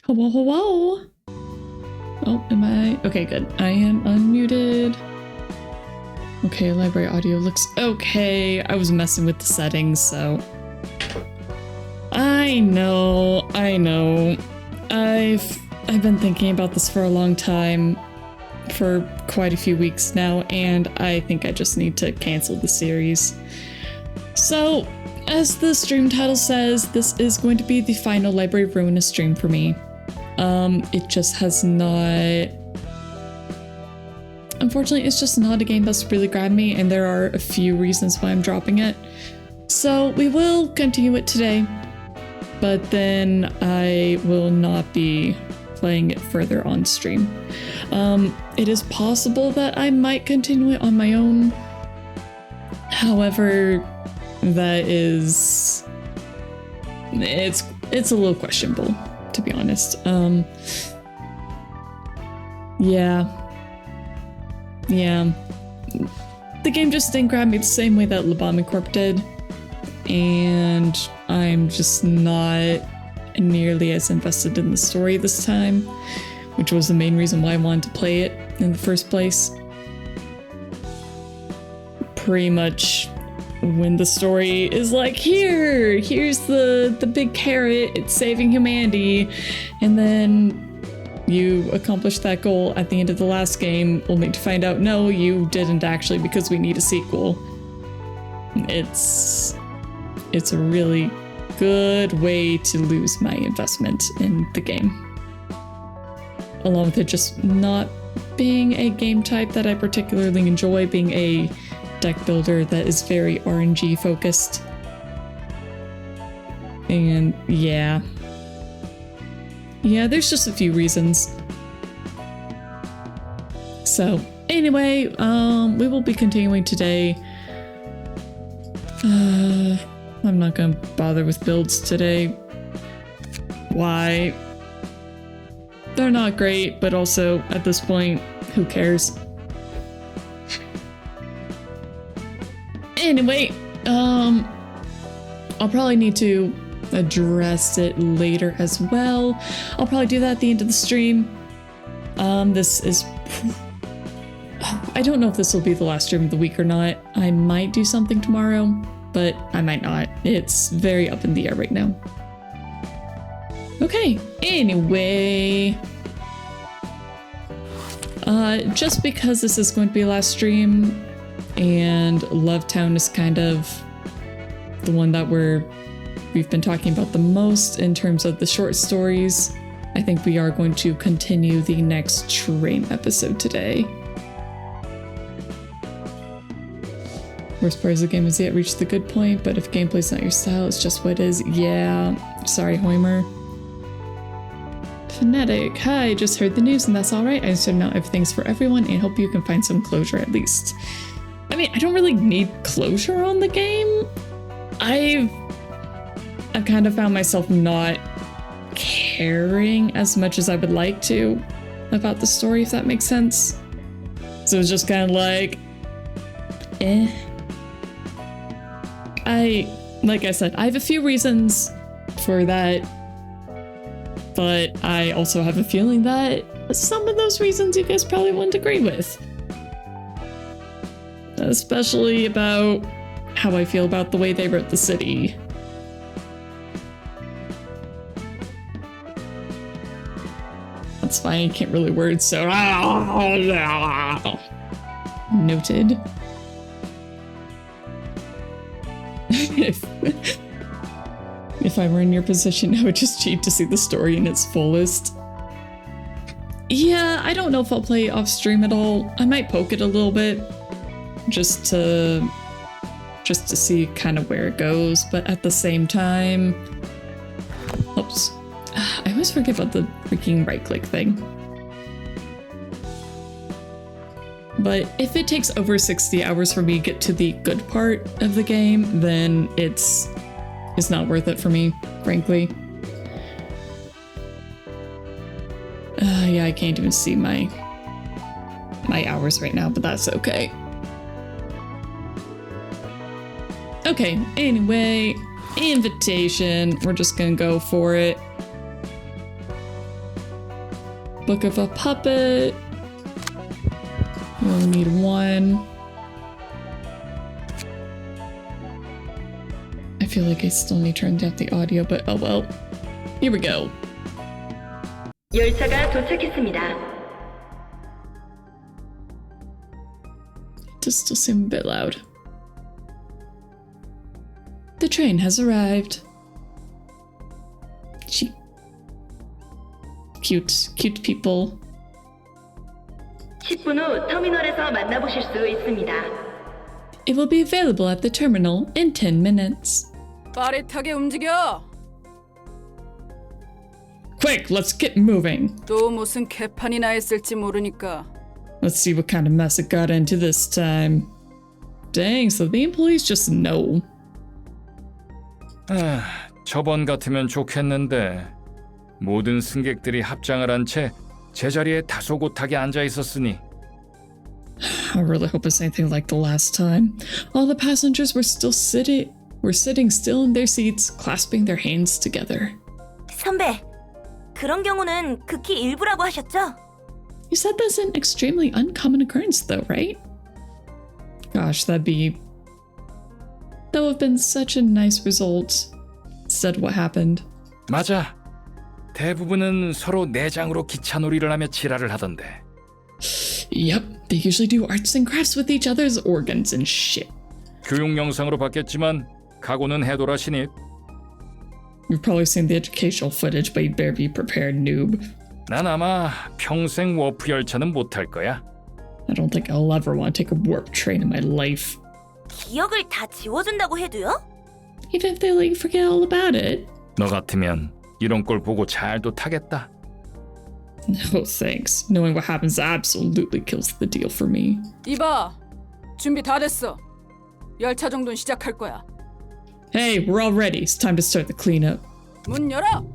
Hello, hello. Oh, am I? Okay, good. I am unmuted. Okay, library audio looks okay. I was messing with the settings, so... I know. I've been thinking about this for a long time, for quite a few weeks now, and I think I just need to cancel the series. So, as the stream title says, this is going to be the final Library of Ruina stream for me. It just has not... Unfortunately, it's just not a game that's really grabbed me, and there are a few reasons why I'm dropping it. So we will continue it today, but then I will not be playing it further on stream. It is possible that I might continue it on my own. However, that is... It's a little questionable, to be honest. Yeah. The game just didn't grab me the same way that Lobotomy Corp did, and I'm just not nearly as invested in the story this time, which was the main reason why I wanted to play it in the first place. Pretty much when the story is like, here's the big carrot, it's saving humanity, and then you accomplish that goal at the end of the last game, only to find out, no, you didn't actually, because we need a sequel. It's a really good way to lose my investment in the game. Along with it just not being a game type that I particularly enjoy, being a deck builder that is very RNG focused. And yeah, there's just a few reasons. So anyway, we will be continuing today. I'm not gonna bother with builds today. Why? They're not great, but also at this point, who cares? Anyway, I'll probably need to address it later as well. I'll probably do that at the end of the stream. This is... I don't know if this will be the last stream of the week or not. I might do something tomorrow, but I might not. It's very up in the air right now. Okay, anyway... just because this is going to be the last stream, and Lovetown is kind of the one that we've been talking about the most in terms of the short stories, I think we are going to continue the next train episode today. Worst part is the game has yet reached the good point, but if gameplay's not your style, it's just what it is. Yeah, sorry, Hoimer. Phonetic, hi, just heard the news and that's alright. I understand now everything's for everyone and hope you can find some closure at least. I mean, I don't really need closure on the game. I've kind of found myself not caring as much as I would like to about the story, if that makes sense. So it's just kind of like, like I said, I have a few reasons for that, but I also have a feeling that some of those reasons you guys probably wouldn't agree with. Especially about how I feel about the way they wrote the city. That's fine, I can't really word, so... Noted. If I were in your position, I would just cheat to see the story in its fullest. Yeah, I don't know if I'll play off stream at all. I might poke it a little bit, just to see kind of where it goes, but at the same time... Oops. I always forget about the freaking right-click thing. But if it takes over 60 hours for me to get to the good part of the game, then it's not worth it for me, frankly. Yeah, I can't even see my hours right now, but that's okay. Okay, anyway, invitation. We're just gonna go for it. Book of a Puppet. We only need one. I feel like I still need to turn down the audio, but oh well. Here we go. 열차가 도착했습니다. It does still seem a bit loud. The train has arrived. Cute people. 10분 후 터미널에서 만나보실 수 있습니다. It will be available at the terminal in 10 minutes. 빠릿하게 움직여. Quick, let's get moving. 또 무슨 개판이나 했을지 모르니까. Let's see what kind of mess it got into this time. Dang, so the employees just know. 저번 같으면 좋겠는데 모든 승객들이 합장을 한 채 제자리에 다소곳하게 앉아 있었으니. I really hope it's anything like the last time. All the passengers were sitting still in their seats, clasping their hands together. 선배, 그런 경우는 극히 일부라고 하셨죠? You said that's an extremely uncommon occurrence though, right? Gosh, that would have been such a nice result. Instead, what happened? 맞아. 대부분은 서로 내장으로 기차놀이를 하며 지랄을 하던데. Yep, they usually do arts and crafts with each other's organs and shit. 교육 영상으로 봤겠지만 각오는 해둬라 신입. You've probably seen the educational footage, but you'd better be prepared, noob. 난 아마 평생 워프 열차는 못 탈 거야. I don't think I'll ever want to take a warp train in my life. 기억을 다 지워준다고 해도요? Even if they let you forget all about it. 너 같으면 이런 걸 보고 잘도 타겠다. No thanks. Knowing what happens absolutely kills the deal for me. 이봐, 준비 다 됐어. 열차 정도는 시작할 거야. Hey, we're all ready. It's time to start the cleanup. 문 열어.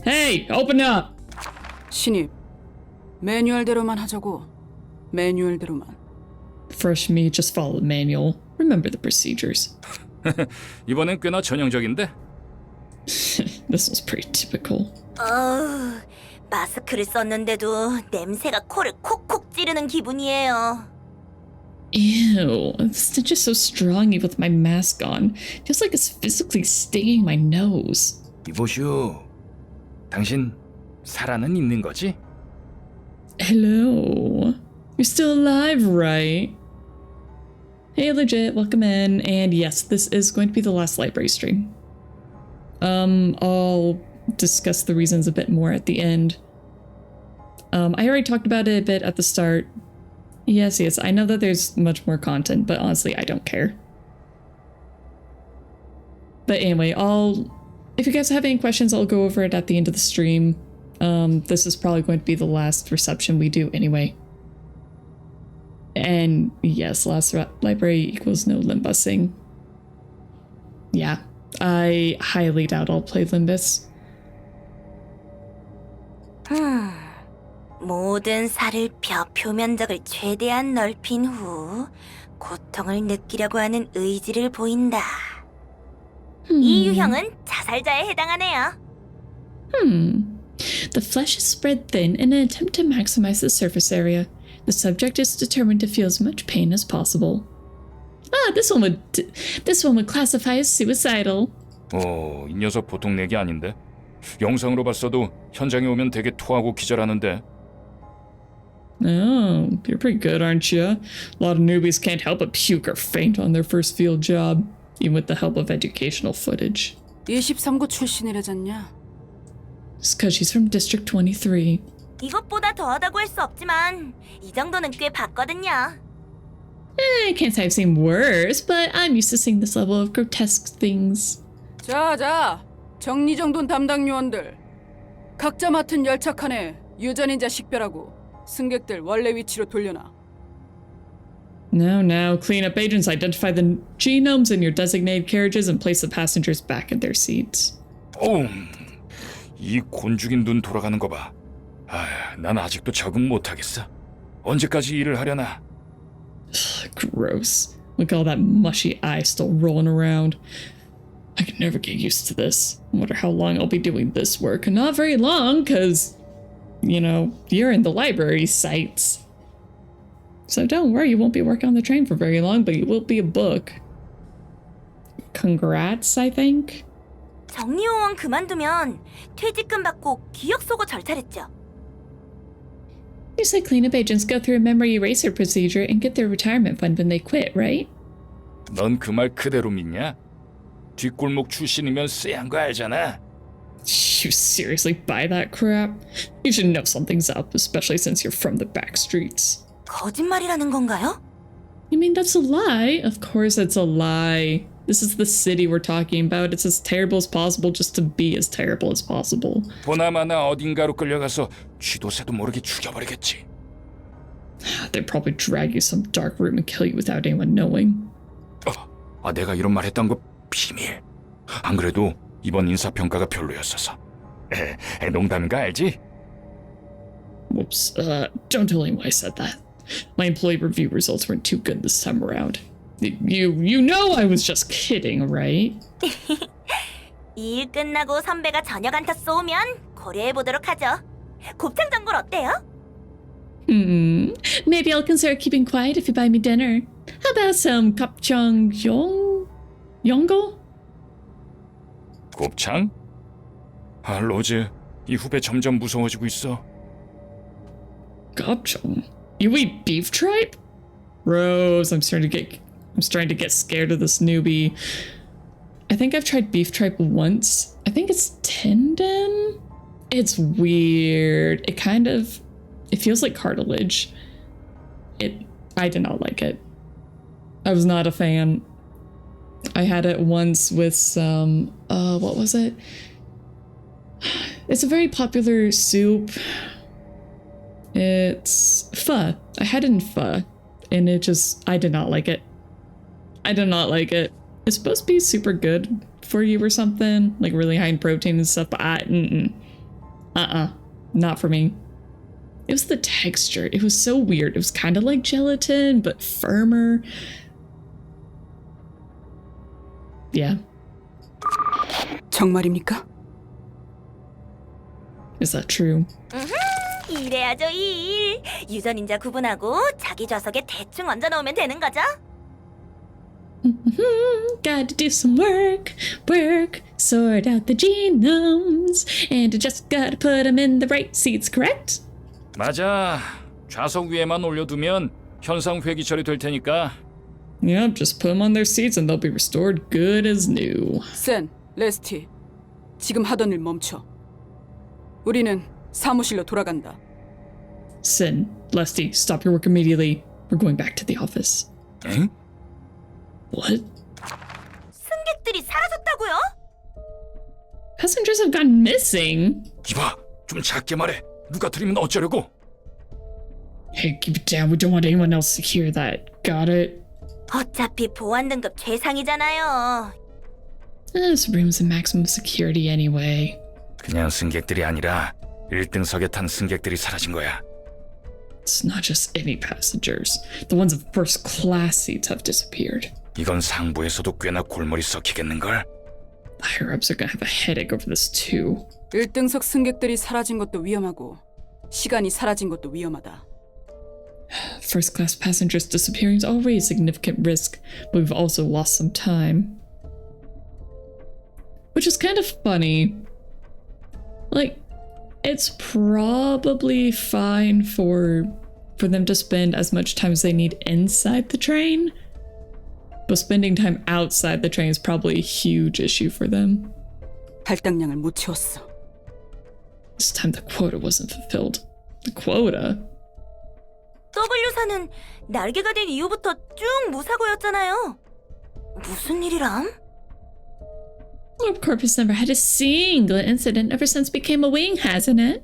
Hey, open up! 신입, 매뉴얼대로만 하자고. 매뉴얼대로만. Fresh me, just follow the manual. Remember the procedures. 이번엔 꽤나 전형적인데? This was pretty typical. 마스크를 썼는데도 냄새가 코를 콕콕 찌르는 기분이에요. Ew, the stench is so strong even with my mask on. Feels like it's physically stinging my nose. 이보슈, 당신 살아는 있는 거지? Hello. You're still alive, right? Hey, legit, welcome in. And yes, this is going to be the last library stream. I'll discuss the reasons a bit more at the end. I already talked about it a bit at the start. Yes, I know that there's much more content, but honestly, I don't care. But anyway, if you guys have any questions, I'll go over it at the end of the stream. This is probably going to be the last reception we do anyway. And yes, last library equals no limbusing. Yeah, I highly doubt I'll play Limbus. 모든 살을 표면적을 최대한 넓힌 후 고통을 느끼려고 하는 의지를 보인다. 이 유형은 자살자에 해당하네요. The flesh is spread thin in an attempt to maximize the surface area. The subject is determined to feel as much pain as possible. Ah, this one would classify as suicidal. 이 녀석 보통 내기 아닌데? 영상으로 봤어도 현장에 오면 되게 토하고 기절하는데. Oh, you're pretty good, aren't you? A lot of newbies can't help but puke or faint on their first field job, even with the help of educational footage. 23구 출신이라잖냐? It's because she's from District 23. 이것보다 더하다고 할 수 없지만 이 정도는 꽤 봤거든요. I can't say I've seen worse, but I'm used to seeing this level of grotesque things. 자, 정리정돈 담당 요원들. 각자 맡은 열차 칸에 유전인자 식별하고 승객들 원래 위치로 돌려놔. Now, cleanup agents identify the genomes in your designated carriages and place the passengers back in their seats. 이 곤죽인 눈 돌아가는 거 봐. 난 아직도 적응 못하겠어. 언제까지 일을 하려나? Gross. Look at all that mushy eye still rolling around. I can never get used to this. I wonder how long I'll be doing this work. Not very long, because you know, you're in the library sites. So don't worry, you won't be working on the train for very long, but you will be a book. Congrats, I think. 정리요원 그만두면 퇴직금 받고 기억 속어 절차랬죠. You said cleanup agents go through a memory eraser procedure and get their retirement fund when they quit, right? 넌 그 말 그대로 믿냐? 뒷골목 출신이면 쎄한 거 알잖아. You seriously buy that crap? You should know something's up, especially since you're from the back streets. 거짓말이라는 건가요? You mean that's a lie? Of course it's a lie. This is the city we're talking about. It's as terrible as possible just to be as terrible as possible. 보나마나 어딘가로 끌려가서 쥐도 새도 모르게 죽여버리겠지. They'd probably drag you some dark room and kill you without anyone knowing. 내가 이런 말 했던 거 비밀. 안 그래도 이번 인사평가가 별로였어서. 농담인가 알지? Whoops. Don't tell anyone I said that. My employee review results weren't too good this time around. You know I was just kidding, right? 일 끝나고 선배가 저녁 안타 쏘면 고려해보도록 하죠. 곱창 전골 어때요? Maybe I'll consider keeping quiet if you buy me dinner. How about some gopchang yongo? 곱창? 로즈, 이 후배 점점 무서워지고 있어. Gopchang? You eat beef tripe? Rose, I'm starting to get scared of this newbie. I think I've tried beef tripe once. I think it's tendon? It's weird. It feels like cartilage. I did not like it. I was not a fan. I had it once with some, what was it? It's a very popular soup. It's pho. I had it in pho, and I did not like it. I did not like it. It's supposed to be super good for you or something, like really high in protein and stuff, but not for me. It was the texture. It was so weird. It was kind of like gelatin, but firmer. Yeah. 정말입니까? Is that true? 이래야죠 일. 유전인자 구분하고 자기 좌석에 대충 얹어놓으면 되는 거죠? Gotta do some work, sort out the genomes, and just gotta put them in the right seats, correct? 맞아. 좌석 위에만 올려두면 현상 회귀 처리될 테니까. Yep, just put them on their seats and they'll be restored good as new. 센, 레스티, 지금 하던 일 멈춰. 우리는 사무실로 돌아간다. Sin, Lesty, stop your work immediately. We're going back to the office. 응? What? 승객들이 사라졌다고요? Passengers have gone missing? 이봐, 좀 작게 말해. 누가 들으면 어쩌려고? Hey, keep it down. We don't want anyone else to hear that. Got it? 어차피 보안 등급 최상이잖아요. This room's in maximum security anyway. 그냥 승객들이 아니라 1등석에 탄 승객들이 사라진 거야. It's not just any passengers. The ones of first class seats have disappeared. 이건 상부에서도 꽤나 골머리 썩히겠는걸? The higher-ups are gonna have a headache over this too. 1등석 승객들이 사라진 것도 위험하고 시간이 사라진 것도 위험하다. First class passengers disappearing is already a significant risk, but we've also lost some time. Which is kind of funny. Like, it's probably fine for them to spend as much time as they need inside the train, but spending time outside the train is probably a huge issue for them. 할당량을 못 채웠어. This time the quota wasn't fulfilled. The quota? W사는 날개가 된 이후부터 쭉 무사고였잖아요. 무슨 일이람? Lobocorp has never had a single incident ever since it became a wing, hasn't it?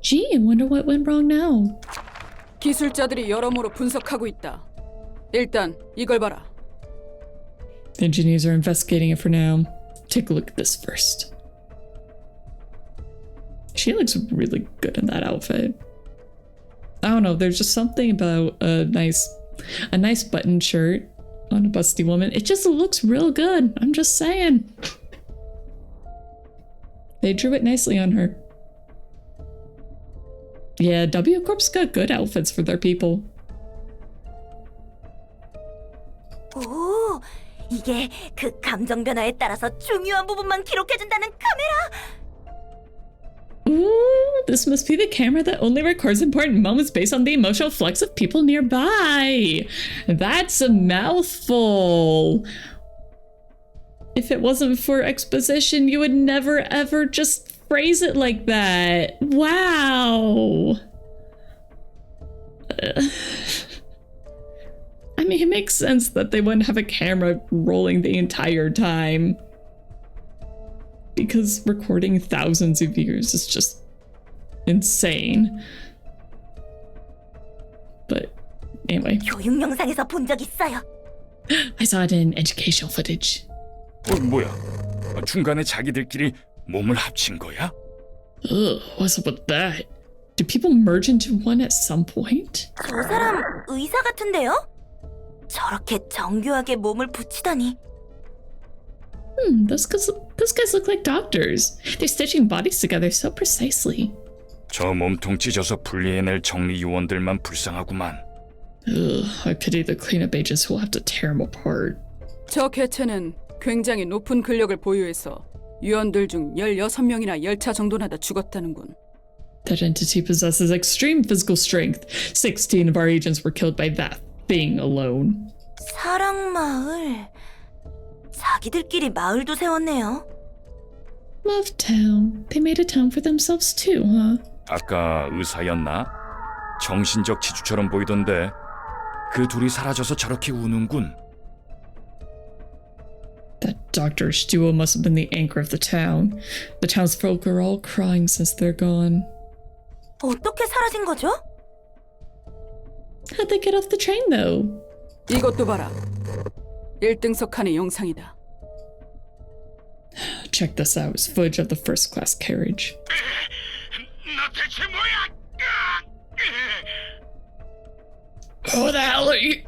Gee, I wonder what went wrong now. 기술자들이 여러모로 분석하고 있다. 일단 이걸 봐라. The engineers are investigating it for now. Take a look at this first. She looks really good in that outfit. I don't know, there's just something about a nice button shirt on a busty woman. It just looks real good. I'm just saying. They drew it nicely on her. Yeah, W Corp's got good outfits for their people. 오, 이게 그 감정 변화에 따라서 중요한 부분만 기록해준다는 카메라. Ooh, this must be the camera that only records important moments based on the emotional flux of people nearby. That's a mouthful. If it wasn't for exposition, you would never ever just phrase it like that. Wow. I mean, it makes sense that they wouldn't have a camera rolling the entire time. Because recording thousands of years is just insane. But anyway. 교육 영상에서 본 적 있어요. I saw it in educational footage. 뭐야? 중간에 자기들끼리 몸을 합친 거야? Ugh, what's up with that? Do people merge into one at some point? 저 사람 의사 같은데요? 저렇게 정교하게 몸을 붙이다니. Those guys look like doctors. They're stitching bodies together so precisely. 저 몸통 찢어서 분리해낼 정리 요원들만 불쌍하구만. Ugh, I pity the cleanup agents who will have to tear them apart. 저 개체는 굉장히 높은 근력을 보유해서 유언들 중 16명이나 열차 정돈하다 죽었다는군. That entity possesses extreme physical strength. 16 of our agents were killed by that thing alone. 사랑마을. 자기들끼리 마을도 세웠네요. Love town. They made a town for themselves too, huh? 아까 의사였나? 정신적 지주처럼 보이던데 그 둘이 사라져서 저렇게 우는군. That doctorish duo must have been the anchor of the town. The townsfolk are all crying since they're gone. 어떻게 사라진 거죠? How'd they get off the train, though? 이것도 봐라. 1등석 칸의 영상이다. Check this out. It's footage of the first class carriage. 너 대체 뭐야? Who the hell are you?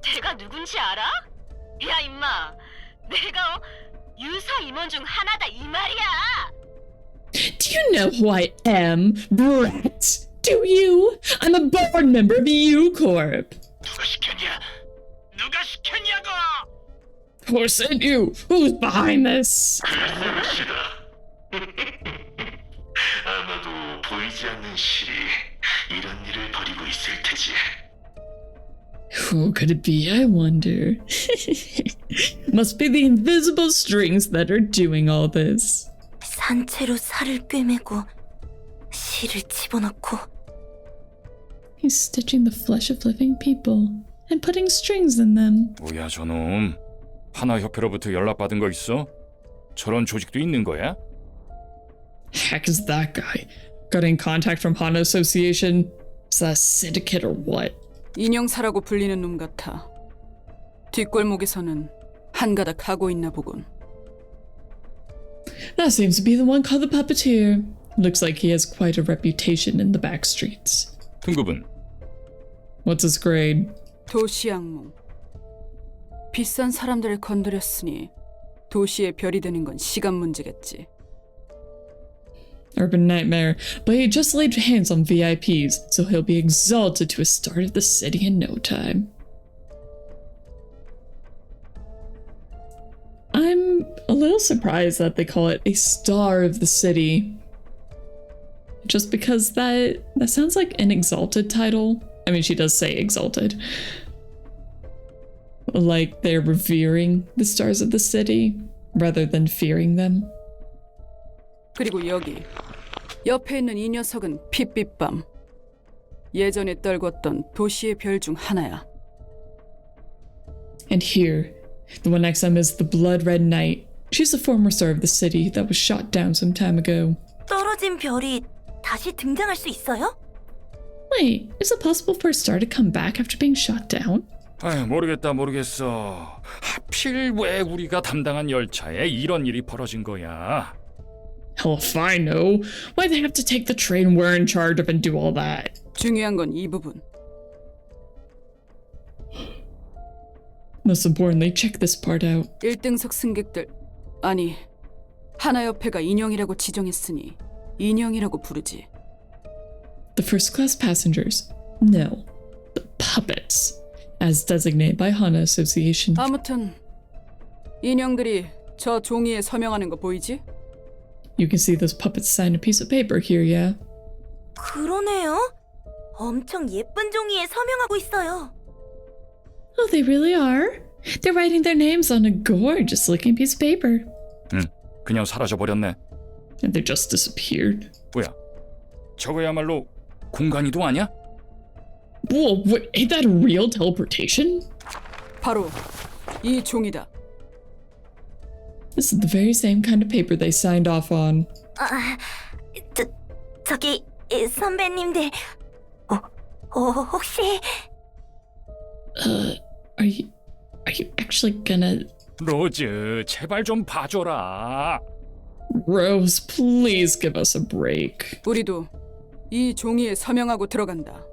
제가 누군지 알아? 야 임마, 내가 유사 임원 중 하나다 이 말이야. Do you know who I am, Brett? Do you? I'm a board member of U Corp. 누가 시켰냐? 누가 시켰냐고? Who sent you? Who's behind this? 아마도 보이지 않는 실이 이런 일을 벌이고 있을 테지. Who could it be, I wonder? Must be the invisible strings that are doing all this. 산채로 살을 꿰매고 실을 집어넣고. He's stitching the flesh of living people and putting strings in them. 뭐야 저놈? 하나협회로부터 연락받은 거 있어? 저런 조직도 있는 거야? Heck is that guy? Got in contact from Hana Association? Is that a syndicate or what? 인형사라고 불리는 놈 같아. 뒷골목에서는 한가닥 하고 있나 보군. That seems to be the one called the puppeteer. Looks like he has quite a reputation in the back streets. 등급은? What's his grade? 도시 악몽. 비싼 사람들을 건드렸으니 도시의 별이 되는 건 시간 문제겠지. Urban nightmare, but he just laid hands on VIPs, so he'll be exalted to a star of the city in no time. I'm a little surprised that they call it a star of the city. Just because that sounds like an exalted title. I mean, she does say exalted. Like they're revering the stars of the city rather than fearing them. 그리고 여기 옆에 있는 이 녀석은 핏빛밤. 예전에 떨궜던 도시의 별 중 하나야. And here, the one next to him is the Blood Red Knight. She's the former star of the city that was shot down some time ago. 떨어진 별이 다시 등장할 수 있어요? Wait, is it possible for a star to come back after being shot down? 아휴, 모르겠어. 하필 왜 우리가 담당한 열차에 이런 일이 벌어진 거야? Hell if I know. Why'd they have to take the train we're in charge of and do all that? 중요한 건 이 부분. Most importantly, check this part out. 1등석 승객들, 아니 하나협회가 인형이라고 지정했으니 인형이라고 부르지. The first-class passengers. No. The puppets. As designated by HANA Association. 아무튼 인형들이 저 종이에 서명하는 거 보이지? You can see those puppets sign a piece of paper here, yeah? 그러네요. 엄청 예쁜 종이에 서명하고 있어요. Oh, they really are. They're writing their names on a gorgeous-looking piece of paper. 그냥 사라져버렸네. And they just disappeared. 뭐야? 저거야말로 공간이동 아니야? Whoa, wait, ain't that a real teleportation? 바로 이 종이다. This is the very same kind of paper they signed off on. 저기 선배님들 혹시 Are you actually gonna... 로즈, 제발 좀 봐줘라. Rose, please give us a break. 우리도 이 종이에 서명하고 들어간다.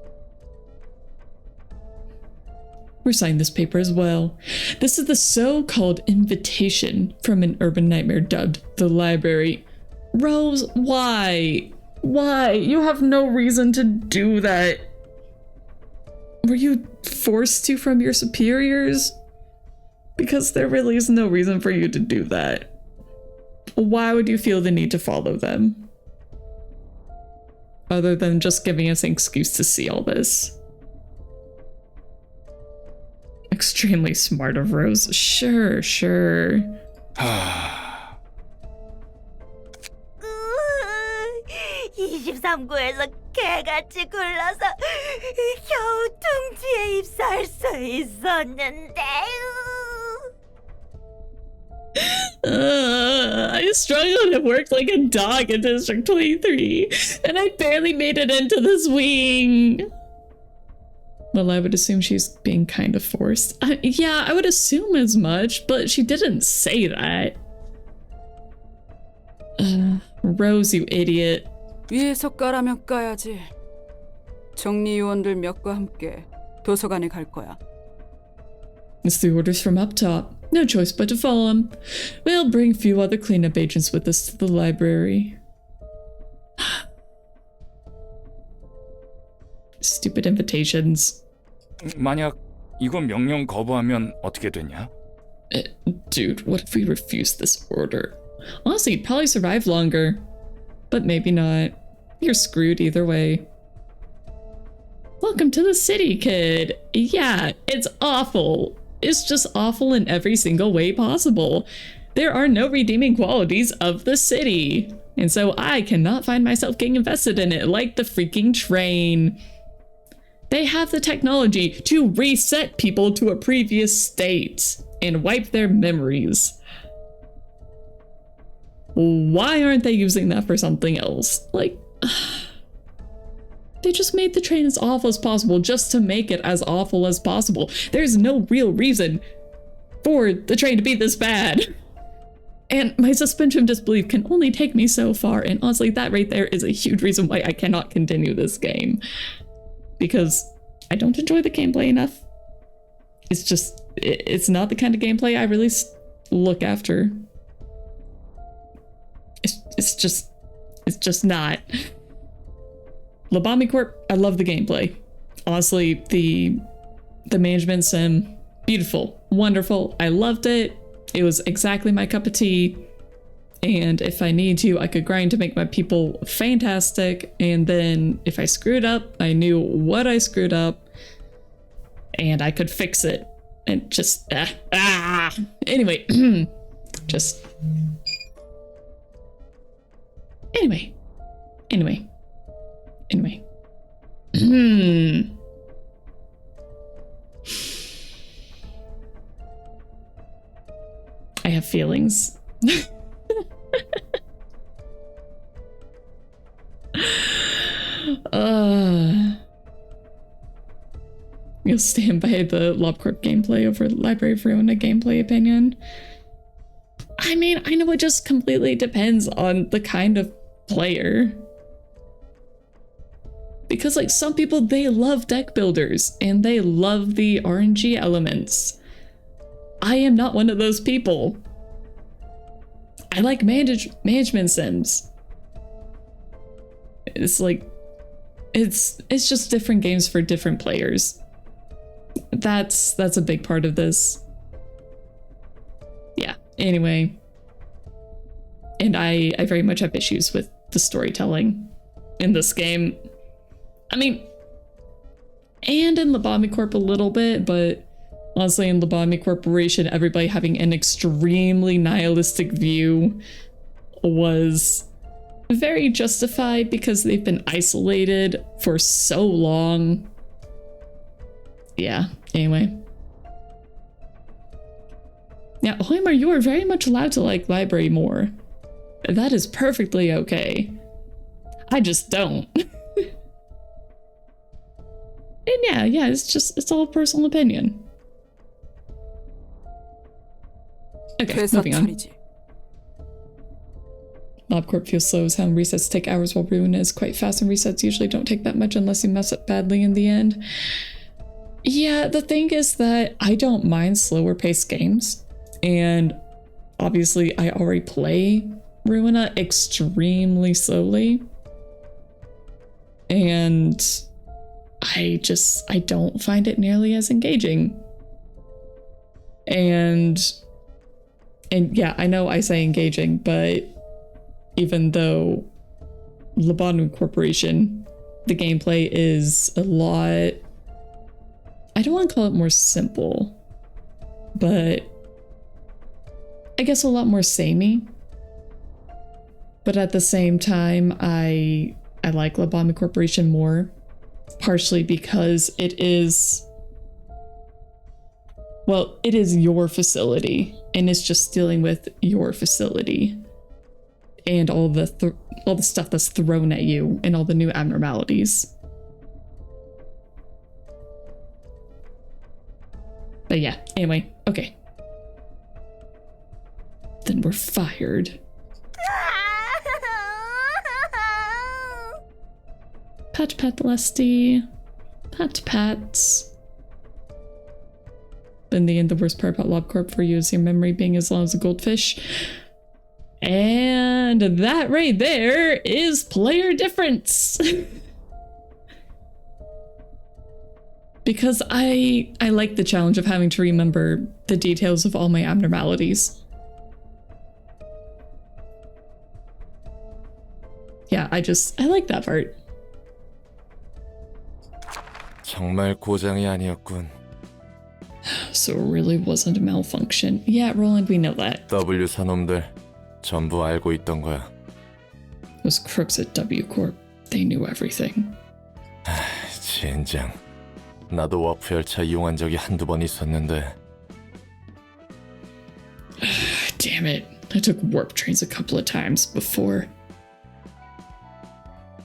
We're signing this paper as well. This is the so-called invitation from an urban nightmare dubbed the library. Rose, why? Why? You have no reason to do that. Were you forced to from your superiors? Because there really is no reason for you to do that. Why would you feel the need to follow them? Other than just giving us an excuse to see all this. Extremely smart of Rose. Sure. 23구에서 개같이 굴러서 겨우 둥지에 입사할 수 있었는데. I struggled and worked like a dog in District 23, and I barely made it into this wing. Well, I would assume she's being kind of forced. Yeah, I would assume as much, but she didn't say that. Rose, you idiot. 위에서 까라면 까야지. 정리요원들 몇과 함께 도서관에 갈 거야. It's the orders from up top. No choice but to follow them. We'll bring a few other cleanup agents with us to the library. Stupid invitations. 만약 이거 명령 거부하면 어떻게 되냐? Dude, what if we refuse this order? Honestly, you'd probably survive longer. But maybe not. You're screwed either way. Welcome to the city, kid. Yeah, it's awful. It's just awful in every single way possible. There are no redeeming qualities of the city. And so I cannot find myself getting invested in it like the freaking train. They have the technology to reset people to a previous state and wipe their memories. Why aren't they using that for something else? Like, they just made the train as awful as possible just to make it as awful as possible. There's no real reason for the train to be this bad. And my suspension of disbelief can only take me so far, and honestly, that right there is a huge reason why I cannot continue this game. Because I don't enjoy the gameplay enough. It's just, it's not the kind of gameplay I really look after. It's just not. Lobotomy Corp, I love the gameplay. Honestly, the management sim, beautiful, wonderful. I loved it. It was exactly my cup of tea. And if I need to, I could grind to make my people fantastic. And then if I screwed up, I knew what I screwed up and I could fix it. And just, anyway, just, anyway. I have feelings. You'll stand by the Lobotomy gameplay over Library of Ruina gameplay opinion. I mean, I know it just completely depends on the kind of player. Because like some people, they love deck builders and they love the RNG elements. I am not one of those people. I like management sims. It's like, It's just different games for different players. That's a big part of this. Yeah, anyway. And I very much have issues with the storytelling in this game. I mean, and in Lobotomy Corp a little bit, but honestly in Lobotomy Corporation, everybody having an extremely nihilistic view was very justified because they've been isolated for so long. Yeah, anyway. Yeah, Hoimar, you are very much allowed to like library more. That is perfectly okay. I just don't. And yeah, it's all personal opinion. Okay, 회사 moving on. 차리지. LobCorp feels slow as how resets take hours while Ruina is quite fast, and resets usually don't take that much unless you mess up badly in the end. Yeah, the thing is that I don't mind slower paced games, and obviously I already play Ruina extremely slowly, and I don't find it nearly as engaging. And yeah, I know I say engaging, but even though Lobotomy Corporation, the gameplay is a lot, I don't want to call it more simple, but I guess a lot more samey. But at the same time, I like Lobotomy Corporation more, partially because it is your facility, and it's just dealing with your facility and all the stuff that's thrown at you and all the new abnormalities. But yeah, anyway, okay. Then we're fired. Pat pat lusty. Pat pats. But in the end, the worst part about LobCorp for you is your memory being as long as a goldfish. And that right there is player difference. Because I like the challenge of having to remember the details of all my abnormalities. Yeah, I like that part. 정말 고장이 아니었군. So it really wasn't a malfunction. Yeah, Roland, we know that. W 사놈들 전부 알고 있던 거야. Those crooks at W Corp, they knew everything. 젠장. 나도 워프 열차 이용한 적이 한두 번 있었는데. Damn it. I took warp trains a couple of times before.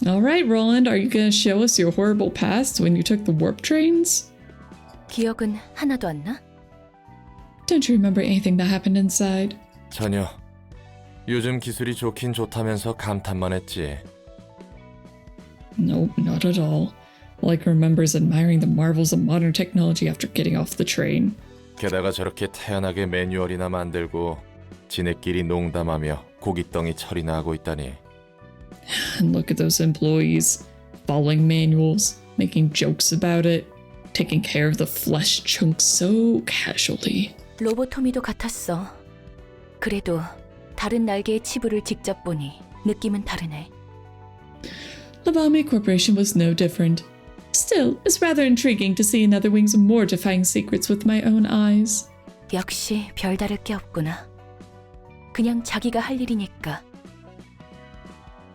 Alright, Roland, are you gonna show us your horrible past when you took the warp trains? 기억은 하나도 안 나? Don't you remember anything that happened inside? 전혀. 요즘 기술이 좋긴 좋다면서 감탄만 했지. Nope, not at all. All I can remember is admiring the marvels of modern technology after getting off the train. 게다가 저렇게 태연하게 매뉴얼이나 만들고 지네끼리 농담하며 고깃덩이 처리나 하고 있다니. And look at those employees, following manuals, making jokes about it, taking care of the flesh chunks so casually. 로보토미도 같았어. 그래도 다른 날개의 치부를 직접 보니 느낌은 다르네. Lobotomy Corporation was no different. Still, it's rather intriguing to see another wing's mortifying secrets with my own eyes. 역시 별다를 게 없구나. 그냥 자기가 할 일이니까.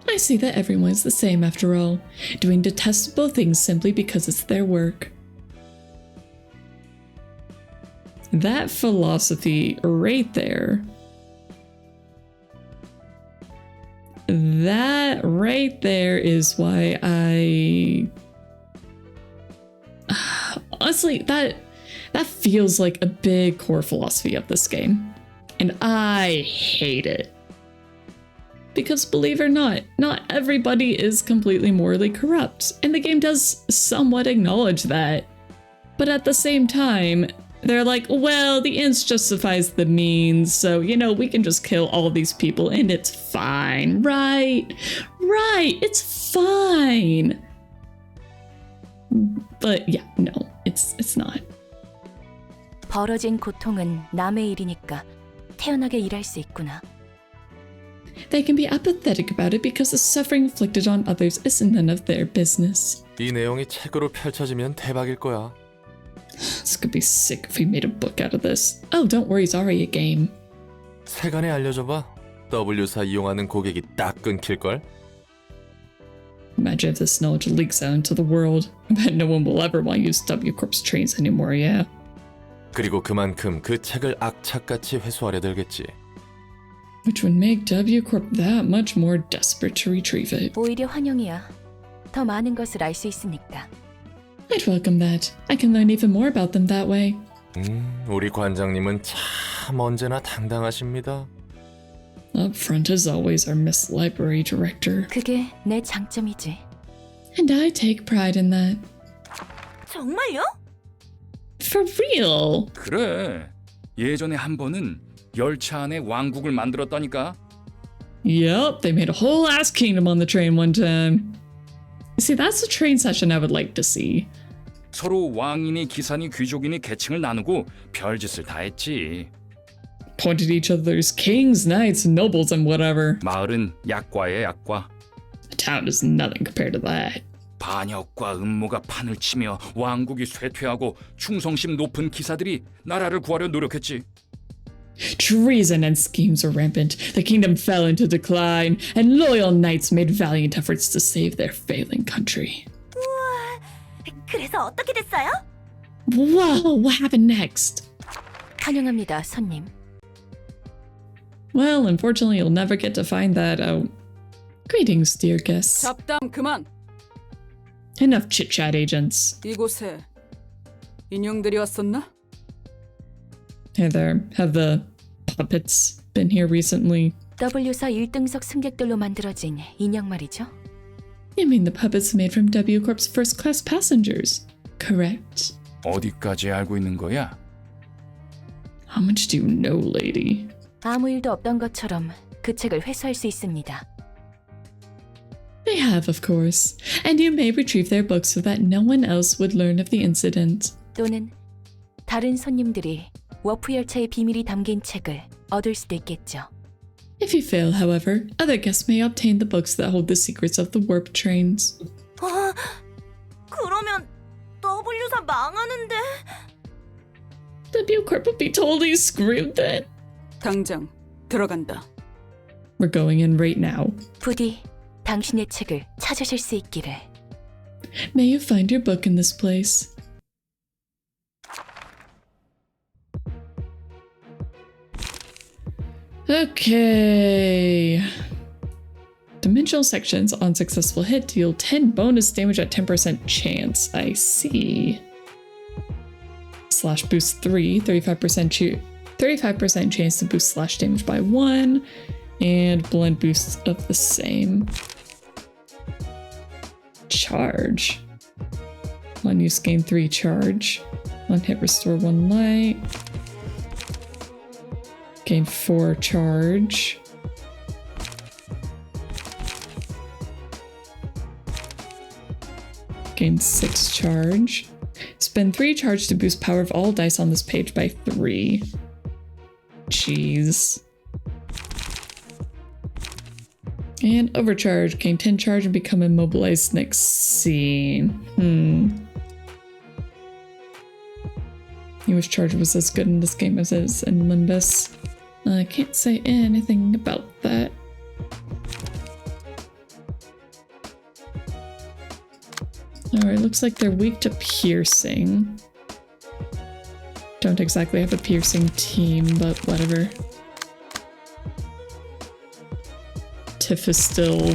I see that everyone is the same after all, doing detestable things simply because it's their work. That philosophy right there. That right there is why I... Honestly, that feels like a big core philosophy of this game. And I hate it. Because believe it or not everybody is completely morally corrupt, and the game does somewhat acknowledge that. But at the same time, they're like, well, the ends justifies the means, so, you know, we can just kill all these people and it's fine, right? Right, it's fine. But yeah, no, it's not. 벌어진 고통은 남의 일이니까 태연하게 일할 수 있구나. They can be apathetic about it because the suffering inflicted on others is none of their business. 이 내용이 책으로 펼쳐지면 대박일 거야. This could be sick if we made a book out of this. Oh, don't worry, it's already a game. 세간에 알려줘봐. W사 이용하는 고객이 딱 끊길걸? Imagine if this knowledge leaks out into the world. I bet no one will ever want to use W Corp's trains anymore, yeah? 그리고 그만큼 그 책을 악착같이 회수하려 들겠지. Which would make W Corp that much more desperate to retrieve it. 오히려 환영이야. 더 많은 것을 알 수 있으니까. I'd welcome that. I can learn even more about them that way. 우리 관장님은 참 언제나 당당하십니다. Up front as always, our Miss Library Director. 그게 내 장점이지. And I take pride in that. 정말요? For real? 그래. 예전에 한 번은 열차 안에 왕국을 만들었다니까. Yep, they made a whole ass kingdom on the train one time. See, that's the train session I would like to see. 서로 왕이니 기사니 귀족이니 계층을 나누고 별짓을 다 했지. Pointed each other's kings, knights, nobles, and whatever. 마을은 약과의 약과. The town is nothing compared to that. 반역과 음모가 판을 치며 왕국이 쇠퇴하고 충성심 높은 기사들이 나라를 구하려 노력했지. Treason and schemes were rampant. The kingdom fell into decline, and loyal knights made valiant efforts to save their failing country. 우와, 그래서 어떻게 됐어요? Whoa, what happened next? 환영합니다, 손님. Well, unfortunately, you'll never get to find that out. Greetings, dear guests. 잡담 그만. Enough chit-chat, agents. 이곳에 인형들이 왔었나? Hey there, have the puppets been here recently? W사 1등석 승객들로 만들어진 인형 말이죠. You mean the puppets made from W Corp's first-class passengers, correct? 어디까지 알고 있는 거야? How much do you know, lady? 아무 일도 없던 것처럼 그 책을 회수할 수 있습니다. They have, of course, and you may retrieve their books so that no one else would learn of the incident. 또는 다른 손님들이 워프 열차의 비밀이 담긴 책을 얻을 수도 있겠죠. If you fail, however, other guests may obtain the books that hold the secrets of the warp trains. 그러면 W사 망하는데. W Corp would be totally screwed then. 당장 들어간다. We're going in right now. 부디 당신의 책을 찾으실 수 있기를. May you find your book in this place. Okay. Dimensional sections on successful hit deal 10 bonus damage at 10% chance. I see. Slash boost 3, 35% chance to boost slash damage by 1, and blend boosts of the same. Charge. On use gain 3 charge. On hit restore 1 light. Gain 4 charge. Gain 6 charge. Spend 3 charge to boost power of all dice on this page by 3. Jeez. And overcharge. Gain 10 charge and become immobilized next scene. He wish charge was as good in this game as it is in Limbus. I can't say anything about that. Alright, looks like they're weak to piercing. Don't exactly have a piercing team, but whatever. Tiff is still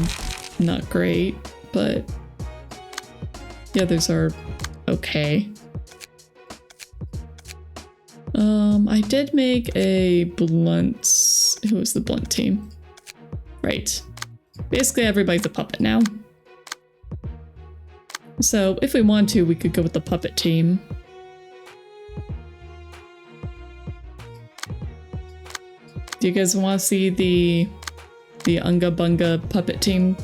not great, but the others are okay. I did make a blunt. Who was the blunt team? Right. Basically, everybody's a puppet now. So, if we want to, we could go with the puppet team. Do you guys want to see the Unga Bunga puppet team?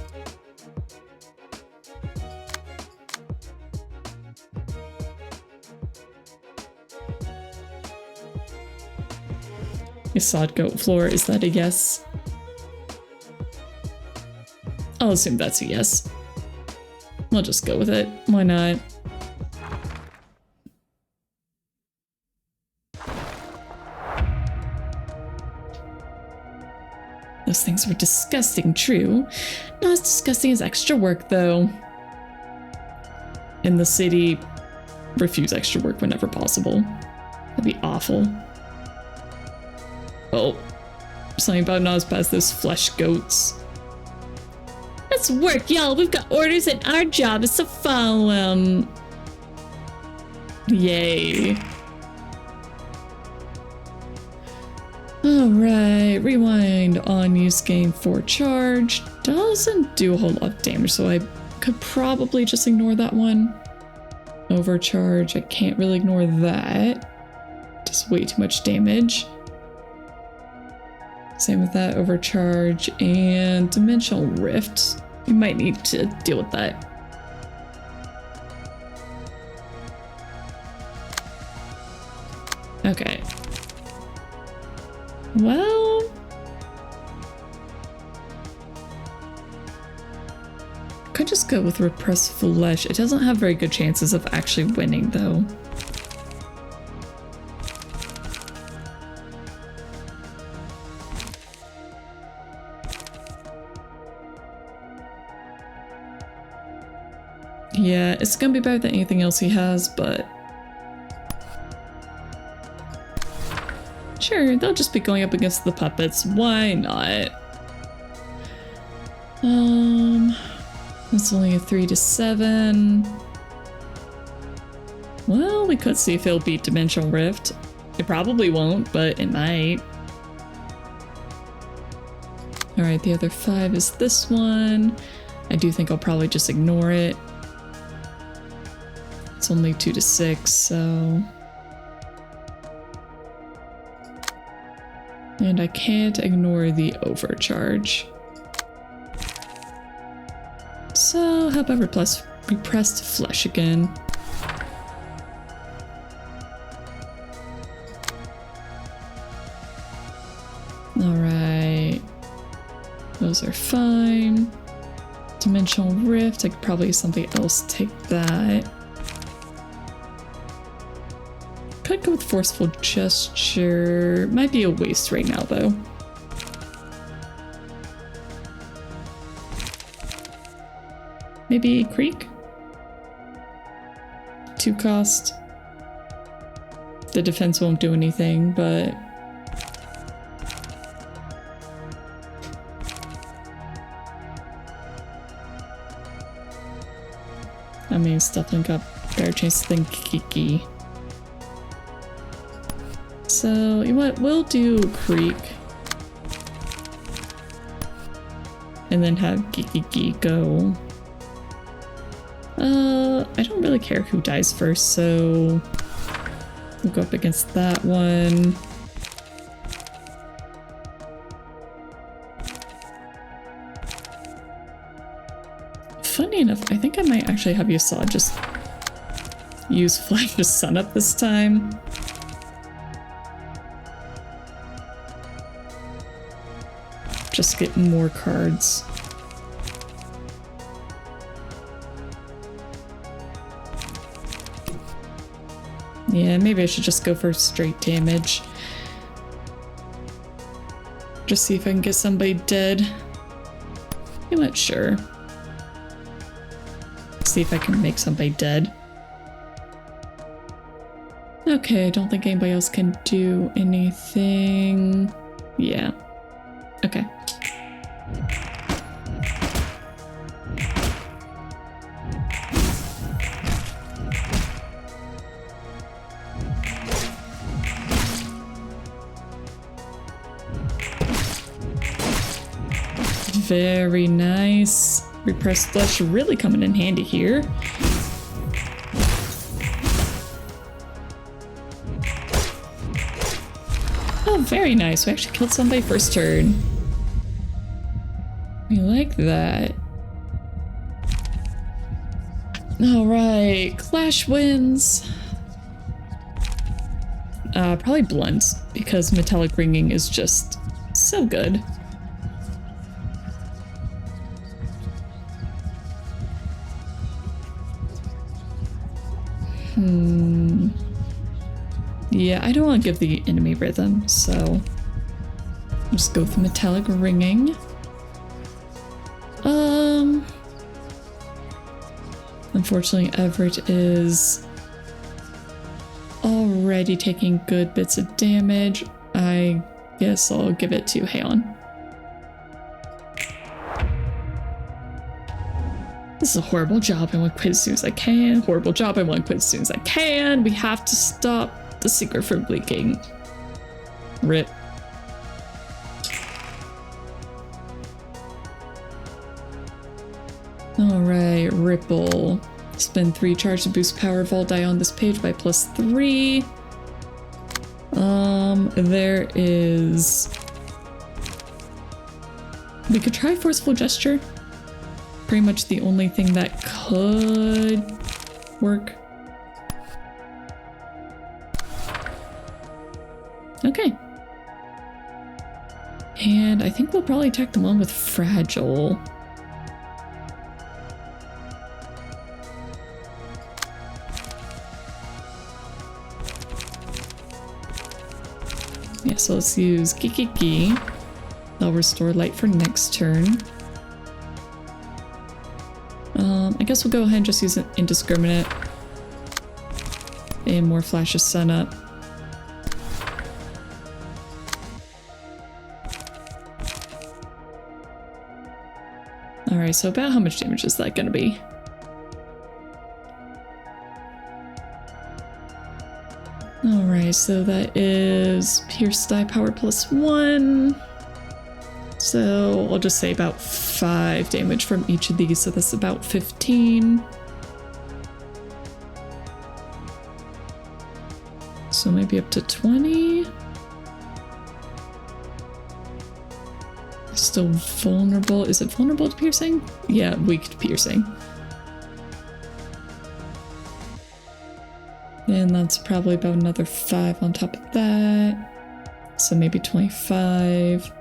sod goat floor, is that a yes? I'll assume that's a yes. We'll just go with it. Why not? Those things were disgusting, true. Not as disgusting as extra work, though. In the city, refuse extra work whenever possible. That'd be awful. Oh, something about not as bad as those flesh goats. Let's work, y'all. We've got orders and our job is to follow them. Yay. Alright, rewind on use game for charge. Doesn't do a whole lot of damage, so I could probably just ignore that one. Overcharge, I can't really ignore that. Does way too much damage. Same with that, overcharge and dimensional rift. You might need to deal with that. Okay. Well, could just go with repressed flesh. It doesn't have very good chances of actually winning, though. Yeah, it's gonna be better than anything else he has, but sure, they'll just be going up against the puppets. Why not? It's only a 3 to 7. Well, we could see if it'll beat Dimensional Rift. It probably won't, but it might. Alright, the other 5 is this one. I do think I'll probably just ignore it. It's only 2 to 6, so... And I can't ignore the overcharge. So, how about repressed flesh again? Alright. Those are fine. Dimensional Rift, I could probably use something else take that. Could go with Forceful Gesture. Might be a waste right now, though. Maybe Creek? 2 cost. The defense won't do anything, but... I mean, it's definitely got better chance than Kiki. So, you know what? We'll do Creek. And then have Kiki go. I don't really care who dies first, so we'll go up against that one. Funny enough, I think I might actually have Yasad just use Flash of Sun Up this time. Just get more cards. Yeah, maybe I should just go for straight damage. Just see if I can get somebody dead. I'm not sure. See if I can make somebody dead. Okay, I don't think anybody else can do anything. Yeah. Okay. Very nice. Repressed flesh really coming in handy here. Oh, very nice. We actually killed somebody first turn. We like that. Alright, Clash wins. Probably blunt, because metallic ringing is just so good. Yeah, I don't want to give the enemy rhythm, so I'll just go with metallic ringing. Unfortunately, Everett is already taking good bits of damage. I guess I'll give it to Haon. This is a horrible job. I want to quit as soon as I can. Horrible job. I want to quit as soon as I can. We have to stop the secret from leaking. Rip. Alright, Ripple. Spend 3 charge to boost power of all die on this page by +3. There is... We could try Forceful Gesture. Pretty much the only thing that could work. Okay. And I think we'll probably attack the one with Fragile. Yeah, so let's use Kikiki. I'll restore light for next turn. I guess we'll go ahead and just use an Indiscriminate. And more flashes sun up. Alright, so about how much damage is that gonna be? Alright, so that is Pierce Die Power +1. So I'll just say about 5 damage from each of these, so that's about 15. So maybe up to 20. Still vulnerable. Is it vulnerable to piercing? Yeah, weak to piercing. And that's probably about another 5 on top of that. So maybe 25.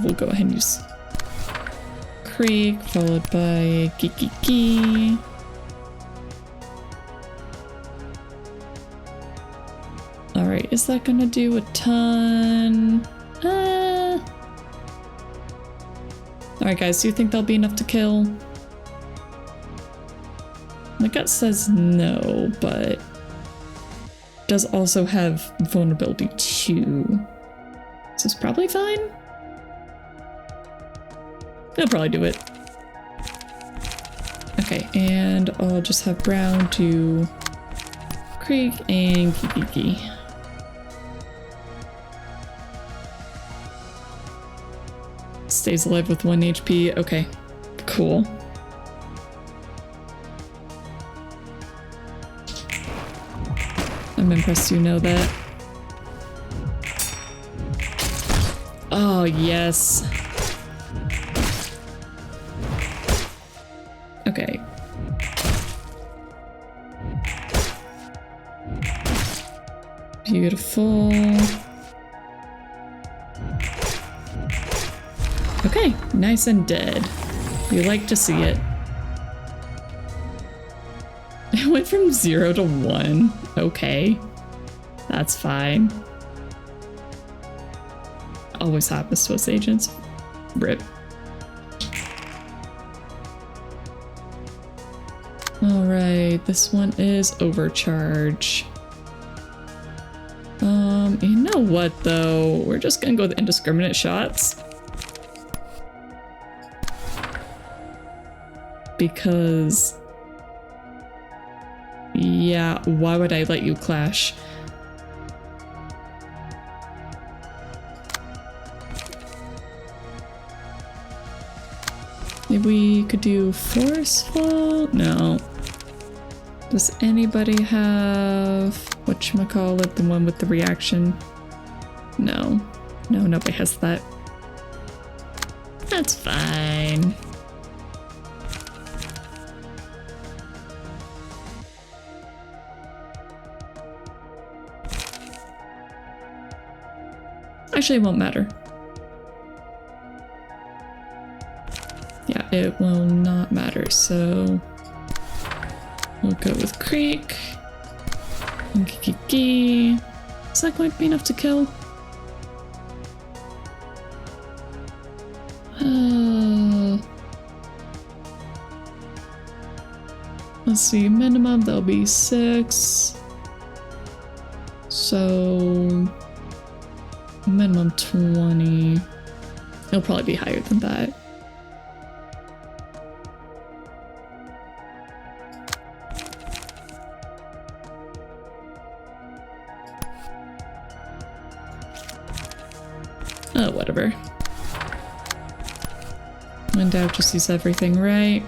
We'll go ahead and use Creek, followed by Kikiki. Alright, is that gonna do a ton? Alright guys, do you think that'll be enough to kill? My gut says no, but does also have vulnerability 2. This is probably fine. I'll probably do it. Okay, and I'll just have Brown do Creek and Kikiki. Stays alive with 1 HP. Okay, cool. I'm impressed you know that. Oh, yes. Okay. Beautiful. Okay, nice and dead. We like to see it. It went from 0 to 1. Okay. That's fine. Always happens to us agents. Rip. Alright, this one is Overcharge. You know what though? We're just gonna go with Indiscriminate shots. Because... yeah, why would I let you clash? Maybe we could do Forceful? No. Does anybody have whatchamacallit, the one with the reaction? No. No, nobody has that. That's fine. Actually, it won't matter. Yeah, it will not matter, so we'll go with Creek. Is that going to be enough to kill? Let's see, minimum, that'll be 6. So, minimum 20. It'll probably be higher than that. Oh, whatever. Wind out just sees everything right.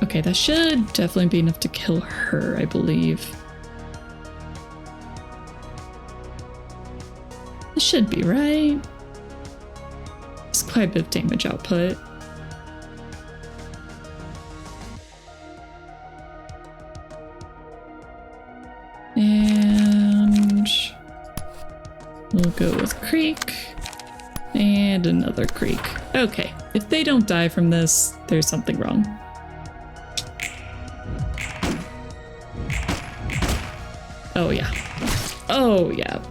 Okay, that should definitely be enough to kill her, I believe. It should be, right? It's quite a bit of damage output. And we'll go with Creek and another Creek. Okay, if they don't die from this, there's something wrong. Oh yeah. Oh yeah.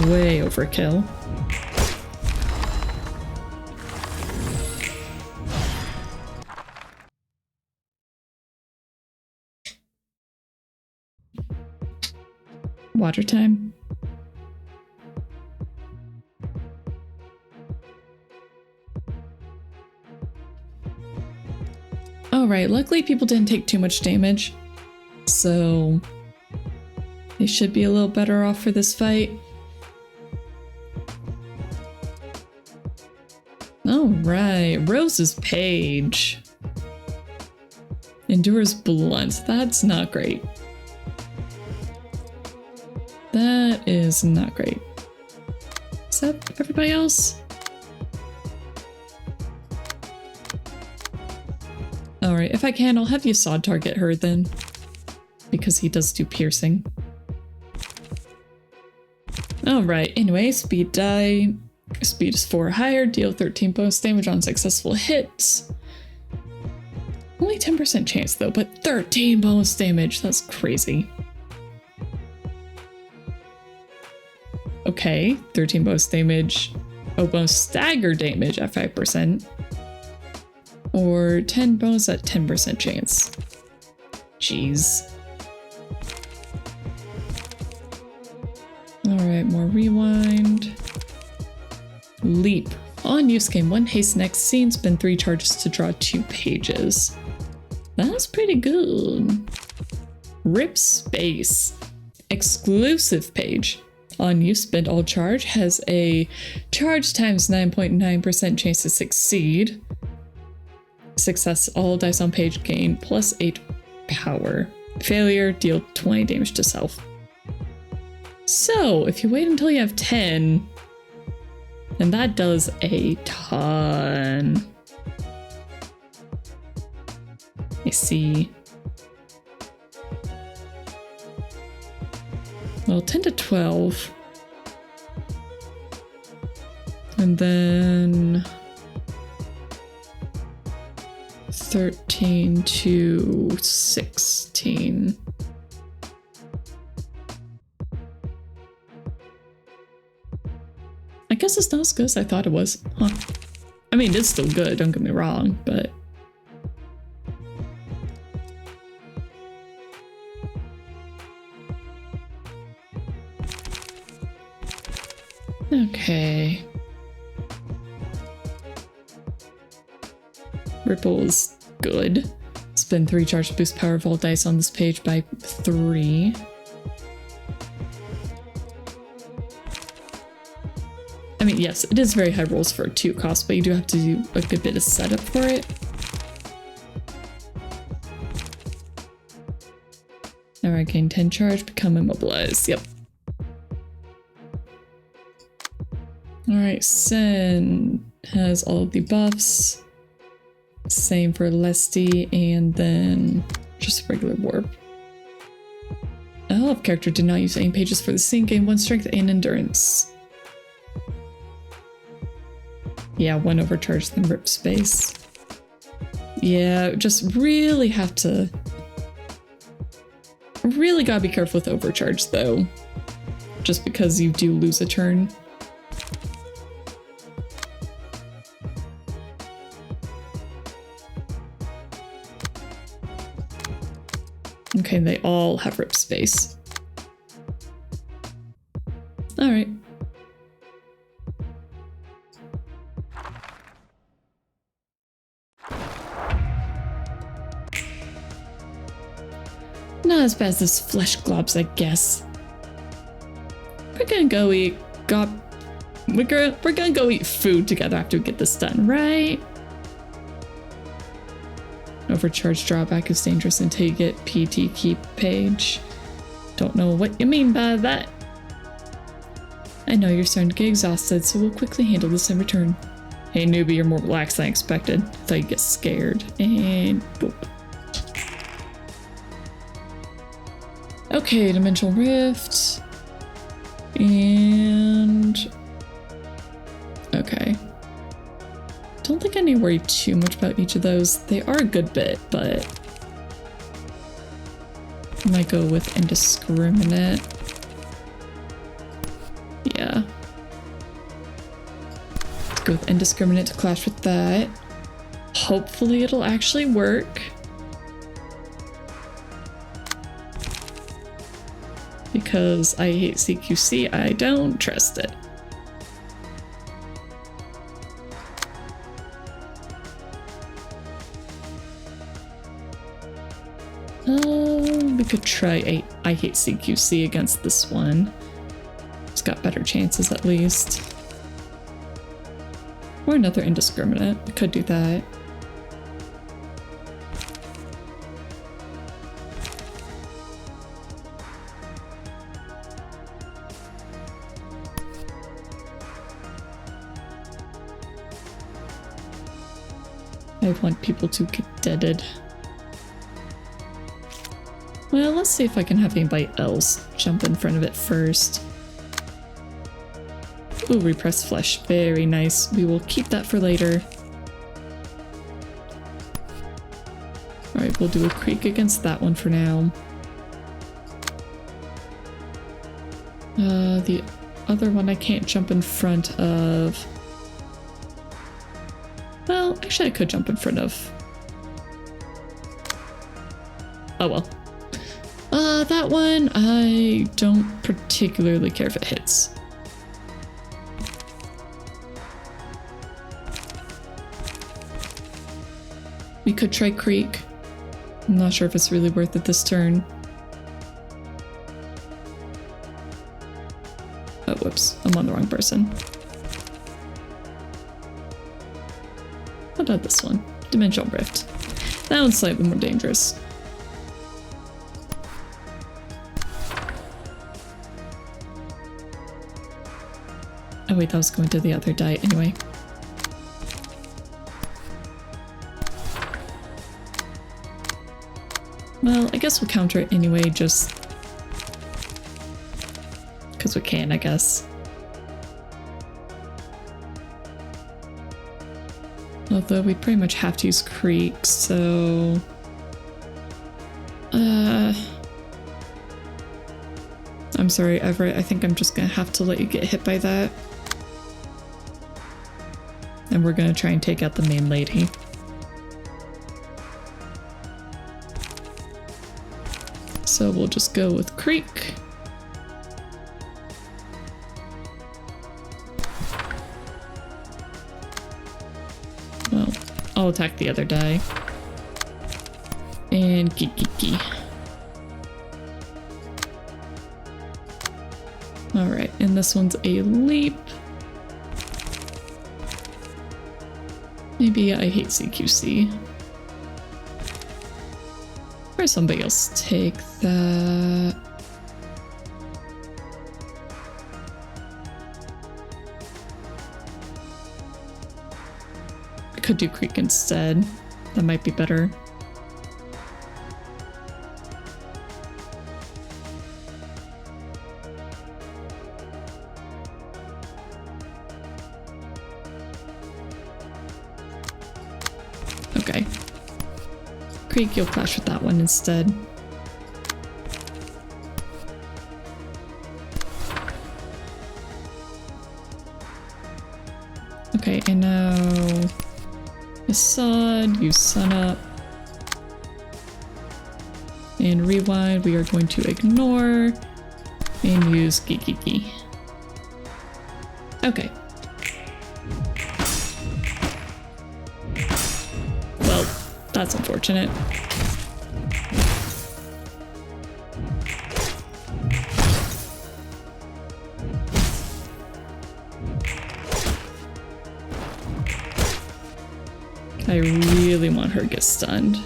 Way overkill. Water time. Alright, luckily people didn't take too much damage, so they should be a little better off for this fight. Alright, Rose's Page. Endures blunt. That's not great. That is not great. Is that everybody else? Alright, if I can, I'll have Yasad target her then. Because he does do piercing. Alright, anyway, speed die. Speed is 4 higher, deal 13 bonus damage on successful hits. Only 10% chance though, but 13 bonus damage, that's crazy. Okay, 13 bonus damage. Oh, bonus stagger damage at 5%. Or 10 bonus at 10% chance. Jeez. Alright, more rewind. Leap. On use, gain 1 haste next scene, spend 3 charges to draw 2 pages. That's pretty good. Rip space. Exclusive page. On use, spend all charge, has a charge times 9.9% chance to succeed. Success, all dice on page gain plus 8 power. Failure, deal 20 damage to self. So, if you wait until you have 10, and that does a ton. I see. Well, 10 to 12. And then 13 to 16. I guess it's not as good as I thought it was. Huh. I mean, it's still good, don't get me wrong, but... Okay. Ripple is good. Spend 3 charge to boost power of all dice on this page by 3. I mean, yes, it is very high rolls for a 2 cost, but you do have to do a good bit of setup for it. Alright, gain 10 charge, become immobilized. Yep. Alright, Sen has all of the buffs. Same for Lesty, and then Just regular warp. Oh, if character did not use aim pages for the scene, gain 1 strength and endurance. Yeah, 1 overcharge, then rip space. Yeah, just really have to... Really gotta be careful with overcharge, though. Just because you do lose a turn. Okay, they all have rip space. Alright. Not as bad as those flesh globs, I guess. We're gonna go eat we're gonna go eat food together after we get this done, right? Overcharge drawback is dangerous until you get PT keep page. Don't know what you mean by that. I know you're starting to get exhausted, so we'll quickly handle this in return. Hey newbie, you're more relaxed than I expected. I thought you'd get scared. And boop. Okay, Dimensional Rift. And... okay. Don't think I need to worry too much about each of those. They are a good bit, but... I might go with Indiscriminate. Yeah. Let's go with Indiscriminate to clash with that. Hopefully it'll actually work. Because I hate CQC, I don't trust it. We could try I hate CQC against this one. It's got better chances at least. Or another Indiscriminate. We could do that. I want people to get deaded. Well, let's see if I can have anybody else jump in front of it first. Ooh, repressed flesh. Very nice. We will keep that for later. Alright, we'll do a creek against that one for now. The other one I can't jump in front of. Well, actually I could jump in front of. Oh well. That one, I don't particularly care if it hits. We could try Creek. I'm not sure if it's really worth it this turn. Oh, whoops. I'm on the wrong person. What about this one? Dimensional Rift. That one's slightly more dangerous. Oh wait, that was going to the other die anyway. Well, I guess we'll counter it anyway, just because we can, I guess. Although we pretty much have to use Creek, so... I'm sorry, Everett, I think I'm just gonna have to let you get hit by that. And we're gonna try and take out the main lady. So we'll just go with Creek. Well, I'll attack the other die. And Kikiki. Alright, and this one's a leap. Maybe I hate CQC. Or somebody else take that. I could do Creek instead. That might be better. Okay. Creek, you'll clash with that one instead. Okay, and now Assad, use Sun Up. And Rewind, we are going to ignore and use Gigiki. Okay. Well, that's unfortunate. I really want her to get stunned.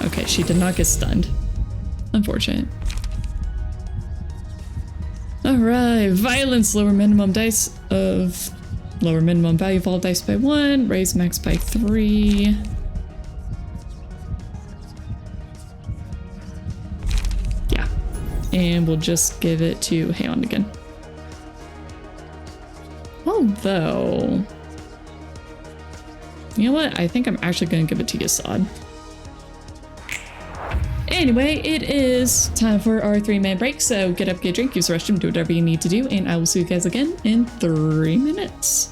Okay, she did not get stunned. Unfortunate. Alright, violence, lower minimum value of all dice by 1, raise max by 3. Yeah. And we'll just give it to Haon again. Although, you know what? I think I'm actually gonna give it to Yasad. Anyway, it is time for our 3-man break, so get up, get a drink, use the restroom, do whatever you need to do, and I will see you guys again in 3 minutes.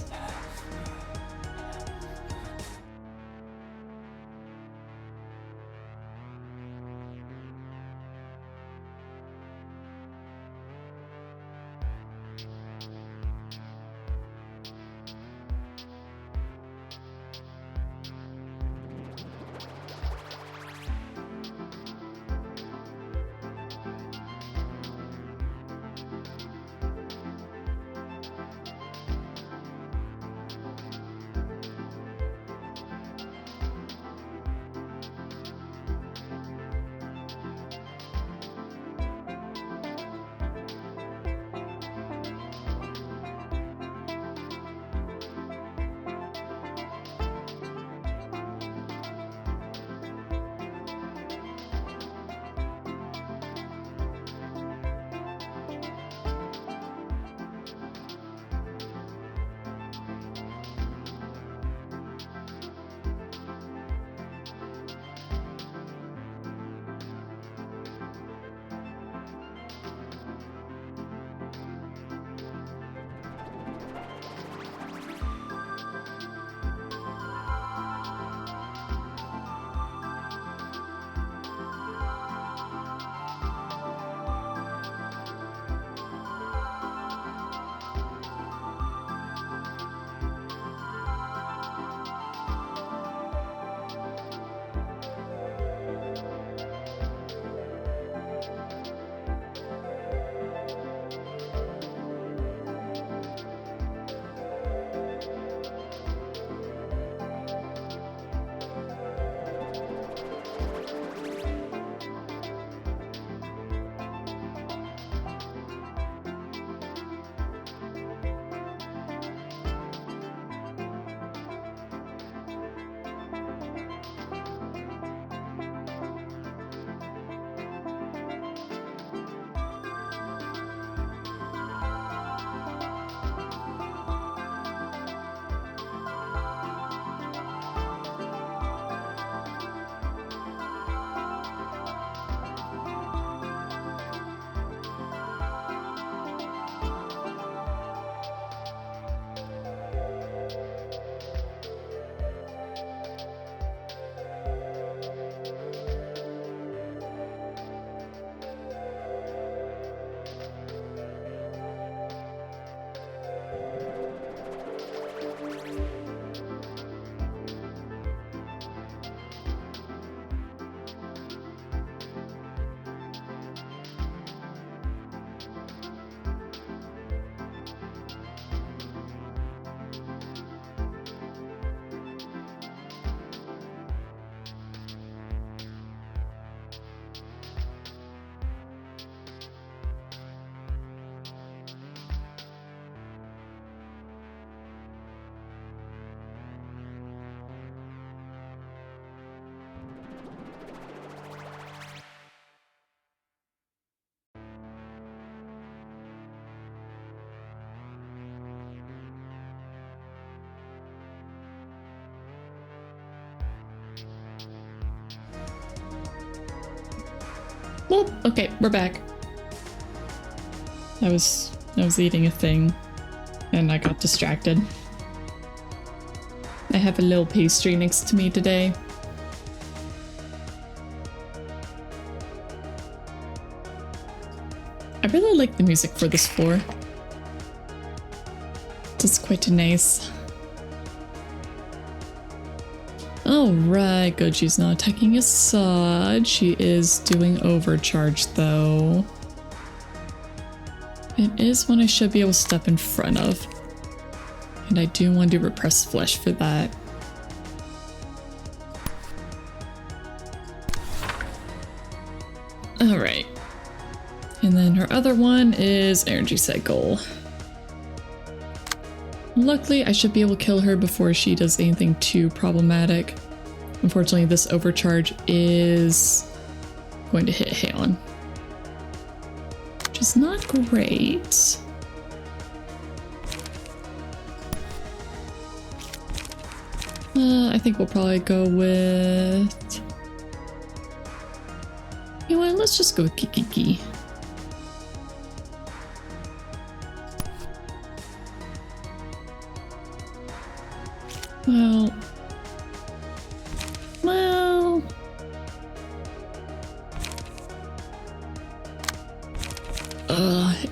Well, okay, we're back. I was eating a thing and I got distracted. I have a little pastry next to me today. I really like the music for this floor. It's quite nice. Alright, good. She's not attacking Assad. She is doing overcharge though. It is one I should be able to step in front of. And I do want to do repressed flesh for that. Alright. And then her other one is energy cycle. Luckily, I should be able to kill her before she does anything too problematic. Unfortunately, this overcharge is going to hit Haon, which is not great. I think we'll probably go with... You know what, let's just go with Kikiki. Well...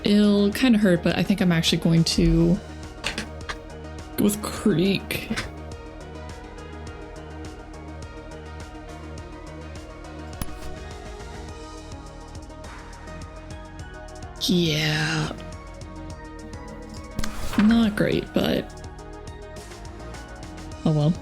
It'll kind of hurt, but I think I'm actually going to go with Creek. Yeah. Not great, but... oh well.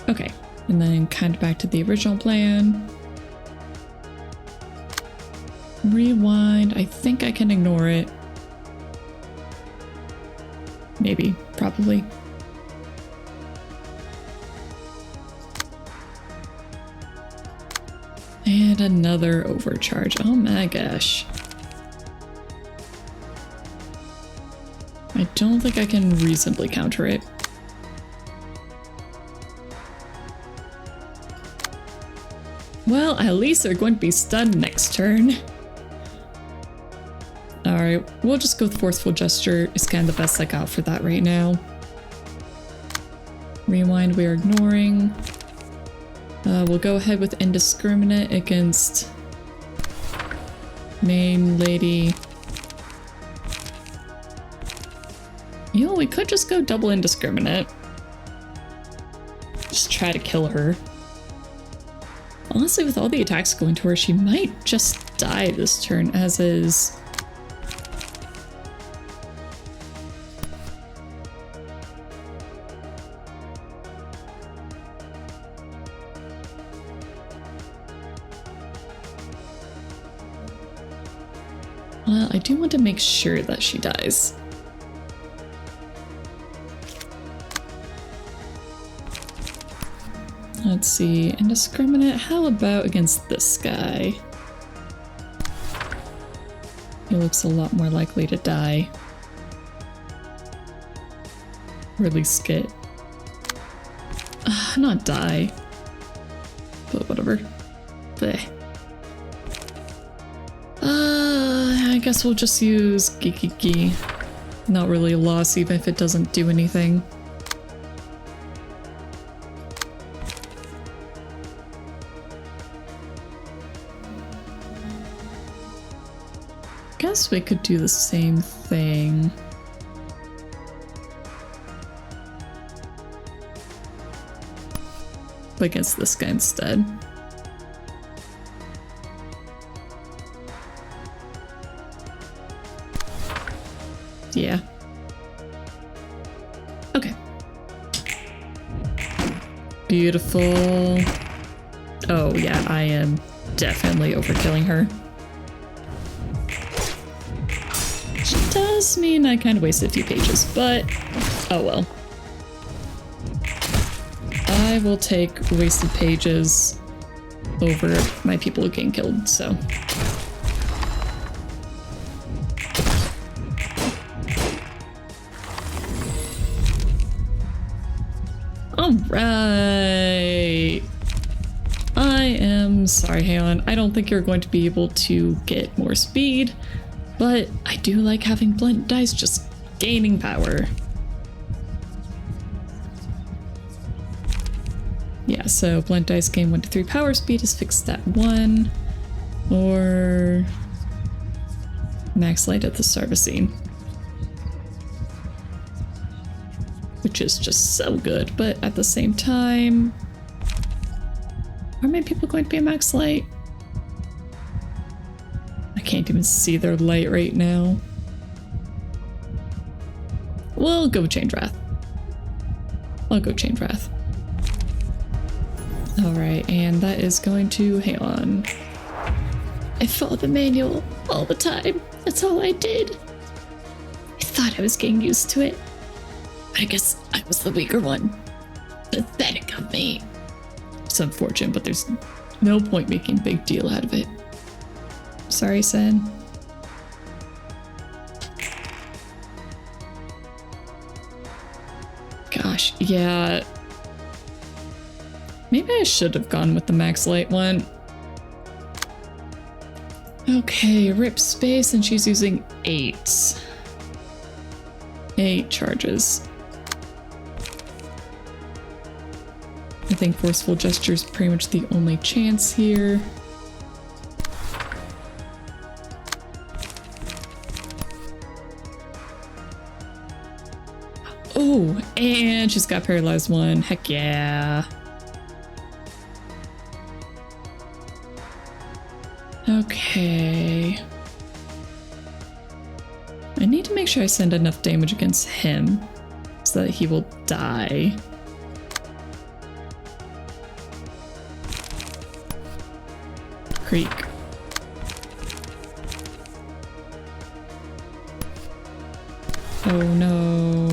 Okay, and then kind of back to the original plan. Rewind. I think I can ignore it. Maybe, probably. And another overcharge. Oh my gosh. I don't think I can reasonably counter it. Well, at least they're going to be stunned next turn. Alright, we'll just go with Forceful Gesture. It's kind of the best I got for that right now. Rewind, we are ignoring. We'll go ahead with Indiscriminate against Main Lady. You know, we could just go double Indiscriminate. Just try to kill her. Honestly, with all the attacks going to her, she might just die this turn, as is. Well, I do want to make sure that she dies. Let's see, Indiscriminate, how about against this guy? He looks a lot more likely to die. Or at least get... not die. But whatever. Bleh. I guess we'll just use Gikiki. Not really a loss even if it doesn't do anything. Guess we could do the same thing. But against this guy instead. Yeah. Okay. Beautiful. Oh yeah, I am definitely overkilling her. Which does mean I kind of wasted a few pages, but oh well. I will take wasted pages over my people getting killed, so. Alright. I am sorry, Haon. I don't think you're going to be able to get more speed, but I do like having blunt dice just gaining power. Yeah, so blunt dice gain 1 to 3 power, speed is fixed at 1, or max light at the start of a scene. Which is just so good, but at the same time, are many people going to be a max light? I can't even see their light right now. We'll go Chain Wrath. I'll go Chain Wrath. Alright, and that is going to hang on. I followed the manual all the time. That's all I did. I thought I was getting used to it. I guess I was the weaker one. Pathetic of me. It's unfortunate, but there's no point making a big deal out of it. Sorry, Sen. Gosh, yeah. Maybe I should have gone with the max light one. Okay, rip space, and she's using 8. 8 charges. I think forceful gesture is pretty much the only chance here. Oh, and she's got paralyzed 1. Heck yeah. Okay. I need to make sure I send enough damage against him so that he will die. Creek. Oh no.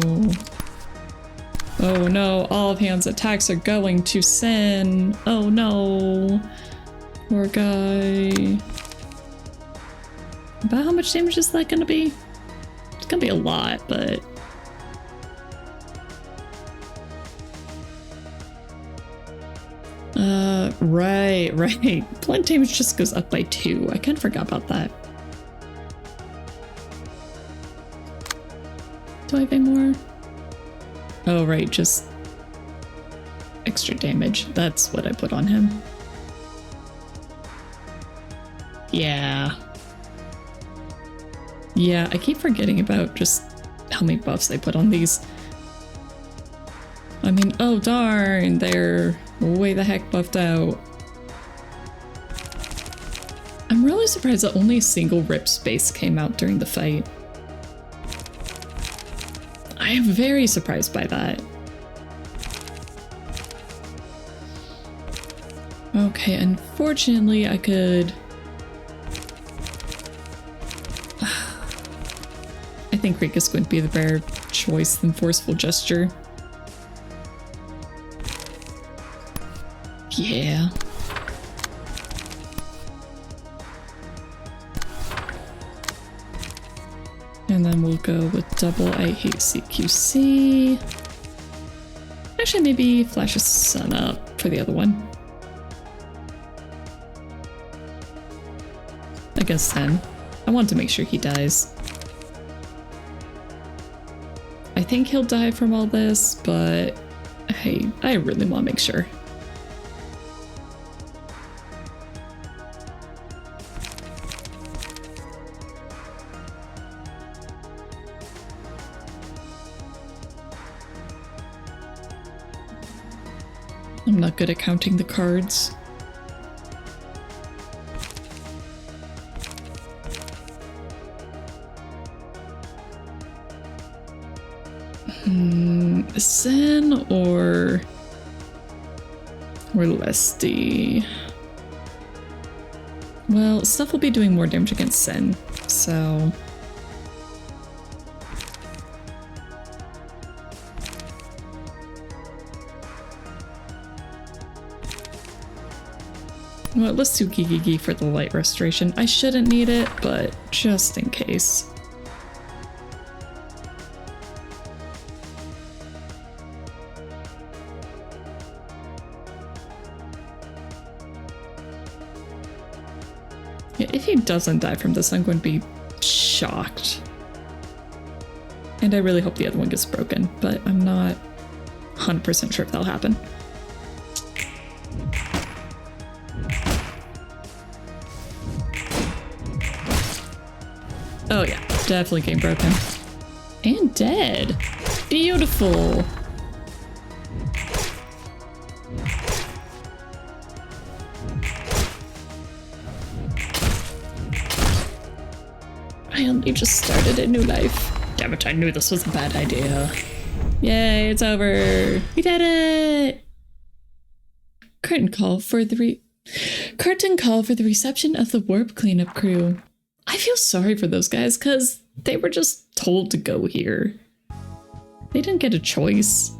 Oh no, all of Han's attacks are going to Sen. Oh no. Poor guy. About how much damage is that gonna be? It's gonna be a lot, but... right. Blunt damage just goes up by 2. I kind of forgot about that. Do I have any more? Oh, right, just extra damage. That's what I put on him. Yeah. Yeah, I keep forgetting about just how many buffs they put on these. I mean, oh darn, they're way the heck buffed out. I'm really surprised that only a single rip space came out during the fight. I am very surprised by that. Okay, unfortunately I could... I think Reek is going to be the better choice than Forceful Gesture. Yeah. And then we'll go with double I hate CQC. Actually, maybe flash a sun up for the other one. I guess 10. I want to make sure he dies. I think he'll die from all this, but hey, I really want to make sure. I'm not good at counting the cards. Sen or Lesty? Well, stuff will be doing more damage against Sen, so... Well, let's do Gigi for the light restoration. I shouldn't need it, but just in case. If he doesn't die from this, I'm going to be shocked. And I really hope the other one gets broken, but I'm not 100% sure if that'll happen. Oh yeah, definitely getting broken. And dead. Beautiful. I only just started a new life. Damn it, I knew this was a bad idea. Yay, it's over. We did it! Curtain call for the reception of the warp cleanup crew. I feel sorry for those guys because they were just told to go here. They didn't get a choice.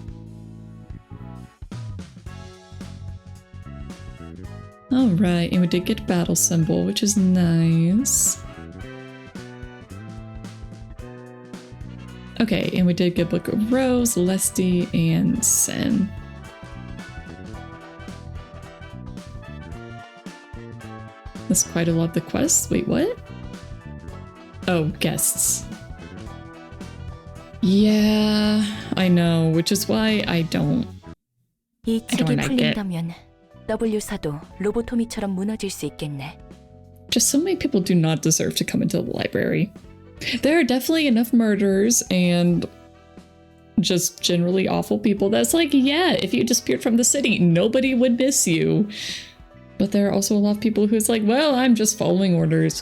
Alright, and we did get a battle symbol, which is nice. Okay, and we did get Book of Rose, Lesty, and Sen. That's quite a lot of the quests. Wait, what? Oh, guests. Yeah, I know, which is why I don't 이 책이 like it. 풀린다면 W사도 로보토미처럼 무너질 수 있겠네. Just so many people do not deserve to come into the library. There are definitely enough murderers and just generally awful people that's like, yeah, if you disappeared from the city, nobody would miss you. But there are also a lot of people who's like, well, I'm just following orders.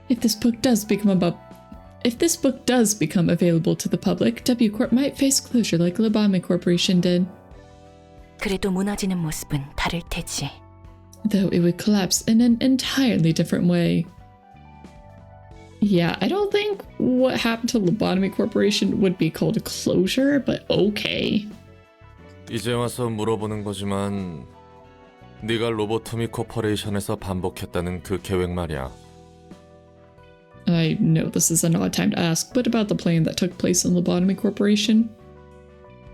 If this book does become available to the public, W Corp might face closure like Lobotomy Corporation did. 그래도 무너지는 모습은 다를 테지. Though it would collapse in an entirely different way. Yeah, I don't think what happened to Lobotomy Corporation would be called a closure, but okay. 이제 와서 물어보는 거지만 네가 로보토미 코퍼레이션에서 반복했다는 그 계획 말이야. I know this is an odd time to ask, but about the plan that took place in Lobotomy Corporation?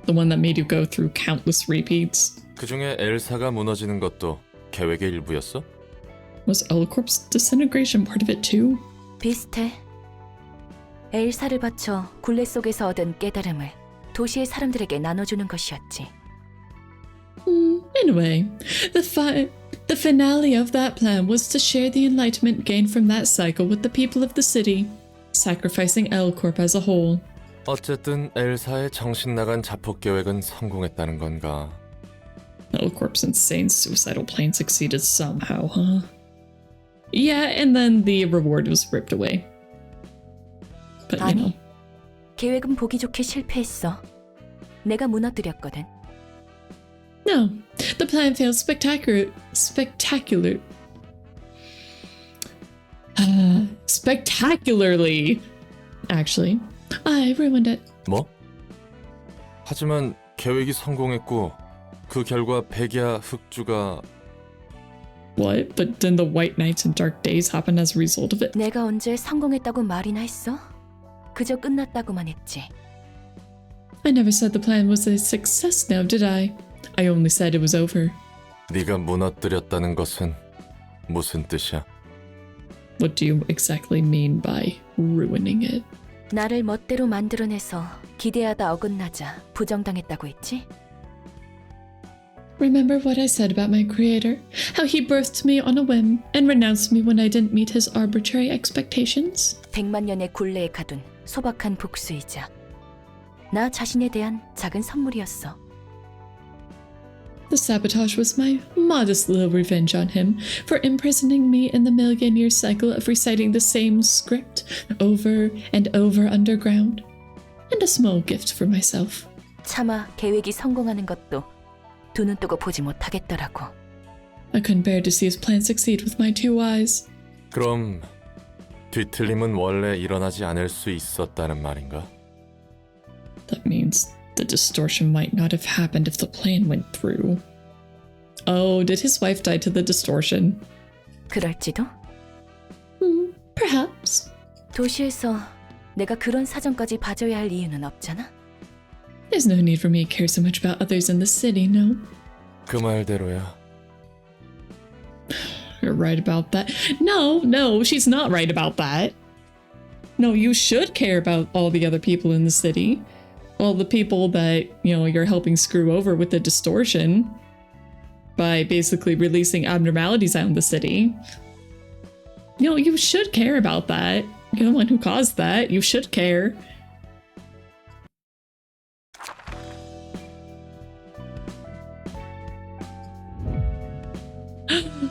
The one that made you go through countless repeats? 그중에 엘사가 무너지는 것도 계획의 일부였어? Was L-Corp's disintegration part of it too? 비슷해. 엘사를 바쳐 굴레 속에서 얻은 깨달음을 도시의 사람들에게 나눠주는 것이었지. In a way, the finale of that plan was to share the enlightenment gained from that cycle with the people of the city, sacrificing L-Corp as a whole. 어쨌든 엘사의 정신 나간 자폭 계획은 성공했다는 건가? L-Corp's insane suicidal plan succeeded somehow, huh? Yeah, and then the reward was ripped away. But you know. 아니, 계획은 보기 좋게 실패했어. 내가 무너뜨렸거든. No, the plan failed spectacularly. Actually, I ruined it. 뭐? 하지만 계획이 성공했고 그 결과 백야 흑주가 What? But didn't the White Nights and Dark Days happen as a result of it? 내가 언제 성공했다고 말이나 했어? 그저 끝났다고만 했지. I never said the plan was a success now, did I? I only said it was over. 네가 무너뜨렸다는 것은 무슨 뜻이야? What do you exactly mean by ruining it? 나를 멋대로 만들어내서 기대하다 어긋나자 부정당했다고 했지? Remember what I said about my creator? How he birthed me on a whim and renounced me when I didn't meet his arbitrary expectations? 100만 년의 굴레에 가둔 소박한 복수이자 나 자신에 대한 작은 선물이었어. The sabotage was my modest little revenge on him for imprisoning me in the million-year cycle of reciting the same script over and over underground, and a small gift for myself. 차마 계획이 성공하는 것도 두 눈 뜨고 보지 못하겠더라고. I couldn't bear to see his plan succeed with my two eyes. 그럼 뒤틀림은 원래 일어나지 않을 수 있었다는 말인가? That means the distortion might not have happened if the plan went through. Oh, did his wife die to the distortion? 그럴지도? Perhaps. 도시에서 내가 그런 사정까지 봐줘야 할 이유는 없잖아? There's no need for me to care so much about others in the city, no? 그 말대로야. You're right about that. No, she's not right about that. No, you should care about all the other people in the city. All the people that, you know, you're helping screw over with the distortion by basically releasing abnormalities out in the city. You know, you should care about that. You're the one who caused that. You should care.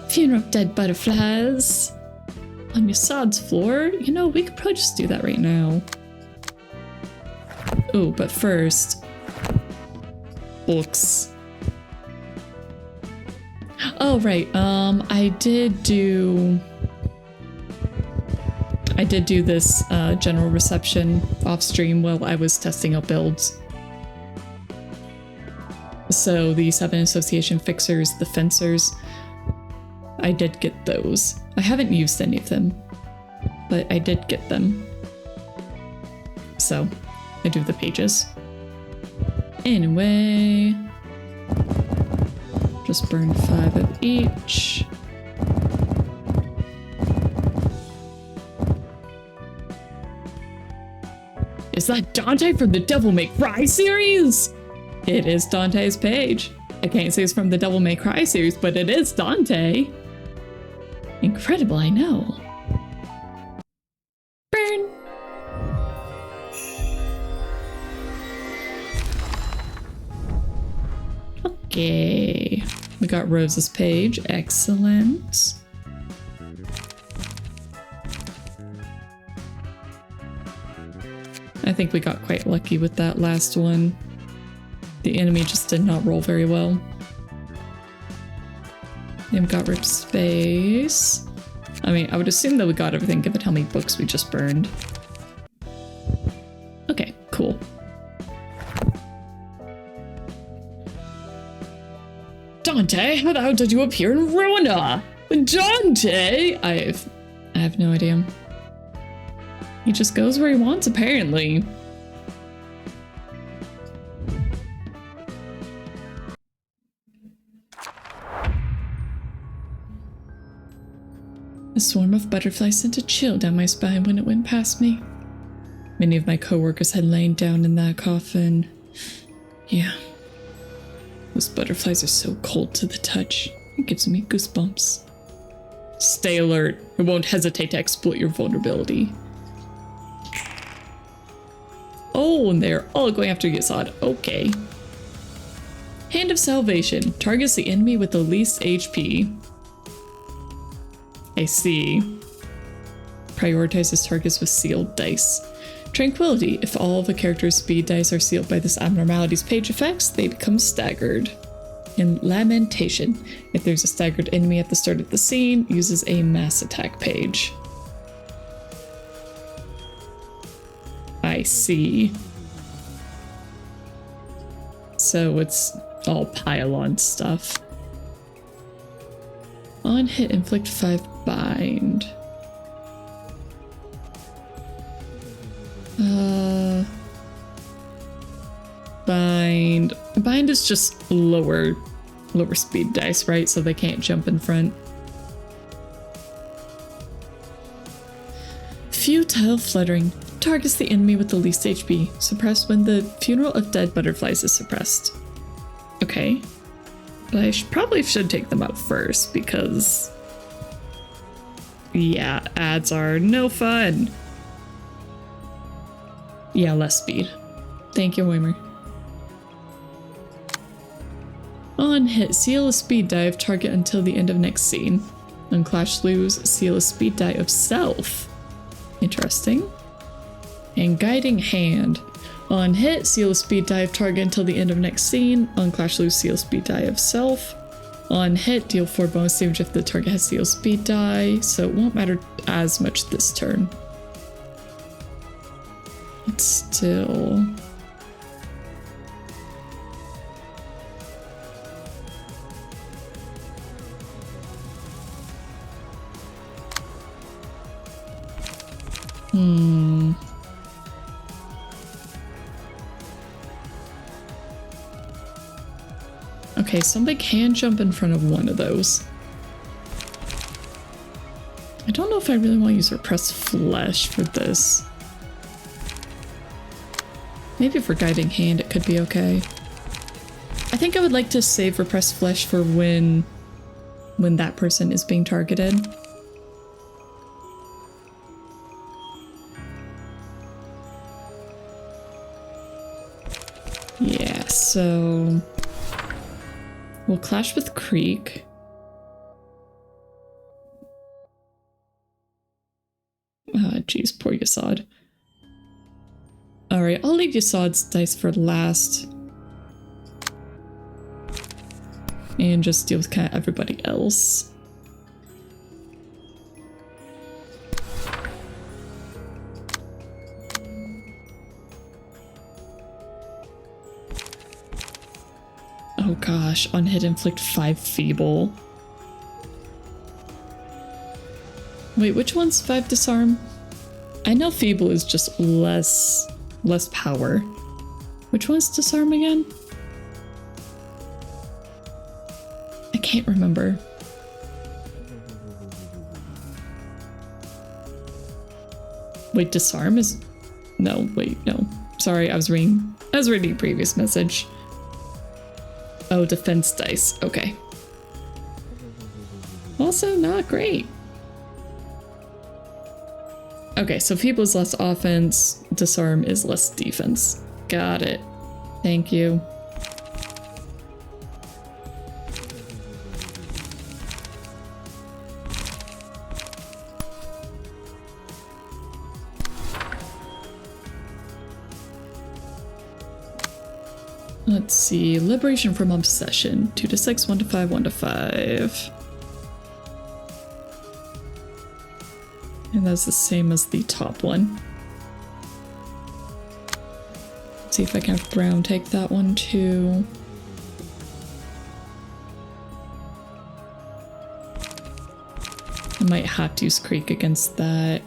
Funeral of dead butterflies. On your sod's floor? You know, we could probably just do that right now. Oh, but first... books. Oh, right. I did do this general reception off stream while I was testing out builds. So the 7 Association Fixers, the Fencers, I did get those. I haven't used any of them, but I did get them. So, I do the pages. Anyway, just burn 5 of each. Is that Dante from the Devil May Cry series? It is Dante's page. I can't say it's from the Devil May Cry series, but it is Dante. Incredible, I know. Burn! Okay. We got Rose's page. Excellent. I think we got quite lucky with that last one. The enemy just did not roll very well. Then we got Rip Space. I mean, I would assume that we got everything given how many books we just burned. Okay, cool. Dante, how the hell did you appear in Ruina? Dante! I have no idea. He just goes where he wants, apparently. A swarm of butterflies sent a chill down my spine when it went past me. Many of my coworkers had lain down in that coffin. Yeah. Those butterflies are so cold to the touch. It gives me goosebumps. Stay alert. I won't hesitate to exploit your vulnerability. Oh, and they're all going after Yasad. Okay. Hand of Salvation. Targets the enemy with the least HP. I see. Prioritizes targets with sealed dice. Tranquility. If all of a character's speed dice are sealed by this abnormality's page effects, they become staggered. And Lamentation. If there's a staggered enemy at the start of the scene, uses a mass attack page. I see. So it's all pile-on stuff. On hit, inflict 5 bind. Bind. Bind is just lower speed dice, right? So they can't jump in front. Futile Fluttering. Targets the enemy with the least HP. Suppressed when the Funeral of Dead Butterflies is suppressed. Okay. But I probably should take them out first because... yeah, ads are no fun. Yeah, less speed. Thank you, Weimer. On hit, seal a speed die of target until the end of next scene. On Clash Lose, seal a speed die of self. Interesting. And Guiding Hand. On hit, seal a speed die of target until the end of next scene. On Clash Lose, seal speed die of self. On hit, deal 4 bonus damage if the target has sealed speed die, so it won't matter as much this turn. It's still... Okay, somebody can jump in front of one of those. if I really want to use repressed flesh for this. Maybe for guiding hand it could be okay. I think I would like to save repressed flesh for when that person is being targeted. Yeah, so we'll clash with Creek. Ah, jeez, poor Yasad. Alright, I'll leave Yasad's dice for last. And just deal with kind of everybody else. Oh gosh, on hit inflict 5 feeble. Wait, which one's 5 disarm? I know feeble is just less power. Which one's disarm again? I can't remember. Wait, disarm is... No, wait, no. Sorry, I was reading a previous message. Oh, defense dice. Okay. Also not great. Okay, so feeble is less offense, disarm is less defense. Got it. Thank you. Let's see, liberation from obsession. 2 to 6, 1 to 5, 1 to 5. And that's the same as the top one. Let's see if I can have Brown take that one too. I might have to use Creek against that.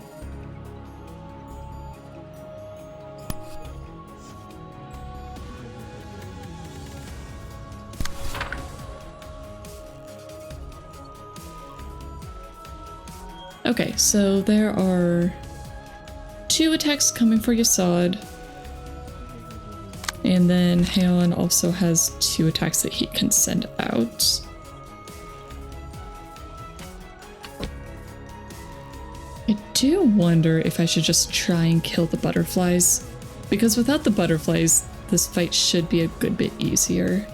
Okay, so there are 2 attacks coming for Yasad. And then Haon also has 2 attacks that he can send out. I do wonder if I should just try and kill the butterflies. Because without the butterflies, this fight should be a good bit easier.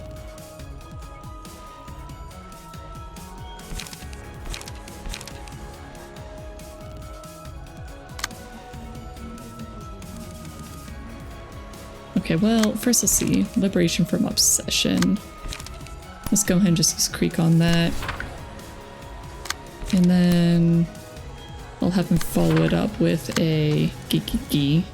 Okay, well, first let's see. Liberation from obsession. Let's go ahead and just use Creek on that. And then I'll have him follow it up with a Gee.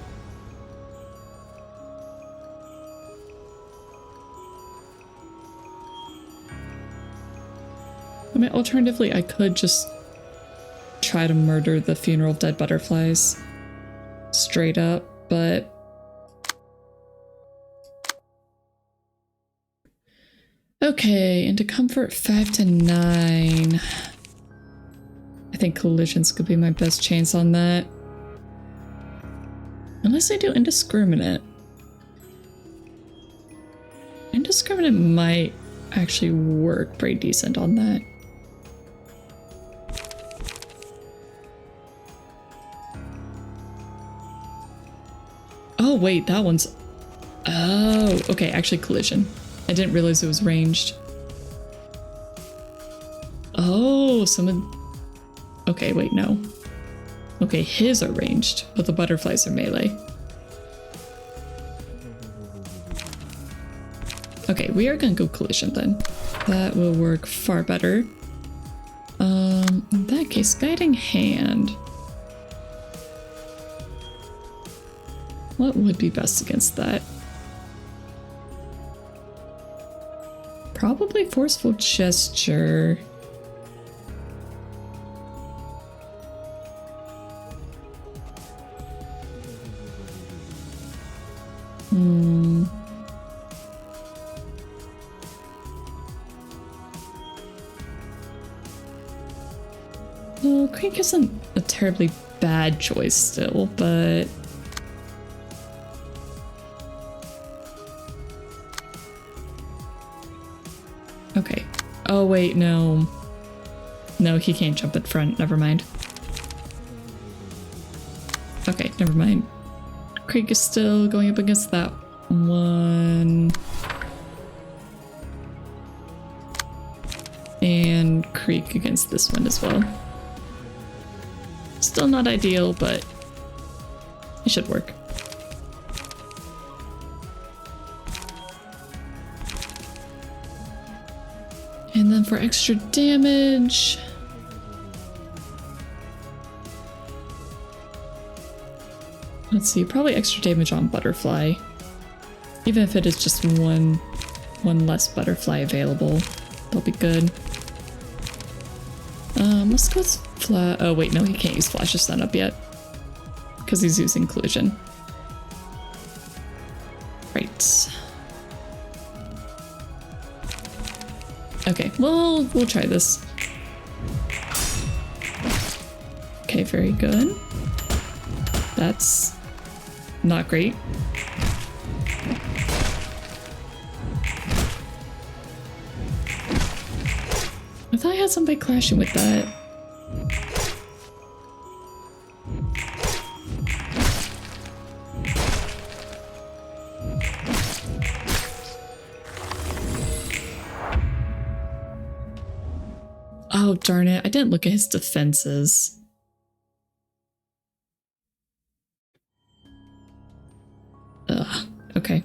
I mean, alternatively, I could just try to murder the funeral of dead butterflies. Straight up, but... Okay, and to comfort 5 to 9. I think collisions could be my best chance on that. Unless I do indiscriminate. Indiscriminate might actually work pretty decent on that. Oh wait, that one's... Oh, okay, actually collision. I didn't realize it was ranged. Oh, okay, wait, no. Okay, his are ranged, but the butterflies are melee. Okay, we are gonna go collision then. That will work far better. In that case, guiding hand. What would be best against that? Probably forceful gesture. Well, Creek isn't terribly bad choice still, but... Okay. Oh, wait, no. No, he can't jump in front. Never mind. Okay, never mind. Krieg is still going up against that one. And Krieg against this one as well. Still not ideal, but it should work. And then for extra damage... Let's see, probably extra damage on Butterfly. Even if it is just one less Butterfly available, that'll be good. Let's go with Flash. Oh wait, no, he can't use Flash's Stun up yet. Because he's using Collision. Right. Okay, well, we'll try this. Okay, very good. That's not great. I thought I had somebody clashing with that. Oh, darn it. I didn't look at his defenses. Ugh. Okay.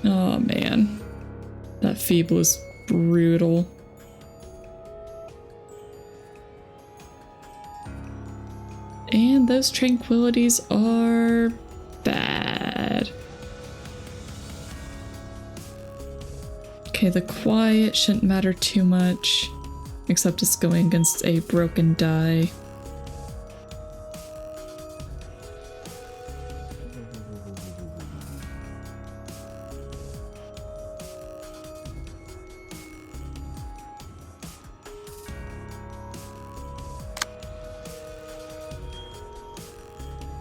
Oh, man. That feeble is brutal. And those tranquilities are bad. Okay, the quiet shouldn't matter too much, except it's going against a broken die.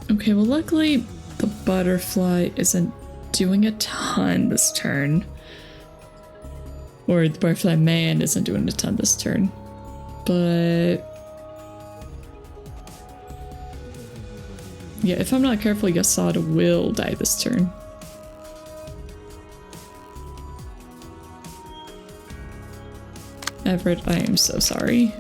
Okay, well luckily the butterfly isn't doing a ton this turn. Or the butterfly man isn't doing a ton this turn. But... yeah, if I'm not careful, Yasada will die this turn. Everett, I am so sorry.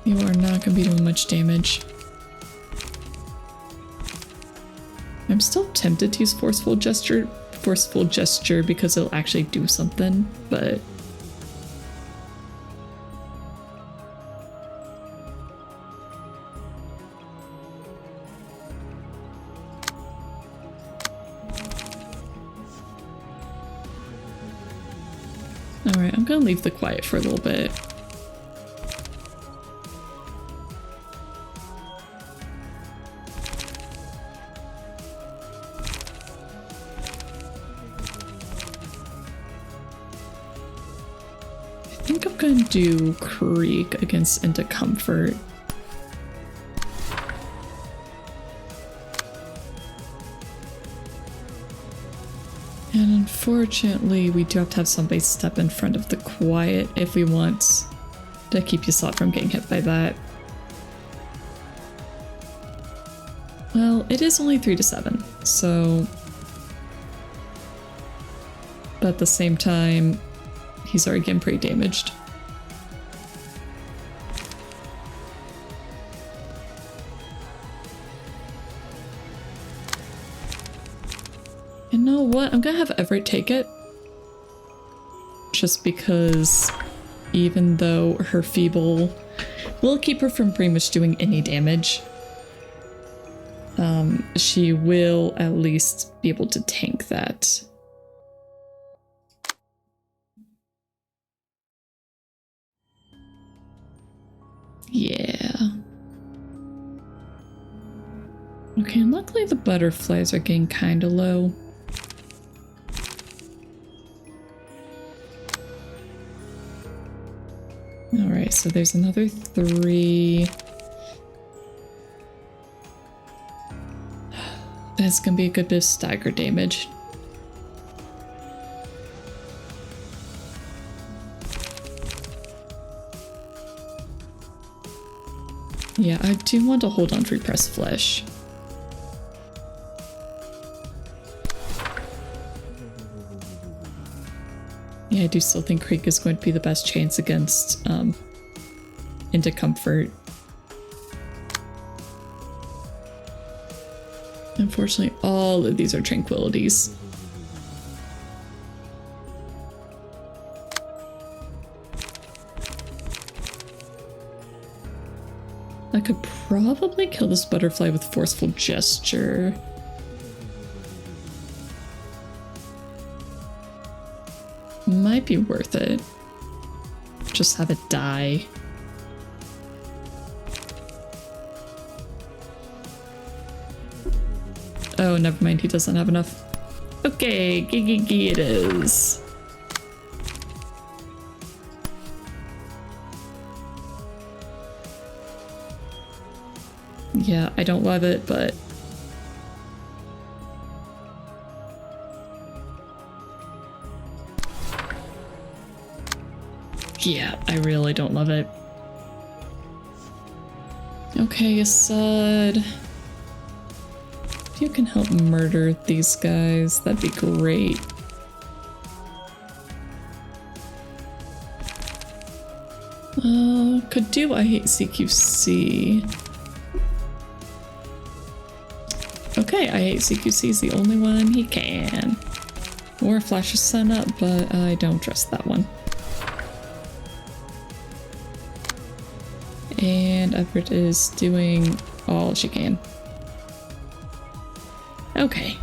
You are not going to be doing much damage. I'm still tempted to use forceful gesture because it'll actually do something, but... Alright, I'm gonna leave the quiet for a little bit. I think I'm gonna do Creek against Into Comfort. And unfortunately, we do have to have somebody step in front of the quiet if we want to keep Yasad from getting hit by that. Well, it is only 3 to 7, so... but at the same time, he's already getting pretty damaged. You know what? I'm gonna have Everett take it. Just because even though her feeble will keep her from pretty much doing any damage, she will at least be able to tank that. Yeah. Okay, and luckily the butterflies are getting kind of low. Alright, so there's another 3. That's gonna be a good bit of stagger damage. Yeah, I do want to hold on for repressed flesh. Yeah, I do still think Creek is going to be the best chance against Into Comfort. Unfortunately, all of these are tranquilities. I could probably kill this butterfly with Forceful Gesture. Might be worth it. Just have it die. Oh, never mind, he doesn't have enough. Okay, gee it is. Yeah, I don't love it, but... yeah, I really don't love it. Okay, Assad. If you can help murder these guys, that'd be great. Could do I hate CQC. Okay, I hate CQC is the only one he can. Or Flash is sent up, but I don't trust that one. And Everett is doing all she can. Okay.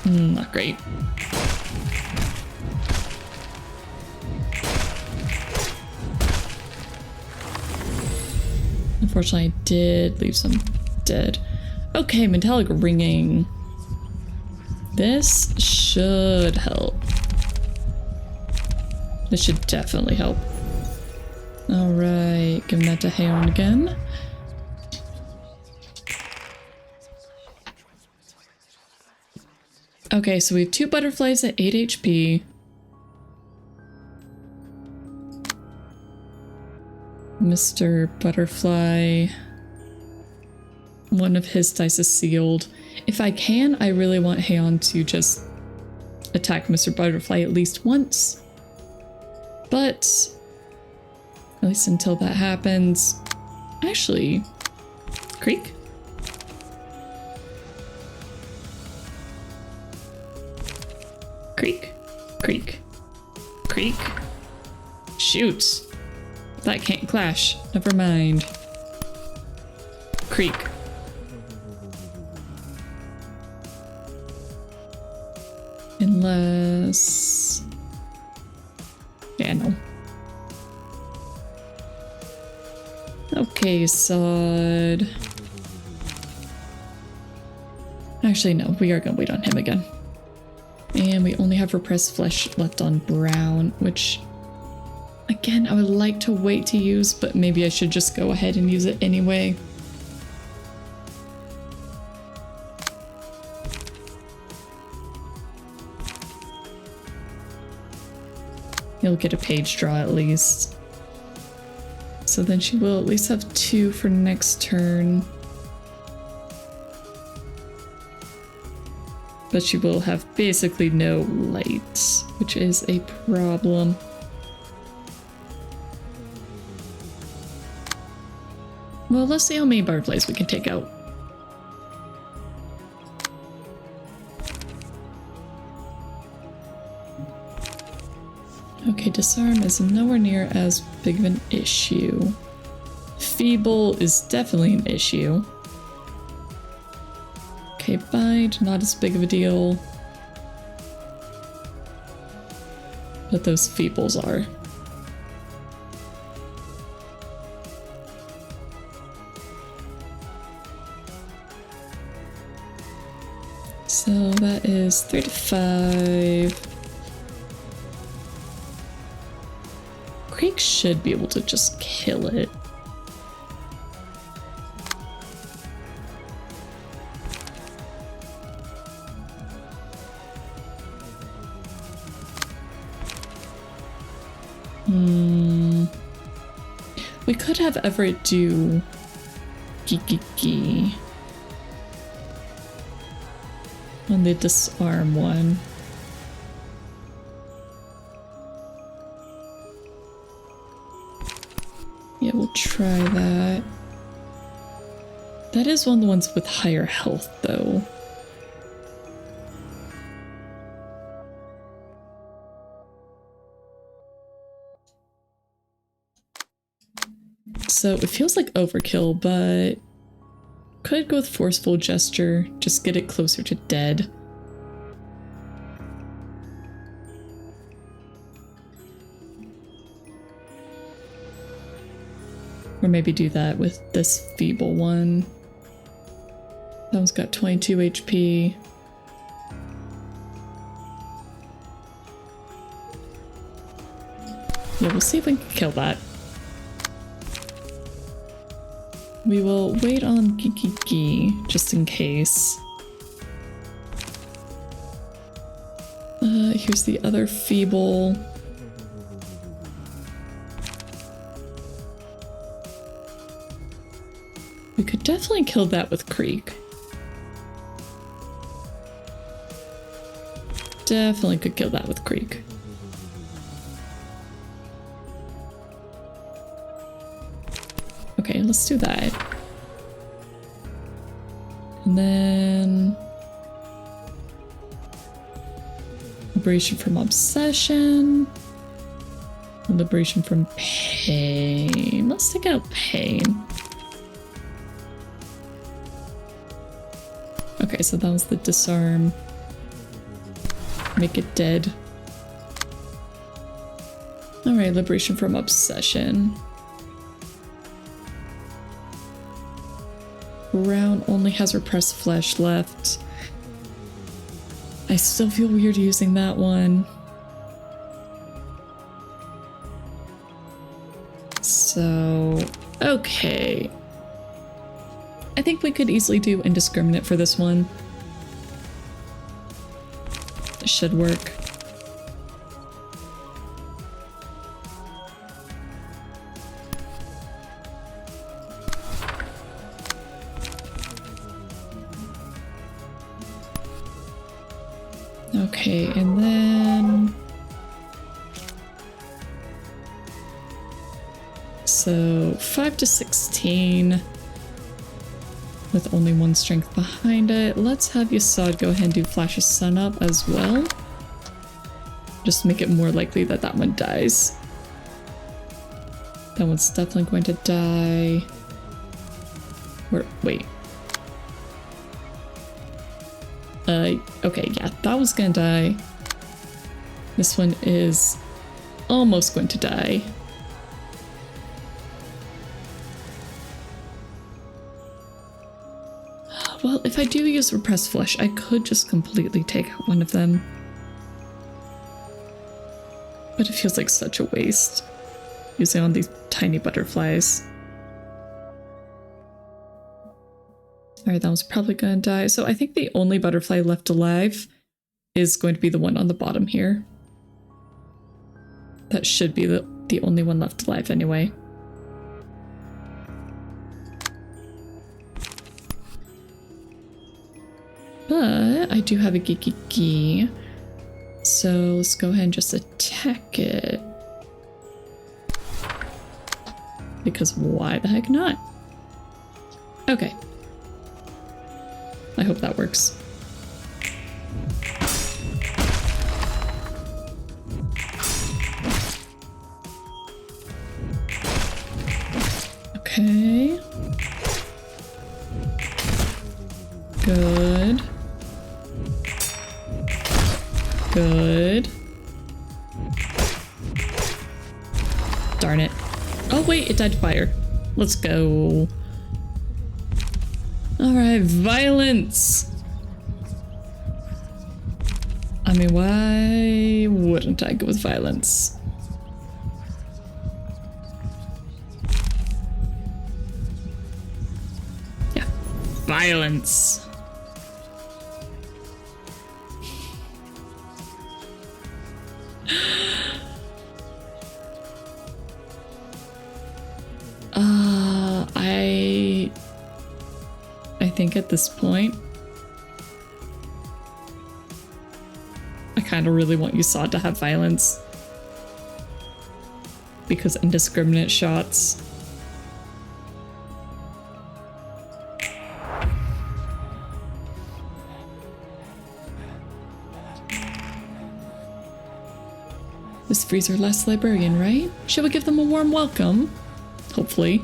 Not great. Unfortunately, I did leave some dead. Okay, metallic ringing. This should help. This should definitely help. Alright, giving that to Haon again. Okay, so we have 2 butterflies at 8 HP. Mr. Butterfly. One of his dice is sealed. If I can, I really want Haon to just attack Mr. Butterfly at least once. But, at least until that happens. Actually, Creek? Creek? Creek? Creek? Shoot! That can't clash. Never mind. Creek. Unless... yeah, no. Okay, Sod. Actually, no. We are gonna wait on him again. And we only have repressed flesh left on Brown, which... again, I would like to wait to use, but maybe I should just go ahead and use it anyway. He'll get a page draw at least. So then she will at least have 2 for next turn. But she will have basically no light, which is a problem. Well, let's see how many butterflies we can take out. Okay, disarm is nowhere near as big of an issue. Feeble is definitely an issue. Okay, a bite, not as big of a deal. But those feebles are. So that is 3 to 5. Creek should be able to just kill it. We could have Everett do Gee on the disarm one. Yeah, we'll try that. That is one of the ones with higher health, though. So it feels like overkill, but could go with forceful gesture, just get it closer to dead. Or maybe do that with this feeble one. That one's got 22 HP. Yeah, we'll see if we can kill that. We will wait on Gee just in case. Here's the other feeble. We could definitely kill that with Creek. Definitely could kill that with Creek. Okay, let's do that. And then liberation from obsession. Liberation from pain. Let's take out pain. Okay, so that was the disarm. Make it dead. Alright, liberation from obsession. Brown only has repressed flesh left. I still feel weird using that one. So, okay. I think we could easily do indiscriminate for this one. It should work. Okay, and then... So, 5 to 16. With only 1 strength behind it. Let's have Yasad go ahead and do Flash of Sun Up as well. Just to make it more likely that that one dies. That one's definitely going to die. Or, wait. Okay, yeah, that was gonna die. This one is almost going to die. Well, if I do use repressed flesh, I could just completely take out one of them. But it feels like such a waste, using on these tiny butterflies. Alright, that one's probably gonna die. So I think the only butterfly left alive is going to be the one on the bottom here. That should be the only one left alive anyway. But I do have a Gee. So let's go ahead and just attack it. Because why the heck not? Okay. I hope that works. Okay. Good. Good. Darn it. Oh wait, it died to fire. Let's go. Alright, violence! I mean, why wouldn't I go with violence? Yeah, violence. I think at this point, I kind of really want USAD to have violence. Because indiscriminate shots. This frees our last librarian, right? Shall we give them a warm welcome? Hopefully.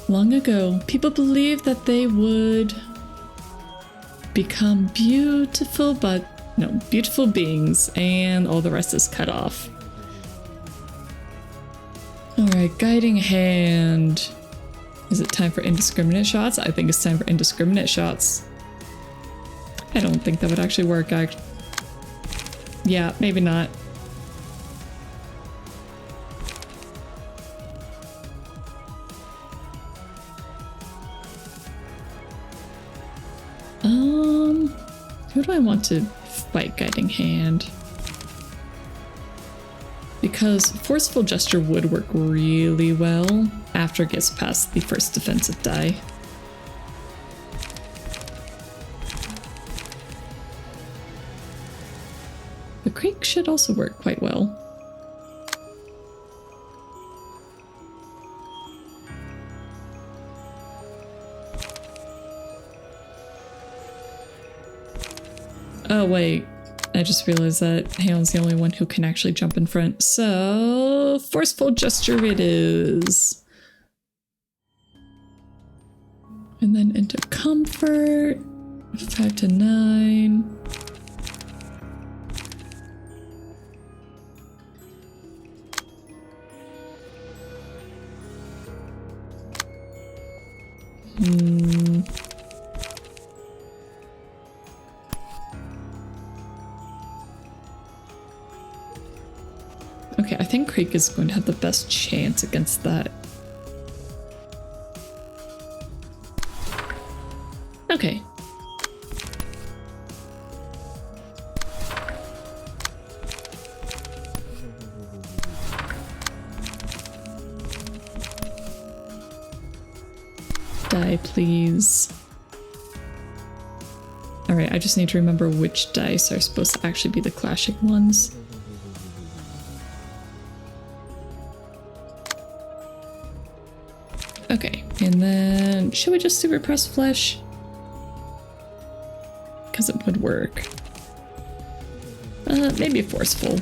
Long ago, people believed that they would become beautiful beings, and all the rest is cut off. Alright, guiding hand. Is it time for indiscriminate shots? I think it's time for indiscriminate shots. I don't think that would actually work. Yeah, maybe not. Who do I want to fight guiding hand? Because forceful gesture would work really well after it gets past the first defensive die. The creek should also work quite well. Oh wait, I just realized that Haon's the only one who can actually jump in front. So, forceful gesture it is. And then into comfort, 5 to 9. Okay, I think Creek is going to have the best chance against that. Okay. Die, please. Alright, I just need to remember which dice are supposed to actually be the clashing ones. Okay, and then should we just do repress flesh? Because it would work. Maybe forceful.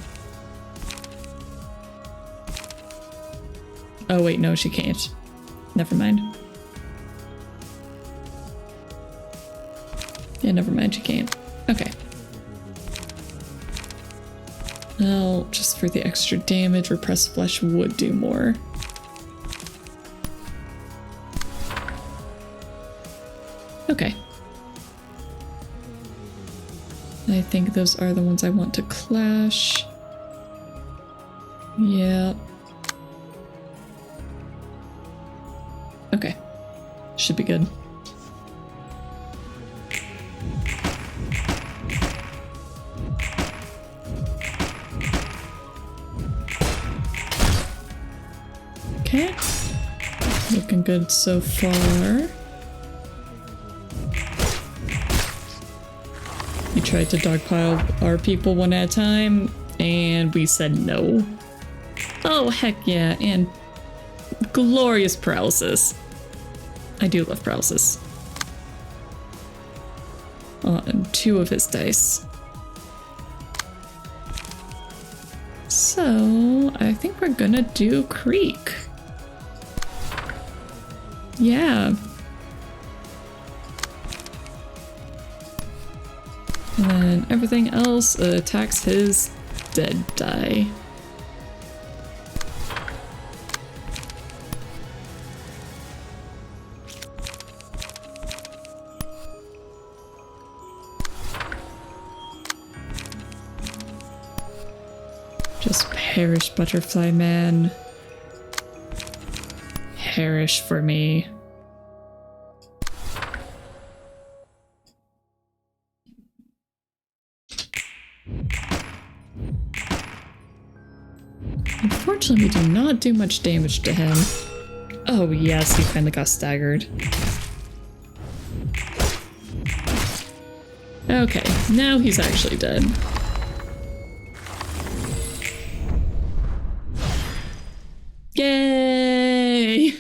Oh wait, no, she can't. Never mind. Yeah, never mind, she can't. Okay. Well, just for the extra damage, repress flesh would do more. Okay. I think those are the ones I want to clash. Yeah. Okay. Should be good. Okay. Looking good so far. We tried to dogpile our people one at a time, and we said no. Oh, heck yeah, and glorious paralysis. I do love paralysis. And 2 of his dice. So, I think we're gonna do Creek. Yeah. And And then everything else attacks his dead die. Just perish, Butterfly Man. Perish for me. Unfortunately, we do not do much damage to him. Oh yes, he kinda got staggered. Okay, now he's actually dead. Yay!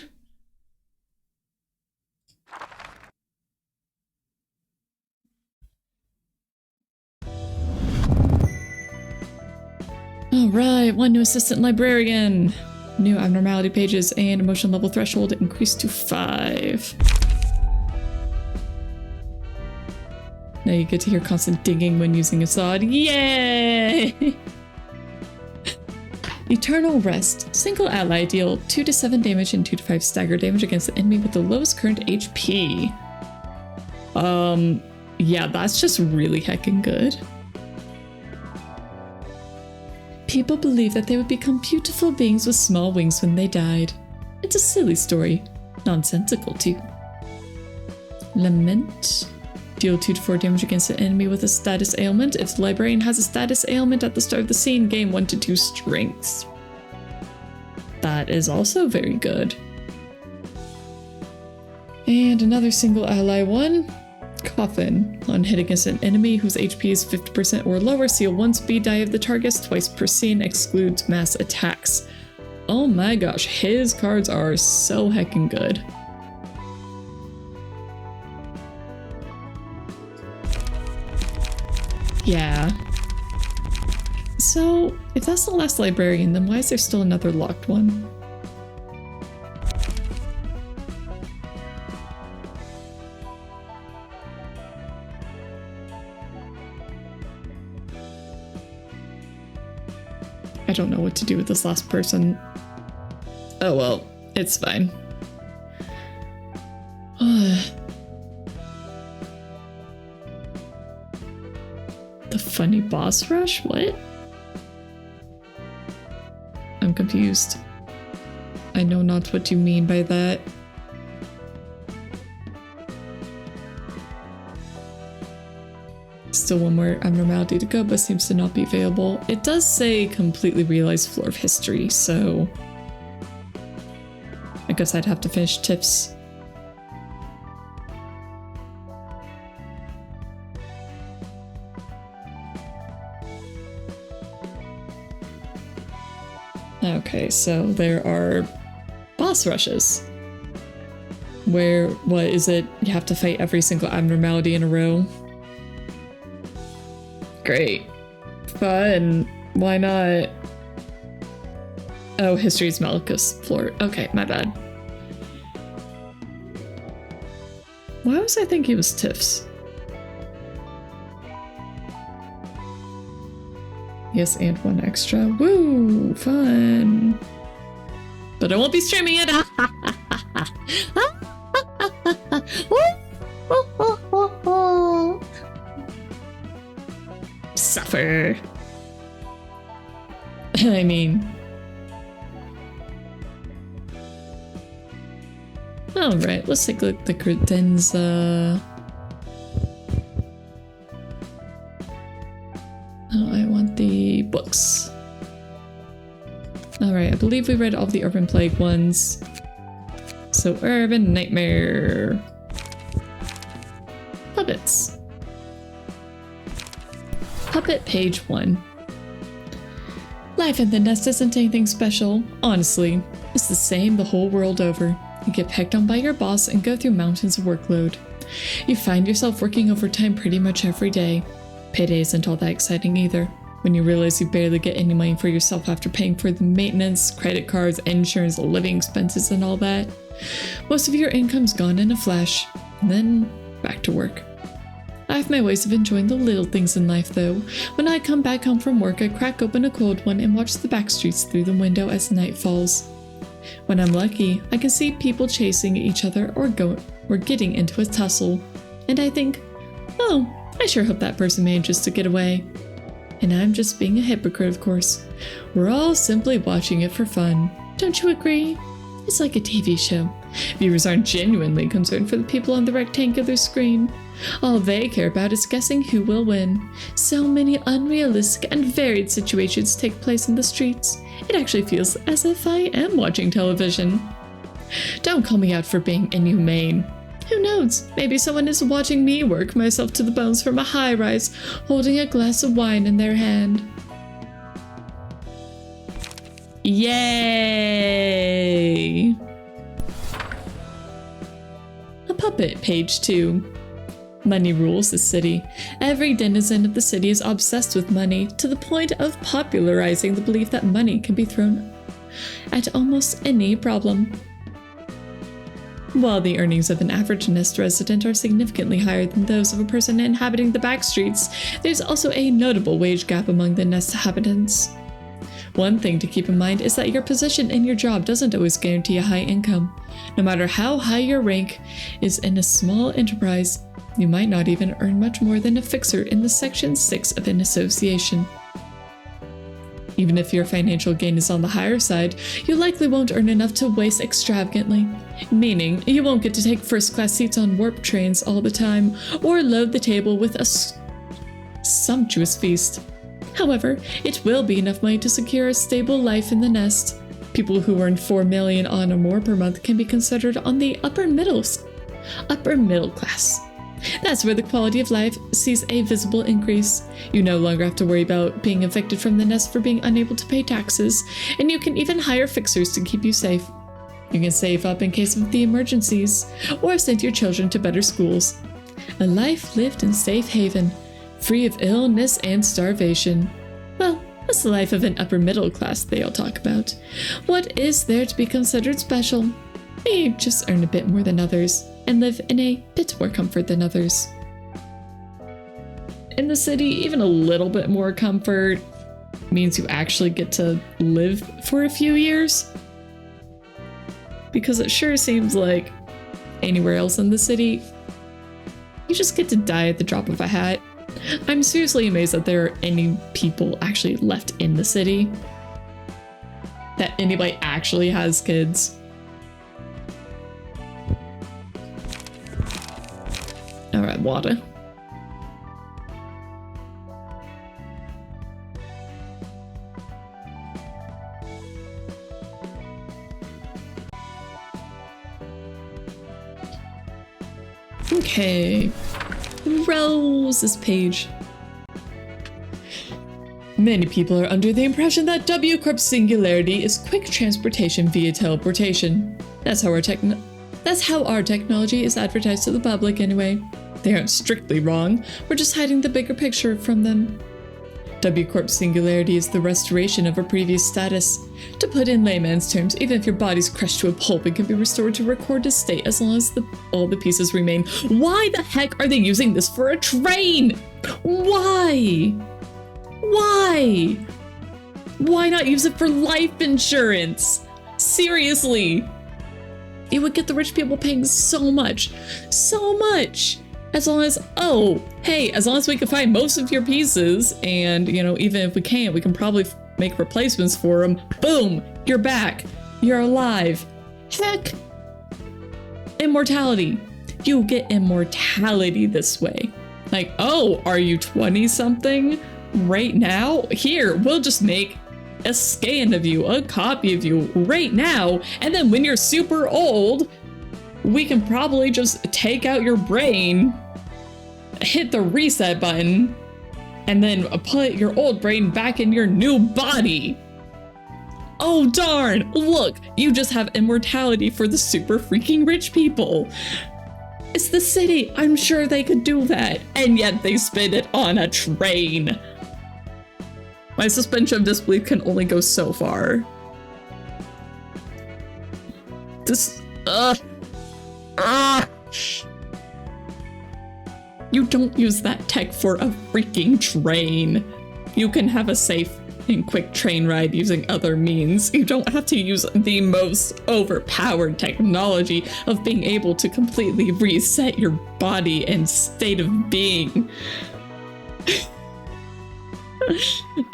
Alright, one new assistant librarian. New abnormality pages and emotion level threshold increased to 5. Now you get to hear constant dinging when using a sword. Yay! Eternal Rest. Single ally deal 2 to 7 damage and 2 to 5 stagger damage against the enemy with the lowest current HP. Yeah, that's just really heckin' good. People believe that they would become beautiful beings with small wings when they died. It's a silly story. Nonsensical, too. Lament. Deal 2 to 4 damage against an enemy with a status ailment. If the librarian has a status ailment at the start of the scene, gain 1 to 2 strength. That is also very good. And another single ally one. Coffin. On hit against an enemy whose HP is 50% or lower, seal 1 speed die of the target twice per scene, excludes mass attacks. Oh my gosh, his cards are so heckin' good. Yeah. So, if that's the last librarian, then why is there still another locked one? I don't know what to do with this last person. Oh well, it's fine. The funny boss rush? What? I'm confused. I know not what you mean by that. Still one more abnormality to go, but seems to not be available. It does say completely realized floor of history, so I guess I'd have to finish tips. Okay, so there are boss rushes. Where, what is it? You have to fight every single abnormality in a row. Great. Fun. Why not? Oh, history's Malchus floor. Okay, my bad. Why was I thinking it was Tiff's? Yes, and 1 extra. Woo! Fun! But I won't be streaming it! Suffer! I mean... Alright, let's take a look at the credenza. Oh, I want the books. Alright, I believe we read all the Urban Plague ones. So, Urban Nightmare. Puppets. Puppet page 1. Life in the nest isn't anything special. Honestly, it's the same the whole world over. You get pegged on by your boss and go through mountains of workload. You find yourself working overtime pretty much every day. Payday isn't all that exciting either. When you realize you barely get any money for yourself after paying for the maintenance, credit cards, insurance, living expenses, and all that. Most of your income's gone in a flash, and then back to work. I have my ways of enjoying the little things in life, though. When I come back home from work, I crack open a cold one and watch the back streets through the window as night falls. When I'm lucky, I can see people chasing each other or getting into a tussle. And I think, oh, I sure hope that person manages to get away. And I'm just being a hypocrite, of course. We're all simply watching it for fun. Don't you agree? It's like a TV show. Viewers aren't genuinely concerned for the people on the rectangular screen. All they care about is guessing who will win. So many unrealistic and varied situations take place in the streets. It actually feels as if I am watching television. Don't call me out for being inhumane. Who knows? Maybe someone is watching me work myself to the bones from a high-rise, holding a glass of wine in their hand. Yay! A puppet, page 2. Money rules the city. Every denizen of the city is obsessed with money, to the point of popularizing the belief that money can be thrown at almost any problem. While the earnings of an average Nest resident are significantly higher than those of a person inhabiting the back streets, there's also a notable wage gap among the Nest inhabitants. One thing to keep in mind is that your position in your job doesn't always guarantee a high income. No matter how high your rank is in a small enterprise, you might not even earn much more than a fixer in the Section 6 of an association. Even if your financial gain is on the higher side, you likely won't earn enough to waste extravagantly, meaning you won't get to take first-class seats on warp trains all the time, or load the table with a sumptuous feast. However, it will be enough money to secure a stable life in the Nest. People who earn $4 million on or more per month can be considered on the upper middle class. That's where the quality of life sees a visible increase. You no longer have to worry about being evicted from the Nest for being unable to pay taxes, and you can even hire fixers to keep you safe. You can save up in case of the emergencies, or send your children to better schools. A life lived in safe haven, free of illness and starvation. Well, that's the life of an upper middle class they all talk about. What is there to be considered special? You just earn a bit more than others, and live in a bit more comfort than others. In the city, even a little bit more comfort means you actually get to live for a few years. Because it sure seems like anywhere else in the city, you just get to die at the drop of a hat. I'm seriously amazed that there are any people actually left in the city. That anybody actually has kids. Alright, water. Okay. Rose's page. Many people are under the impression that W Corp's singularity is quick transportation via teleportation. That's how our technology is advertised to the public anyway. They aren't strictly wrong, we're just hiding the bigger picture from them. W Corp's singularity is the restoration of a previous status. To put in layman's terms, even if your body's crushed to a pulp, it can be restored to recorded state as long as all the pieces remain. Why the heck are they using this for a train? Why? Why? Why not use it for life insurance? Seriously. It would get the rich people paying so much. As long as, as long as we can find most of your pieces, and, even if we can't, we can probably make replacements for them. Boom, you're back. You're alive. Heck, immortality. You get immortality this way. Like, are you 20-something right now? Here, we'll just make a scan of you, a copy of you right now, and then when you're super old, we can probably just take out your brain, hit the reset button, and then put your old brain back in your new body. Oh darn, look, you just have immortality for the super freaking rich people. It's the city, I'm sure they could do that, and yet they spend it on a train. My suspension of disbelief can only go so far. You You don't use that tech for a freaking train. You can have a safe and quick train ride using other means. You don't have to use the most overpowered technology of being able to completely reset your body and state of being.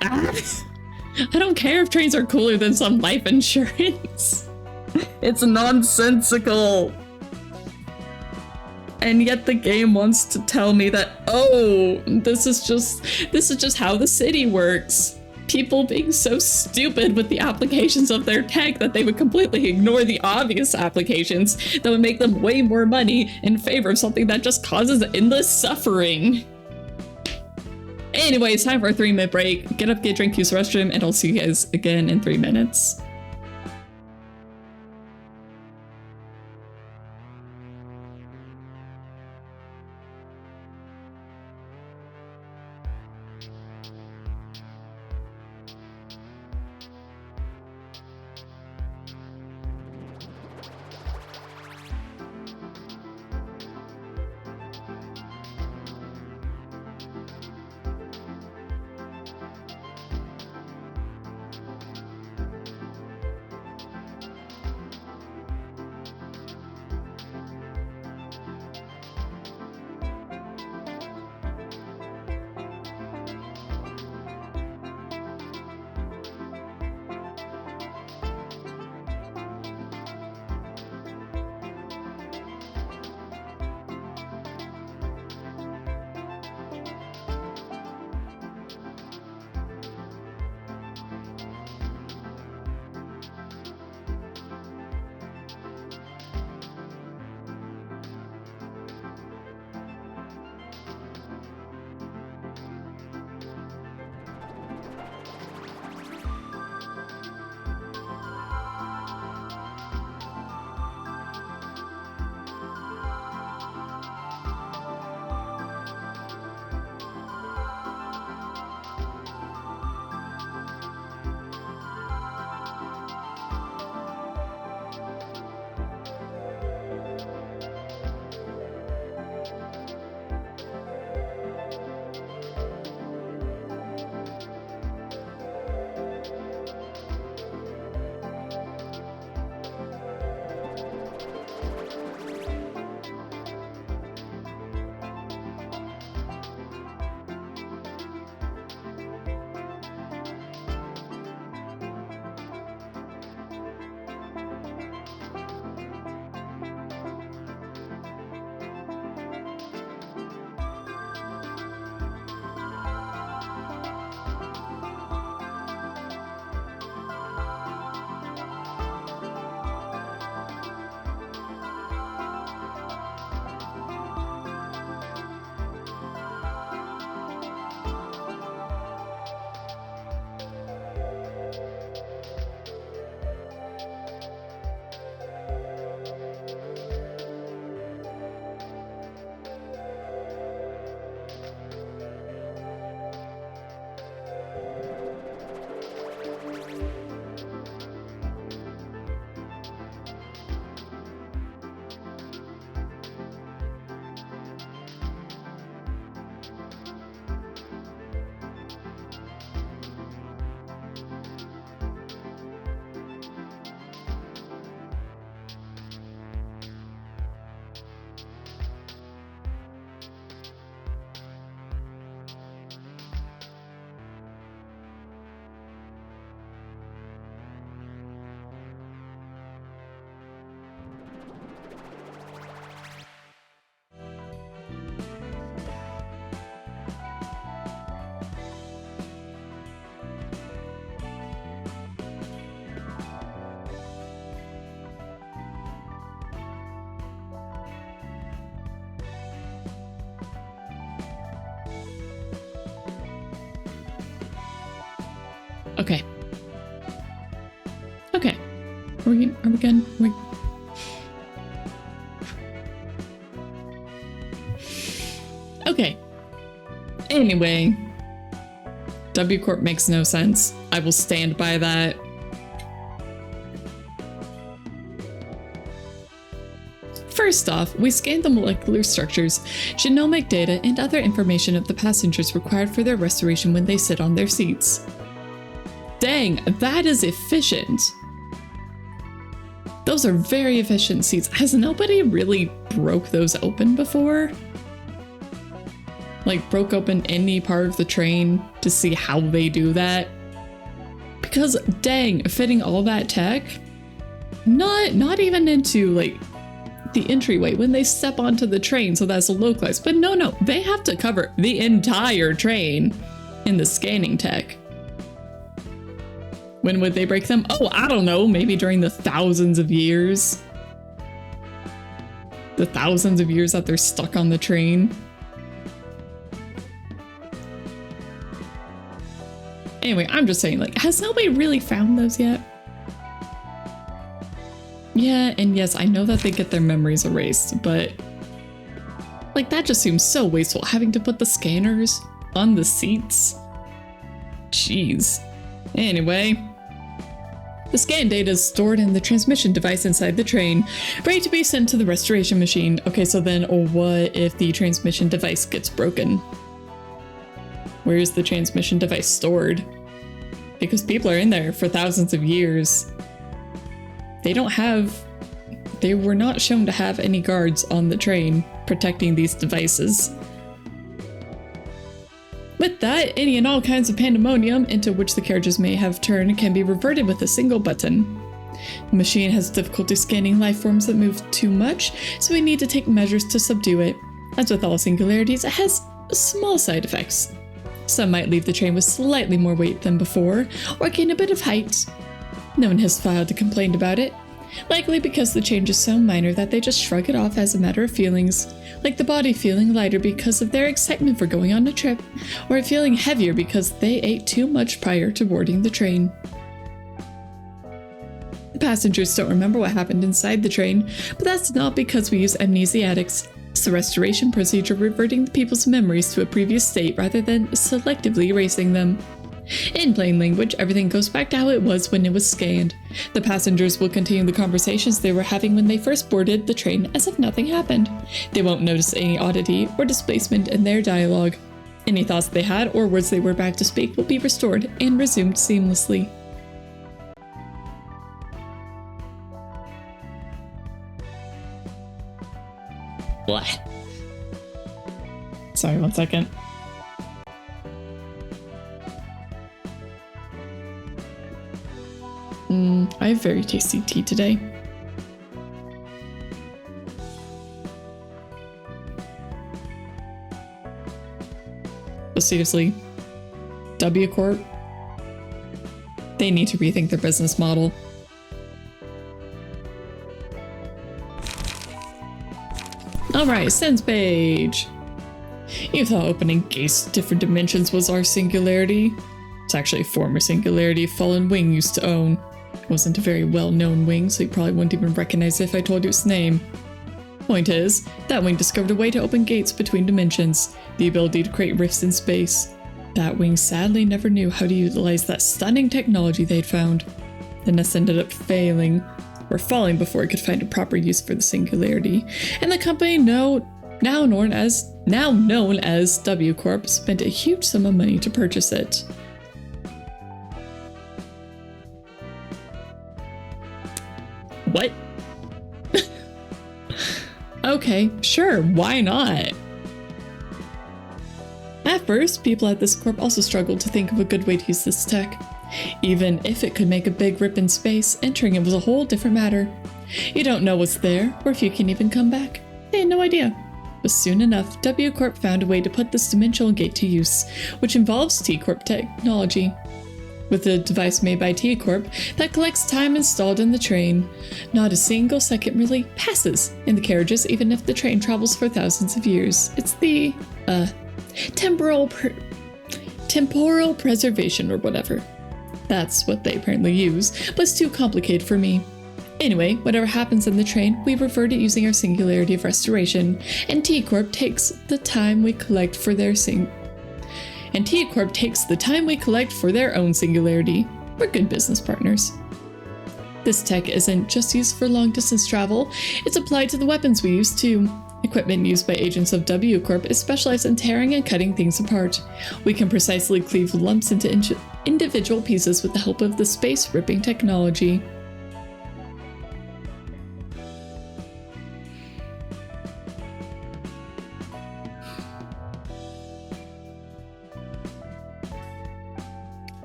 I don't care if trains are cooler than some life insurance. It's nonsensical. And yet the game wants to tell me that, oh, this is just how the city works. People being so stupid with the applications of their tech that they would completely ignore the obvious applications that would make them way more money in favor of something that just causes endless suffering. Anyway, it's time for a 3-minute break. Get up, get a drink, use the restroom, and I'll see you guys again in 3 minutes. Okay. Okay. Are we good? Okay. Anyway. W Corp makes no sense. I will stand by that. First off, we scanned the molecular structures, genomic data, and other information of the passengers required for their restoration when they sit on their seats. Dang, that is efficient. Those are very efficient seats. Has nobody really broke those open before? Like, broke open any part of the train to see how they do that? Because, dang, fitting all that tech, not even into, like, the entryway when they step onto the train, so that's localized. But no, they have to cover the entire train in the scanning tech. When would they break them? Oh, I don't know, maybe during the thousands of years. The thousands of years that they're stuck on the train. Anyway, I'm just saying, like, has nobody really found those yet? Yeah, and yes, I know that they get their memories erased, but like, that just seems so wasteful, having to put the scanners on the seats. Jeez. Anyway, the scan data is stored in the transmission device inside the train, ready to be sent to the restoration machine. Okay, so then what if the transmission device gets broken? Where is the transmission device stored? Because people are in there for thousands of years. They were not shown to have any guards on the train protecting these devices. With that, any and all kinds of pandemonium into which the carriages may have turned can be reverted with a single button. The machine has difficulty scanning life forms that move too much, so we need to take measures to subdue it. As with all singularities, it has small side effects. Some might leave the train with slightly more weight than before, or gain a bit of height. No one has filed or complained about it, likely because the change is so minor that they just shrug it off as a matter of feelings, like the body feeling lighter because of their excitement for going on a trip, or feeling heavier because they ate too much prior to boarding the train. The passengers don't remember what happened inside the train, but that's not because we use amnesiatics. It's the restoration procedure reverting the people's memories to a previous state rather than selectively erasing them. In plain language, everything goes back to how it was when it was scanned. The passengers will continue the conversations they were having when they first boarded the train as if nothing happened. They won't notice any oddity or displacement in their dialogue. Any thoughts they had or words they were about to speak will be restored and resumed seamlessly. What? Sorry, 1 second. I have very tasty tea today. But seriously, W Corp, they need to rethink their business model. Alright, sense page. You thought opening gates to different dimensions was our singularity. It's actually a former singularity Fallen Wing used to own. It wasn't a very well-known wing, so you probably wouldn't even recognize it if I told you its name. Point is, that wing discovered a way to open gates between dimensions, the ability to create rifts in space. That wing sadly never knew how to utilize that stunning technology they'd found. The nest ended up failing, or falling before it could find a proper use for the singularity, and the company now known as W Corp spent a huge sum of money to purchase it. What? Okay, sure, why not? At first, people at this corp also struggled to think of a good way to use this tech. Even if it could make a big rip in space, entering it was a whole different matter. You don't know what's there, or if you can even come back. They had no idea. But soon enough, W Corp found a way to put this dimensional gate to use, which involves T Corp technology. With a device made by T Corp that collects time installed in the train, not a single second really passes in the carriages even if the train travels for thousands of years. It's the, temporal preservation or whatever. That's what they apparently use, but it's too complicated for me. Anyway, whatever happens in the train, we revert it using our singularity of restoration, and T Corp takes the time we collect for their own singularity. We're good business partners. This tech isn't just used for long-distance travel, it's applied to the weapons we use too. Equipment used by agents of W Corp is specialized in tearing and cutting things apart. We can precisely cleave lumps into individual pieces with the help of the space-ripping technology.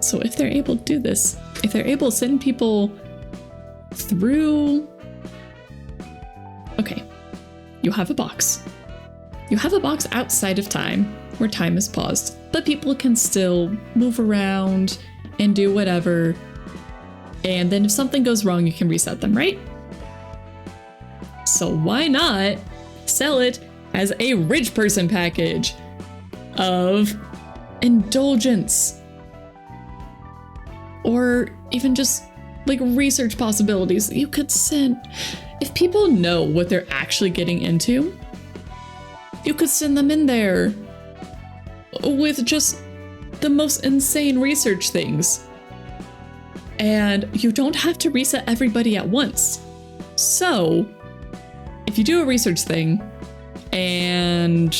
So if they're able to do this, if they're able to send people through... Okay, you have a box. You have a box outside of time, where time is paused, but people can still move around and do whatever. And then if something goes wrong, you can reset them, right? So why not sell it as a rich person package of indulgence? Or even just like research possibilities you could send. If people know what they're actually getting into, you could send them in there with just the most insane research things. And you don't have to reset everybody at once. So if you do a research thing and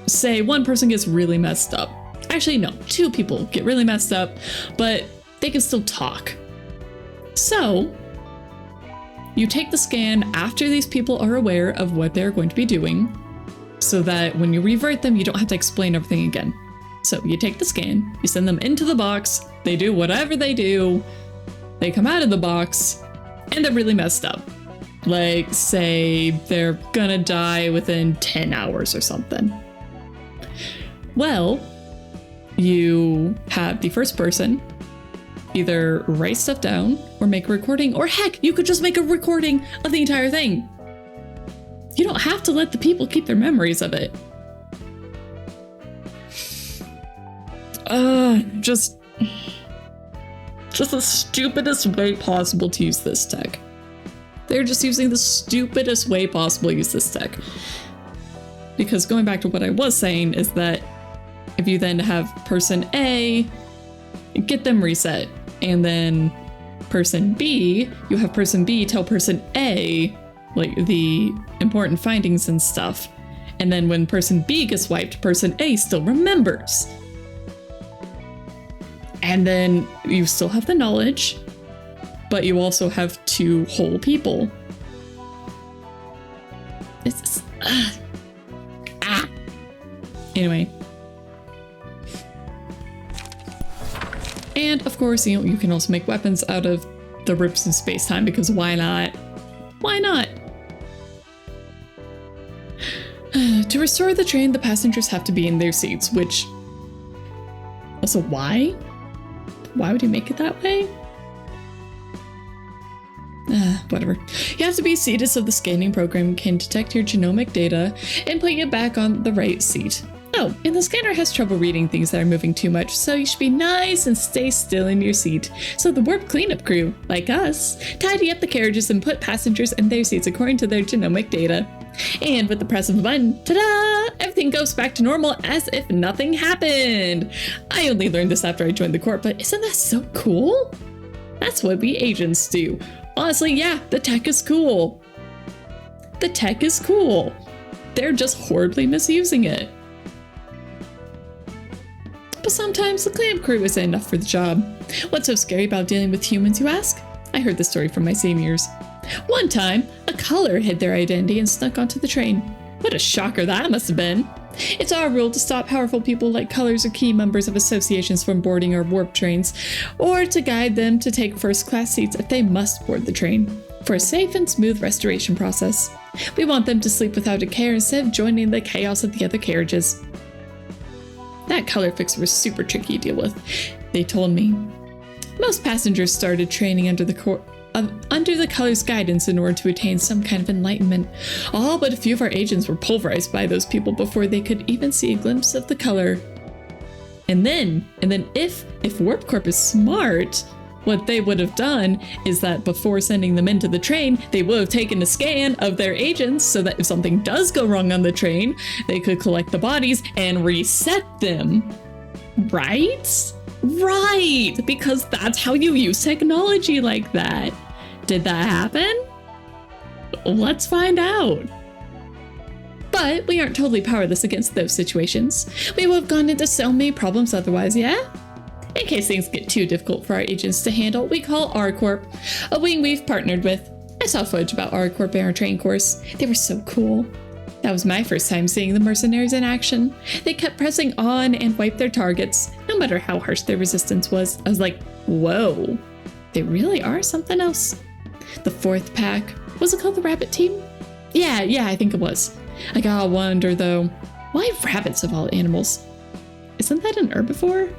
say one person gets really messed up, actually no, 2 people get really messed up, but they can still talk. So you take the scan after these people are aware of what they're going to be doing, so that when you revert them, you don't have to explain everything again. So you take the scan, you send them into the box, they do whatever they do, they come out of the box, and they're really messed up. Like, say they're gonna die within 10 hours or something. Well, you have the first person either write stuff down or make a recording, or heck, you could just make a recording of the entire thing. You don't have to let the people keep their memories of it. Just the stupidest way possible to use this tech. They're just using the stupidest way possible to use this tech. Because going back to what I was saying is that if you then have person A, get them reset, and then person B, you have person B tell person A, like, the important findings and stuff. And then when person B gets wiped, person A still remembers. And then you still have the knowledge, but you also have 2 whole people. It's Anyway. And of course, you know, you can also make weapons out of the rips in space-time, because why not? Why not? To restore the train, the passengers have to be in their seats, which... Also, why? Why would he make it that way? Whatever. You have to be seated so the scanning program can detect your genomic data and put you back on the right seat. Oh, and the scanner has trouble reading things that are moving too much, so you should be nice and stay still in your seat. So the warp cleanup crew, like us, tidy up the carriages and put passengers in their seats according to their genomic data. And with the press of a button, ta-da! Everything goes back to normal as if nothing happened. I only learned this after I joined the Corp, but isn't that so cool? That's what we agents do. Honestly, yeah, the tech is cool. The tech is cool. They're just horribly misusing it. But sometimes the cleanup crew isn't enough for the job. What's so scary about dealing with humans, you ask? I heard this story from my seniors. One time, a color hid their identity and snuck onto the train. What a shocker that must have been. It's our rule to stop powerful people like colors or key members of associations from boarding our warp trains, or to guide them to take first-class seats if they must board the train, for a safe and smooth restoration process. We want them to sleep without a care instead of joining the chaos of the other carriages. That color fix was super tricky to deal with, they told me. Most passengers started training under the color's guidance in order to attain some kind of enlightenment. All but a few of our agents were pulverized by those people before they could even see a glimpse of the color. And then if Warp Corp is smart, what they would have done is that before sending them into the train, they would have taken a scan of their agents so that if something does go wrong on the train, they could collect the bodies and reset them. Right? Right! Because that's how you use technology like that. Did that happen? Let's find out. But we aren't totally powerless against those situations. We would have gone into so many problems otherwise, yeah? In case things get too difficult for our agents to handle, we call R-Corp, a wing we've partnered with. I saw footage about R-Corp in our training course. They were so cool. That was my first time seeing the mercenaries in action. They kept pressing on and wiped their targets, no matter how harsh their resistance was. I was like, whoa, they really are something else. The fourth pack, was it called the Rabbit Team? Yeah, I think it was. I gotta wonder though, why rabbits of all animals? Isn't that an herbivore?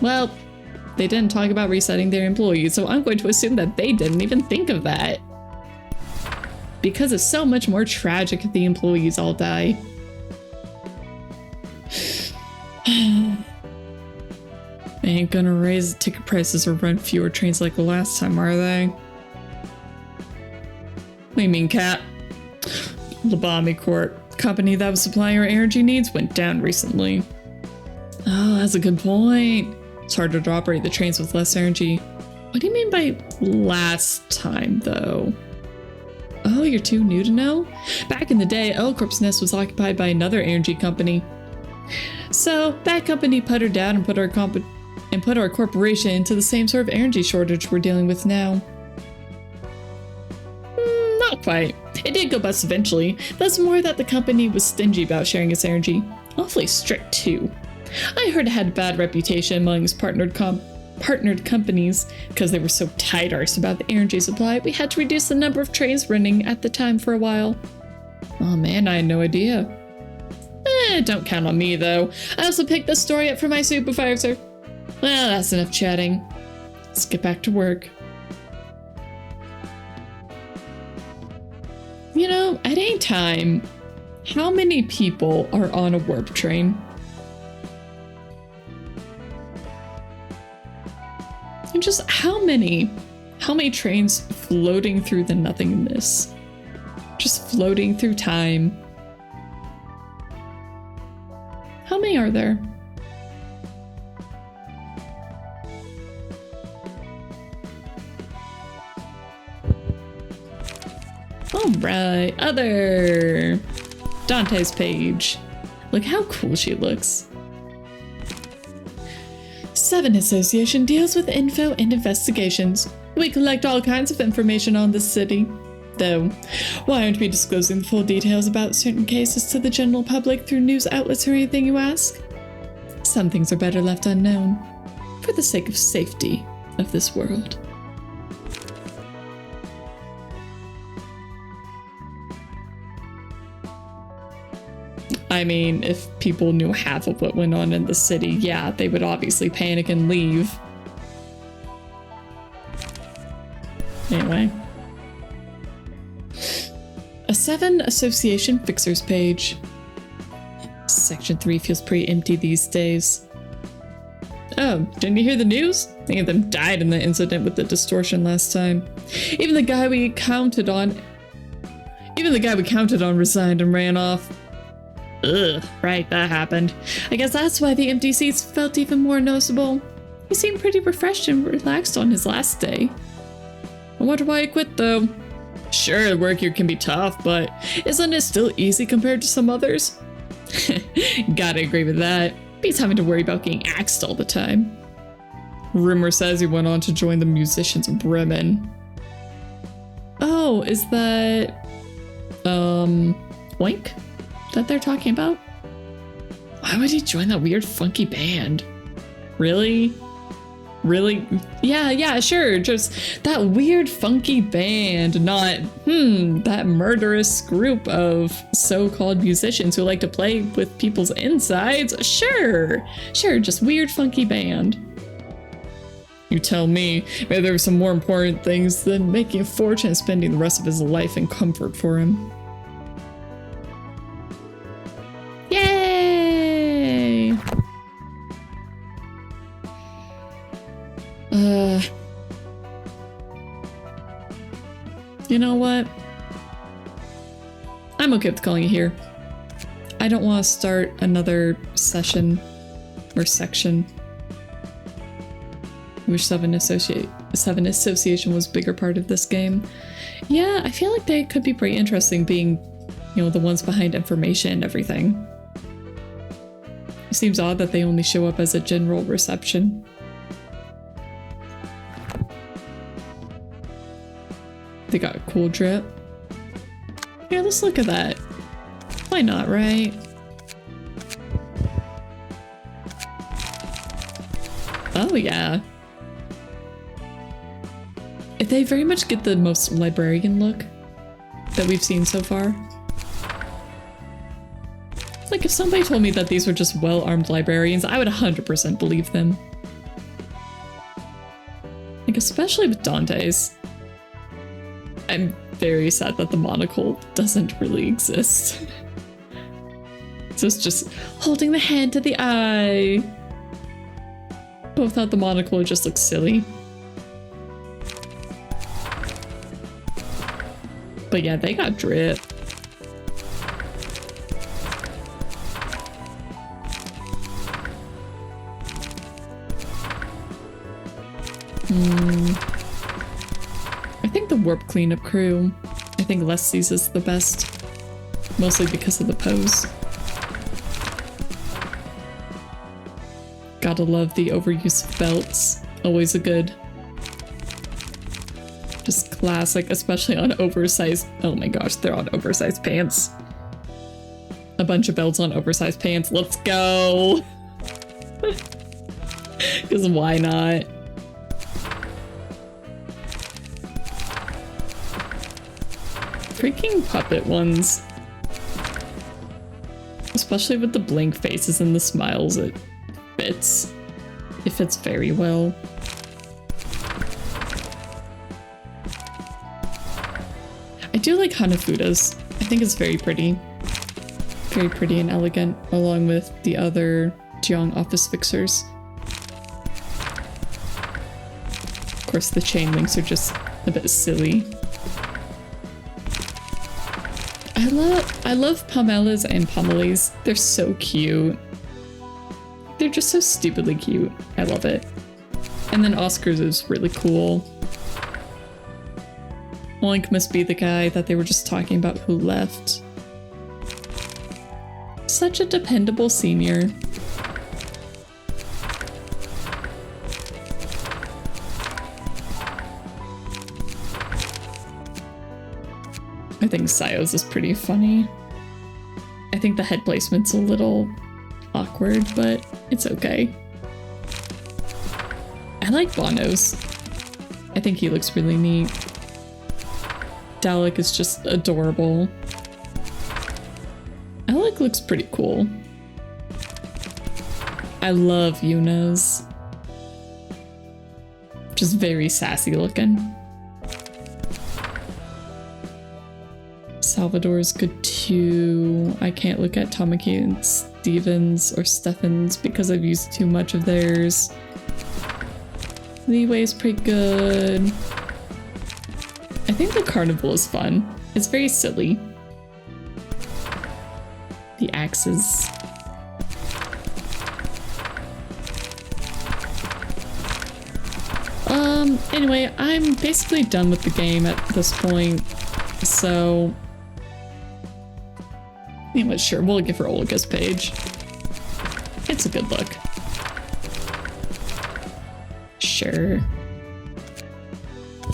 Well, they didn't talk about resetting their employees, so I'm going to assume that they didn't even think of that. Because it's so much more tragic if the employees all die. They ain't gonna raise the ticket prices or run fewer trains like the last time, are they? What do you mean, Cat? Lobotomy Corp, company that was supplying our energy needs, went down recently. Oh, that's a good point. It's harder to operate the trains with less energy. What do you mean by last time, though? Oh, you're too new to know? Back in the day, L-Corp's nest was occupied by another energy company. So, that company put her down and put our corporation into the same sort of energy shortage we're dealing with now. Not quite. It did go bust eventually. That's more that the company was stingy about sharing its energy. Awfully strict, too. I heard it had a bad reputation among its partnered companies because they were so tight-arsed about the energy supply. We had to reduce the number of trains running at the time for a while. Oh man, I had no idea. Don't count on me though. I also picked this story up for my supervisor. Well, that's enough chatting. Let's get back to work. You know, at any time, how many people are on a warp train? And just how many trains floating through the nothingness? Just floating through time. How many are there? Alright, other Dante's page. Look how cool she looks. 7 Association deals with info and investigations. We collect all kinds of information on the city. Though, why aren't we disclosing the full details about certain cases to the general public through news outlets or anything, you ask? Some things are better left unknown, for the sake of safety of this world. I mean, if people knew half of what went on in the city, yeah, they would obviously panic and leave. Anyway. A 7 Association Fixers page. Section 3 feels pretty empty these days. Oh, didn't you hear the news? Many of them died in the incident with the distortion last time. Even the guy we counted on resigned and ran off. Ugh, right, that happened. I guess that's why the empty seats felt even more noticeable. He seemed pretty refreshed and relaxed on his last day. I wonder why he quit, though. Sure, the work here can be tough, but isn't it still easy compared to some others? Gotta agree with that. Beats having to worry about getting axed all the time. Rumor says he went on to join the musicians of Bremen. Oh, is that... Oink? That they're talking about? Why would he join that weird funky band? Really? Really? Yeah, sure. Just that weird funky band, not, that murderous group of so-called musicians who like to play with people's insides. Sure, just weird funky band. You tell me, maybe there were some more important things than making a fortune and spending the rest of his life in comfort for him. Yay! You know what? I'm okay with calling it here. I don't want to start another session or section. Wish Seven Association was bigger part of this game. Yeah, I feel like they could be pretty interesting being, you know, the ones behind information and everything. It seems odd that they only show up as a general reception. They got a cool drip. Yeah, let's look at that. Why not, right? Oh yeah. They very much get the most librarian look that we've seen so far. Like, if somebody told me that these were just well-armed librarians, I would 100% believe them. Like, especially with Dante's. I'm very sad that the monocle doesn't really exist. So it's just holding the hand to the eye. But without the monocle, it just looks silly. But yeah, they got drip. I think the warp cleanup crew. I think Leslie's is the best. Mostly because of the pose. Gotta love the overuse of belts. Always a good. Just classic, especially on oversized. Oh my gosh, they're on oversized pants. A bunch of belts on oversized pants. Let's go! Because why not? Freaking puppet ones. Especially with the blank faces and the smiles, it fits. It fits very well. I do like Hanafuda's. I think it's very pretty. Very pretty and elegant, along with the other Jiang office fixers. Of course, the chain links are just a bit silly. I love Pamela's and Pomele's. They're so cute. They're just so stupidly cute. I love it. And then Oscar's is really cool. Oink must be the guy that they were just talking about who left. Such a dependable senior. I think Sayo's is pretty funny. I think the head placement's a little awkward, but it's okay. I like Bono's. I think he looks really neat. Dalek is just adorable. Alec looks pretty cool. I love Yuna's. Just very sassy looking. Salvador's good too. I can't look at Tamaki and Stevens or Stephens because I've used too much of theirs. Leeway's pretty good. I think the carnival is fun. It's very silly. The axes. Anyway, I'm basically done with the game at this point, so anyway, sure, we'll give her Olga's page. It's a good look. Sure.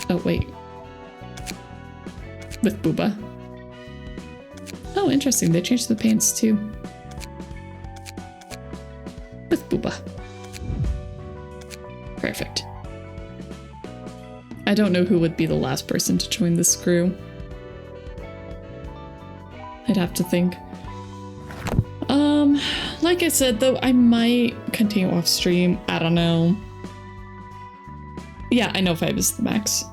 Oh, wait. With Booba. Oh, interesting. They changed the pants too. With Booba. Perfect. I don't know who would be the last person to join this crew. I'd have to think. Like I said, though, I might continue off stream. I don't know. Yeah, I know 5 is the max.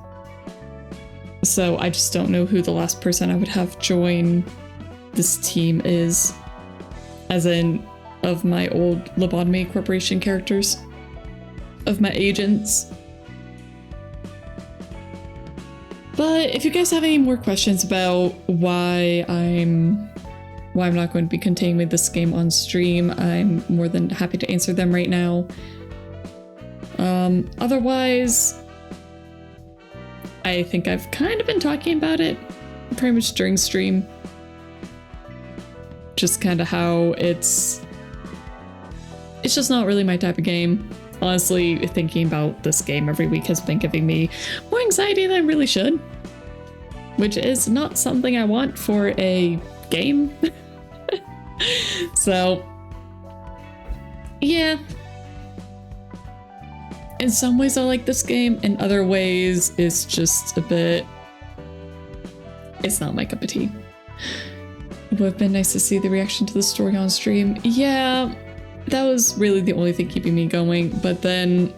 So I just don't know who the last person I would have join this team is. As in, of my old Lobotomy Corporation characters. Of my agents. But if you guys have any more questions about why I'm not going to be continuing this game on stream, I'm more than happy to answer them right now. Otherwise, I think I've kind of been talking about it pretty much during stream. Just kind of how it's just not really my type of game. Honestly, thinking about this game every week has been giving me more anxiety than I really should, which is not something I want for a game. So, yeah. In some ways I like this game, in other ways it's just a bit... it's not my cup of tea. It would have been nice to see the reaction to the story on stream. Yeah, that was really the only thing keeping me going, but then...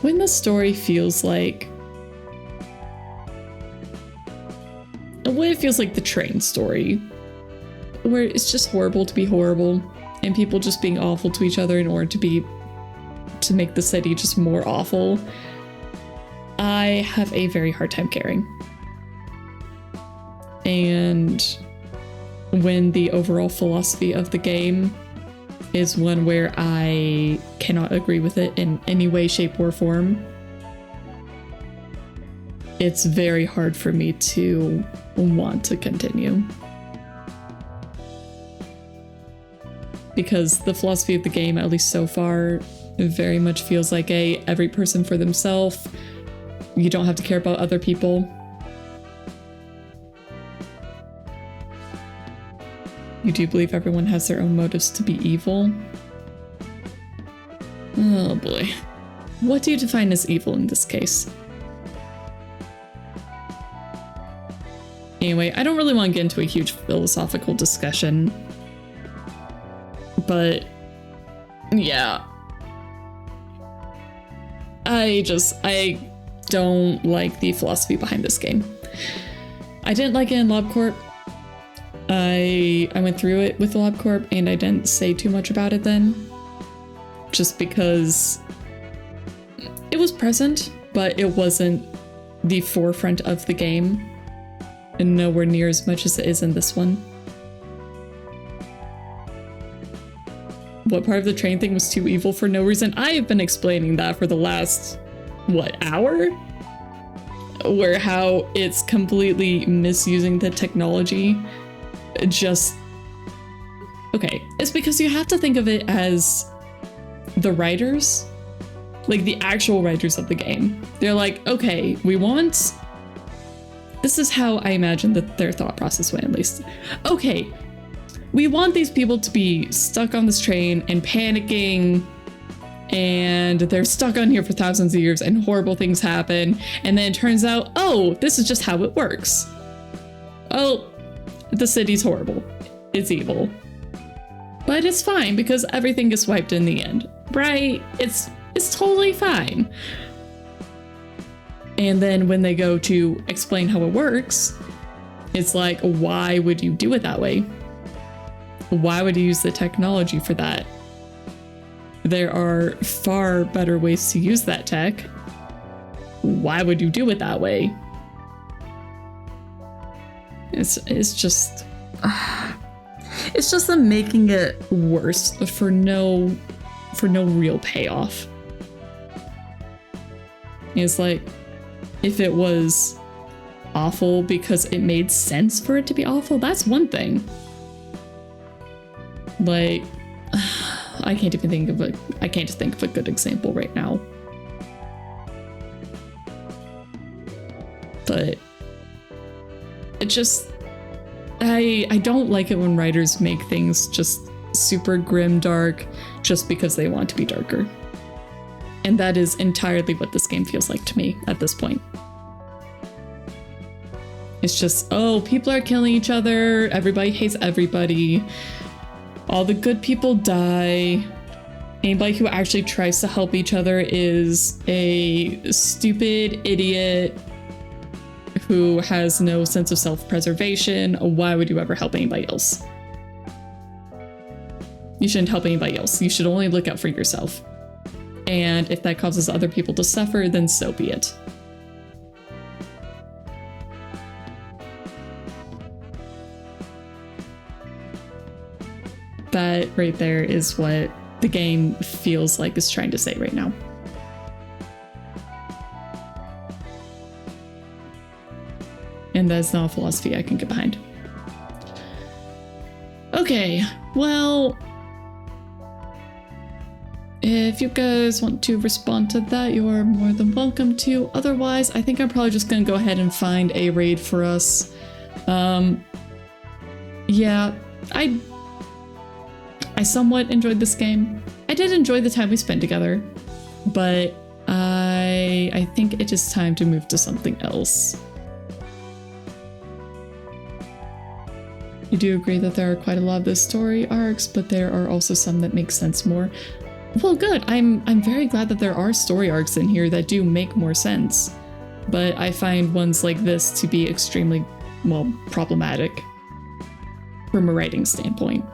when the story feels like... when it feels like the train story, where it's just horrible to be horrible, and people just being awful to each other in order to make the city just more awful, I have a very hard time caring. And when the overall philosophy of the game is one where I cannot agree with it in any way, shape, or form, it's very hard for me to want to continue. Because the philosophy of the game, at least so far, very much feels like every person for themselves. You don't have to care about other people. You do believe everyone has their own motives to be evil? Oh boy. What do you define as evil in this case? Anyway, I don't really want to get into a huge philosophical discussion. But yeah, I don't like the philosophy behind this game. I didn't like it in LobCorp. I went through it with LobCorp and I didn't say too much about it then, just because it was present, but it wasn't the forefront of the game, and nowhere near as much as it is in this one. What part of the train thing was too evil for no reason? I have been explaining that for the last, hour? Where how it's completely misusing the technology. Okay, it's because you have to think of it as the writers, like the actual writers of the game. They're like, okay, this is how I imagine that their thought process went, at least. Okay, we want these people to be stuck on this train and panicking, and they're stuck on here for thousands of years and horrible things happen, and then it turns out, oh, this is just how it works. Oh, the city's horrible. It's evil. But it's fine because everything gets wiped in the end, right? It's totally fine. And then when they go to explain how it works, it's like, why would you do it that way? Why would you use the technology for that? There are far better ways to use that tech. Why would you do it that way? It's just them making it worse for no real payoff. It's like, if it was awful because it made sense for it to be awful, that's one thing. Like, I can't think of a good example right now. But it just, I don't like it when writers make things just super grim dark just because they want to be darker. And that is entirely what this game feels like to me at this point. It's just, oh, people are killing each other, everybody hates everybody, all the good people die, anybody who actually tries to help each other is a stupid idiot who has no sense of self-preservation. Why would you ever help anybody else? You shouldn't help anybody else. You should only look out for yourself. And if that causes other people to suffer, then so be it. That right there is what the game feels like it's trying to say right now. And that's not a philosophy I can get behind. Okay, well, if you guys want to respond to that, you are more than welcome to. Otherwise, I think I'm probably just gonna go ahead and find a raid for us. Yeah, I somewhat enjoyed this game. I did enjoy the time we spent together, but I think it is time to move to something else. You do agree that there are quite a lot of the story arcs, but there are also some that make sense more. Well, good. I'm very glad that there are story arcs in here that do make more sense. But I find ones like this to be extremely, well, problematic from a writing standpoint.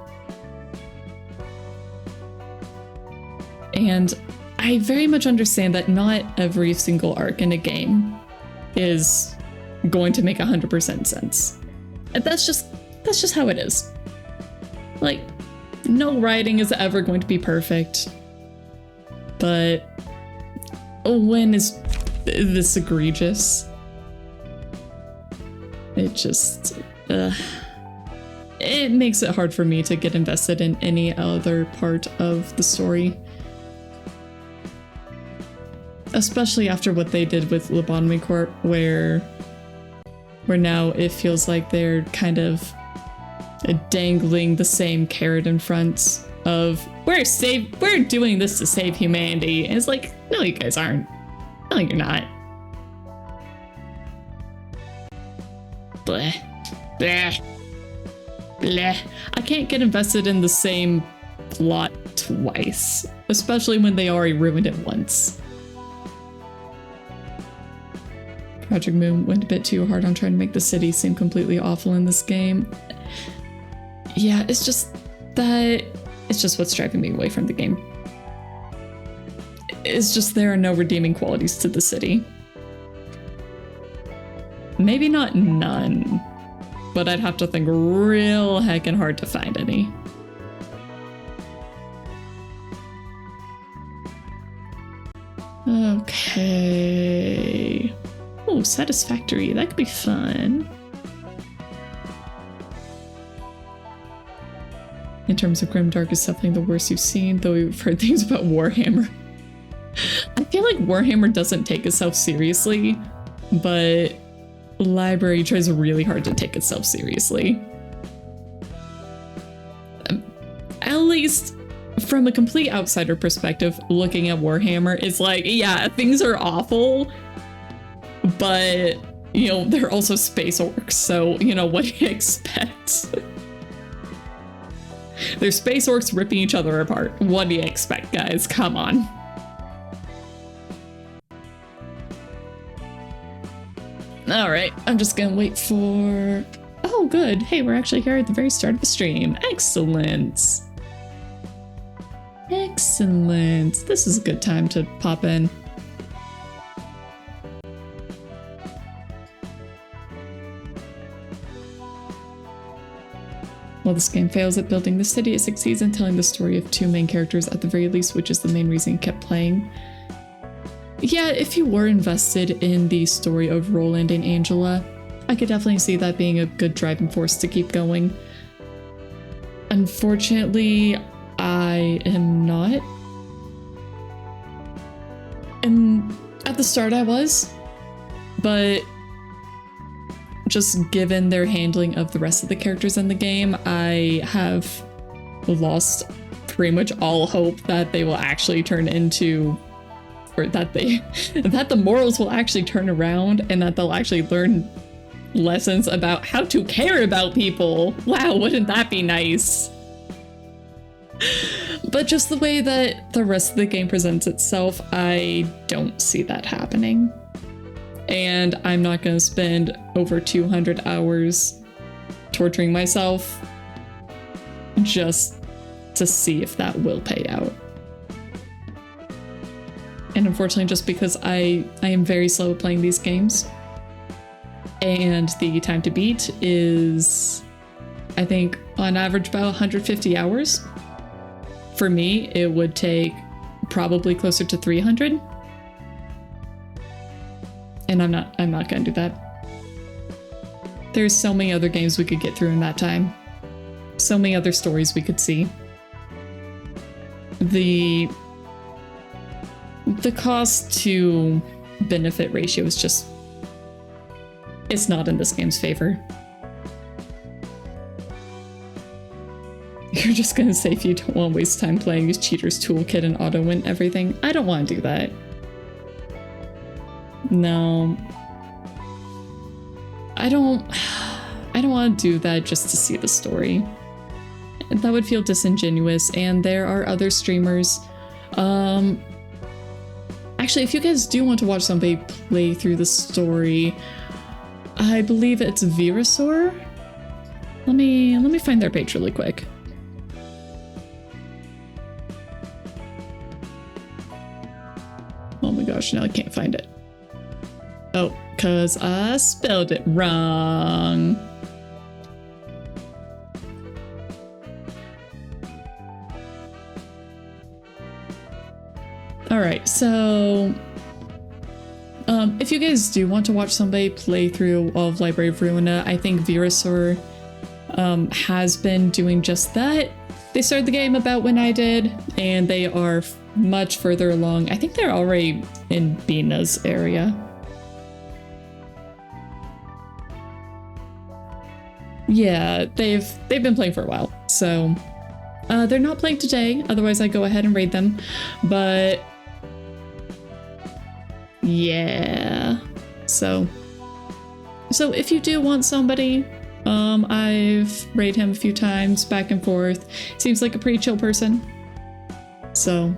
And I very much understand that not every single arc in a game is going to make 100% sense. And that's just how it is. Like, no writing is ever going to be perfect. But when is this egregious? It just, it makes it hard for me to get invested in any other part of the story. Especially after what they did with Lobotomy Corp, where now it feels like they're kind of dangling the same carrot in front of we're doing this to save humanity. And it's like, no, you guys aren't. No, you're not. Bleh. Bleh. Bleh. I can't get invested in the same plot twice, especially when they already ruined it once. Project Moon went a bit too hard on trying to make the city seem completely awful in this game. Yeah, it's just what's driving me away from the game. It's just there are no redeeming qualities to the city. Maybe not none, but I'd have to think real heckin' hard to find any. Okay. Oh, satisfactory. That could be fun. In terms of Grimdark, it's definitely the worst you've seen, though we've heard things about Warhammer. I feel like Warhammer doesn't take itself seriously, but Library tries really hard to take itself seriously. At least from a complete outsider perspective, looking at Warhammer, it's like, yeah, things are awful, but, you know, they're also space orcs, so, you know, what do you expect? They're space orcs ripping each other apart. What do you expect, guys? Come on. Alright, I'm just gonna wait for... Oh, good. Hey, we're actually here at the very start of the stream. Excellent. Excellent. This is a good time to pop in. While this game fails at building the city, it succeeds in telling the story of two main characters at the very least, which is the main reason you kept playing. Yeah, if you were invested in the story of Roland and Angela, I could definitely see that being a good driving force to keep going. Unfortunately, I am not. And at the start I was, but just given their handling of the rest of the characters in the game, I have lost pretty much all hope that they will actually turn into, or that the morals will actually turn around and that they'll actually learn lessons about how to care about people. Wow, wouldn't that be nice? But just the way that the rest of the game presents itself, I don't see that happening. And I'm not going to spend over 200 hours torturing myself just to see if that will pay out. And unfortunately, just because I am very slow at playing these games, and the time to beat is, I think, on average about 150 hours for me, it would take probably closer to 300. And I'm not gonna do that. There's so many other games we could get through in that time. So many other stories we could see. The cost to benefit ratio is just, it's not in this game's favor. You're just gonna say if you don't want to waste time playing use Cheater's Toolkit and auto win everything. I don't want to do that. No. I don't want to do that just to see the story. That would feel disingenuous, and there are other streamers. Actually, if you guys do want to watch somebody play through the story, I believe it's Verosaur. Let me find their page really quick. Oh my gosh, now I can't find it. Oh, cause I spelled it wrong. Alright, so if you guys do want to watch somebody play through all of Library of Ruina, I think Verosaur has been doing just that. They started the game about when I did, and they are much further along. I think they're already in Bina's area. Yeah, they've been playing for a while, so they're not playing today, otherwise I'd go ahead and raid them, but yeah. So if you do want somebody, I've raided him a few times back and forth. Seems like a pretty chill person. So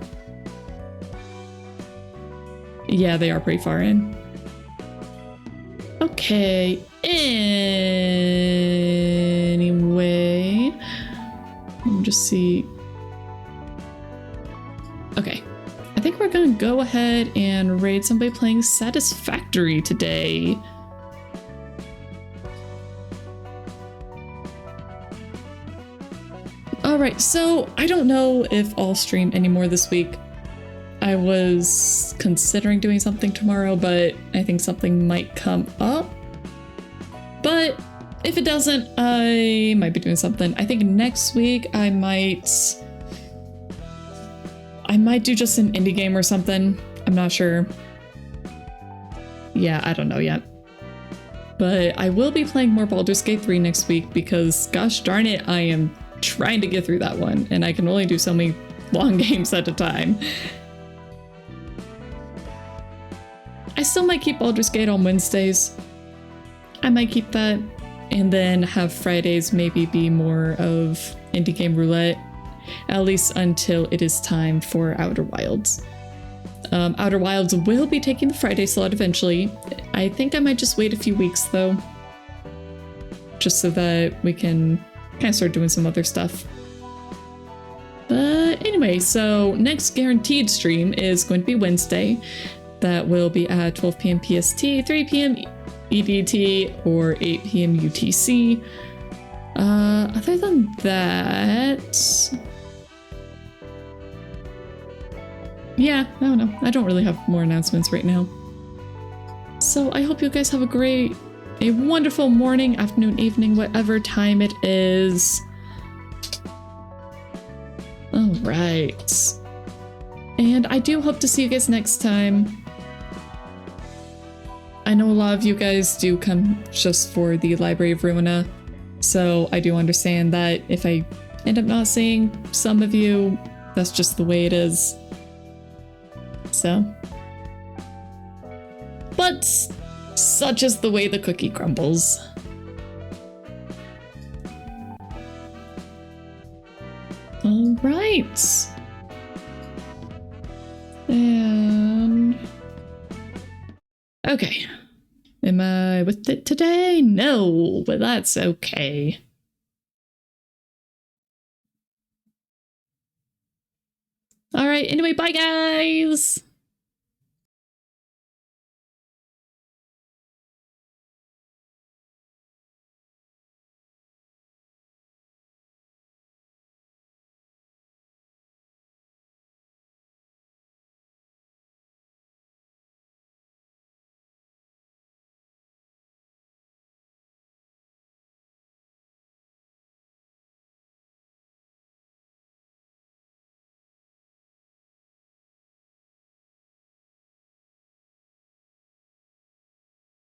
yeah, they are pretty far in. Okay, anyway, let me just see. Okay, I think we're gonna go ahead and raid somebody playing Satisfactory today. Alright, so I don't know if I'll stream anymore this week. I was considering doing something tomorrow, but I think something might come up. But if it doesn't, I might be doing something. I think next week I might do just an indie game or something. I'm not sure. Yeah, I don't know yet. But I will be playing more Baldur's Gate 3 next week because, gosh darn it, I am trying to get through that one, and I can only do so many long games at a time. I still might keep Baldur's Gate on Wednesdays. I might keep that, and then have Fridays maybe be more of indie game roulette, at least until it is time for Outer Wilds. Outer Wilds will be taking the Friday slot eventually. I think I might just wait a few weeks though, just so that we can kind of start doing some other stuff. But anyway, so next guaranteed stream is going to be Wednesday. That will be at 12 p.m. PST, 3 p.m. EDT, or 8 p.m. UTC. Other than that, yeah, I don't know. I don't really have more announcements right now. So I hope you guys have a wonderful morning, afternoon, evening, whatever time it is. All right. And I do hope to see you guys next time. I know a lot of you guys do come just for the Library of Ruina, so I do understand that if I end up not seeing some of you, that's just the way it is. So. But such is the way the cookie crumbles. All right. And okay. Am I with it today? No, but that's okay. All right. Anyway, bye guys.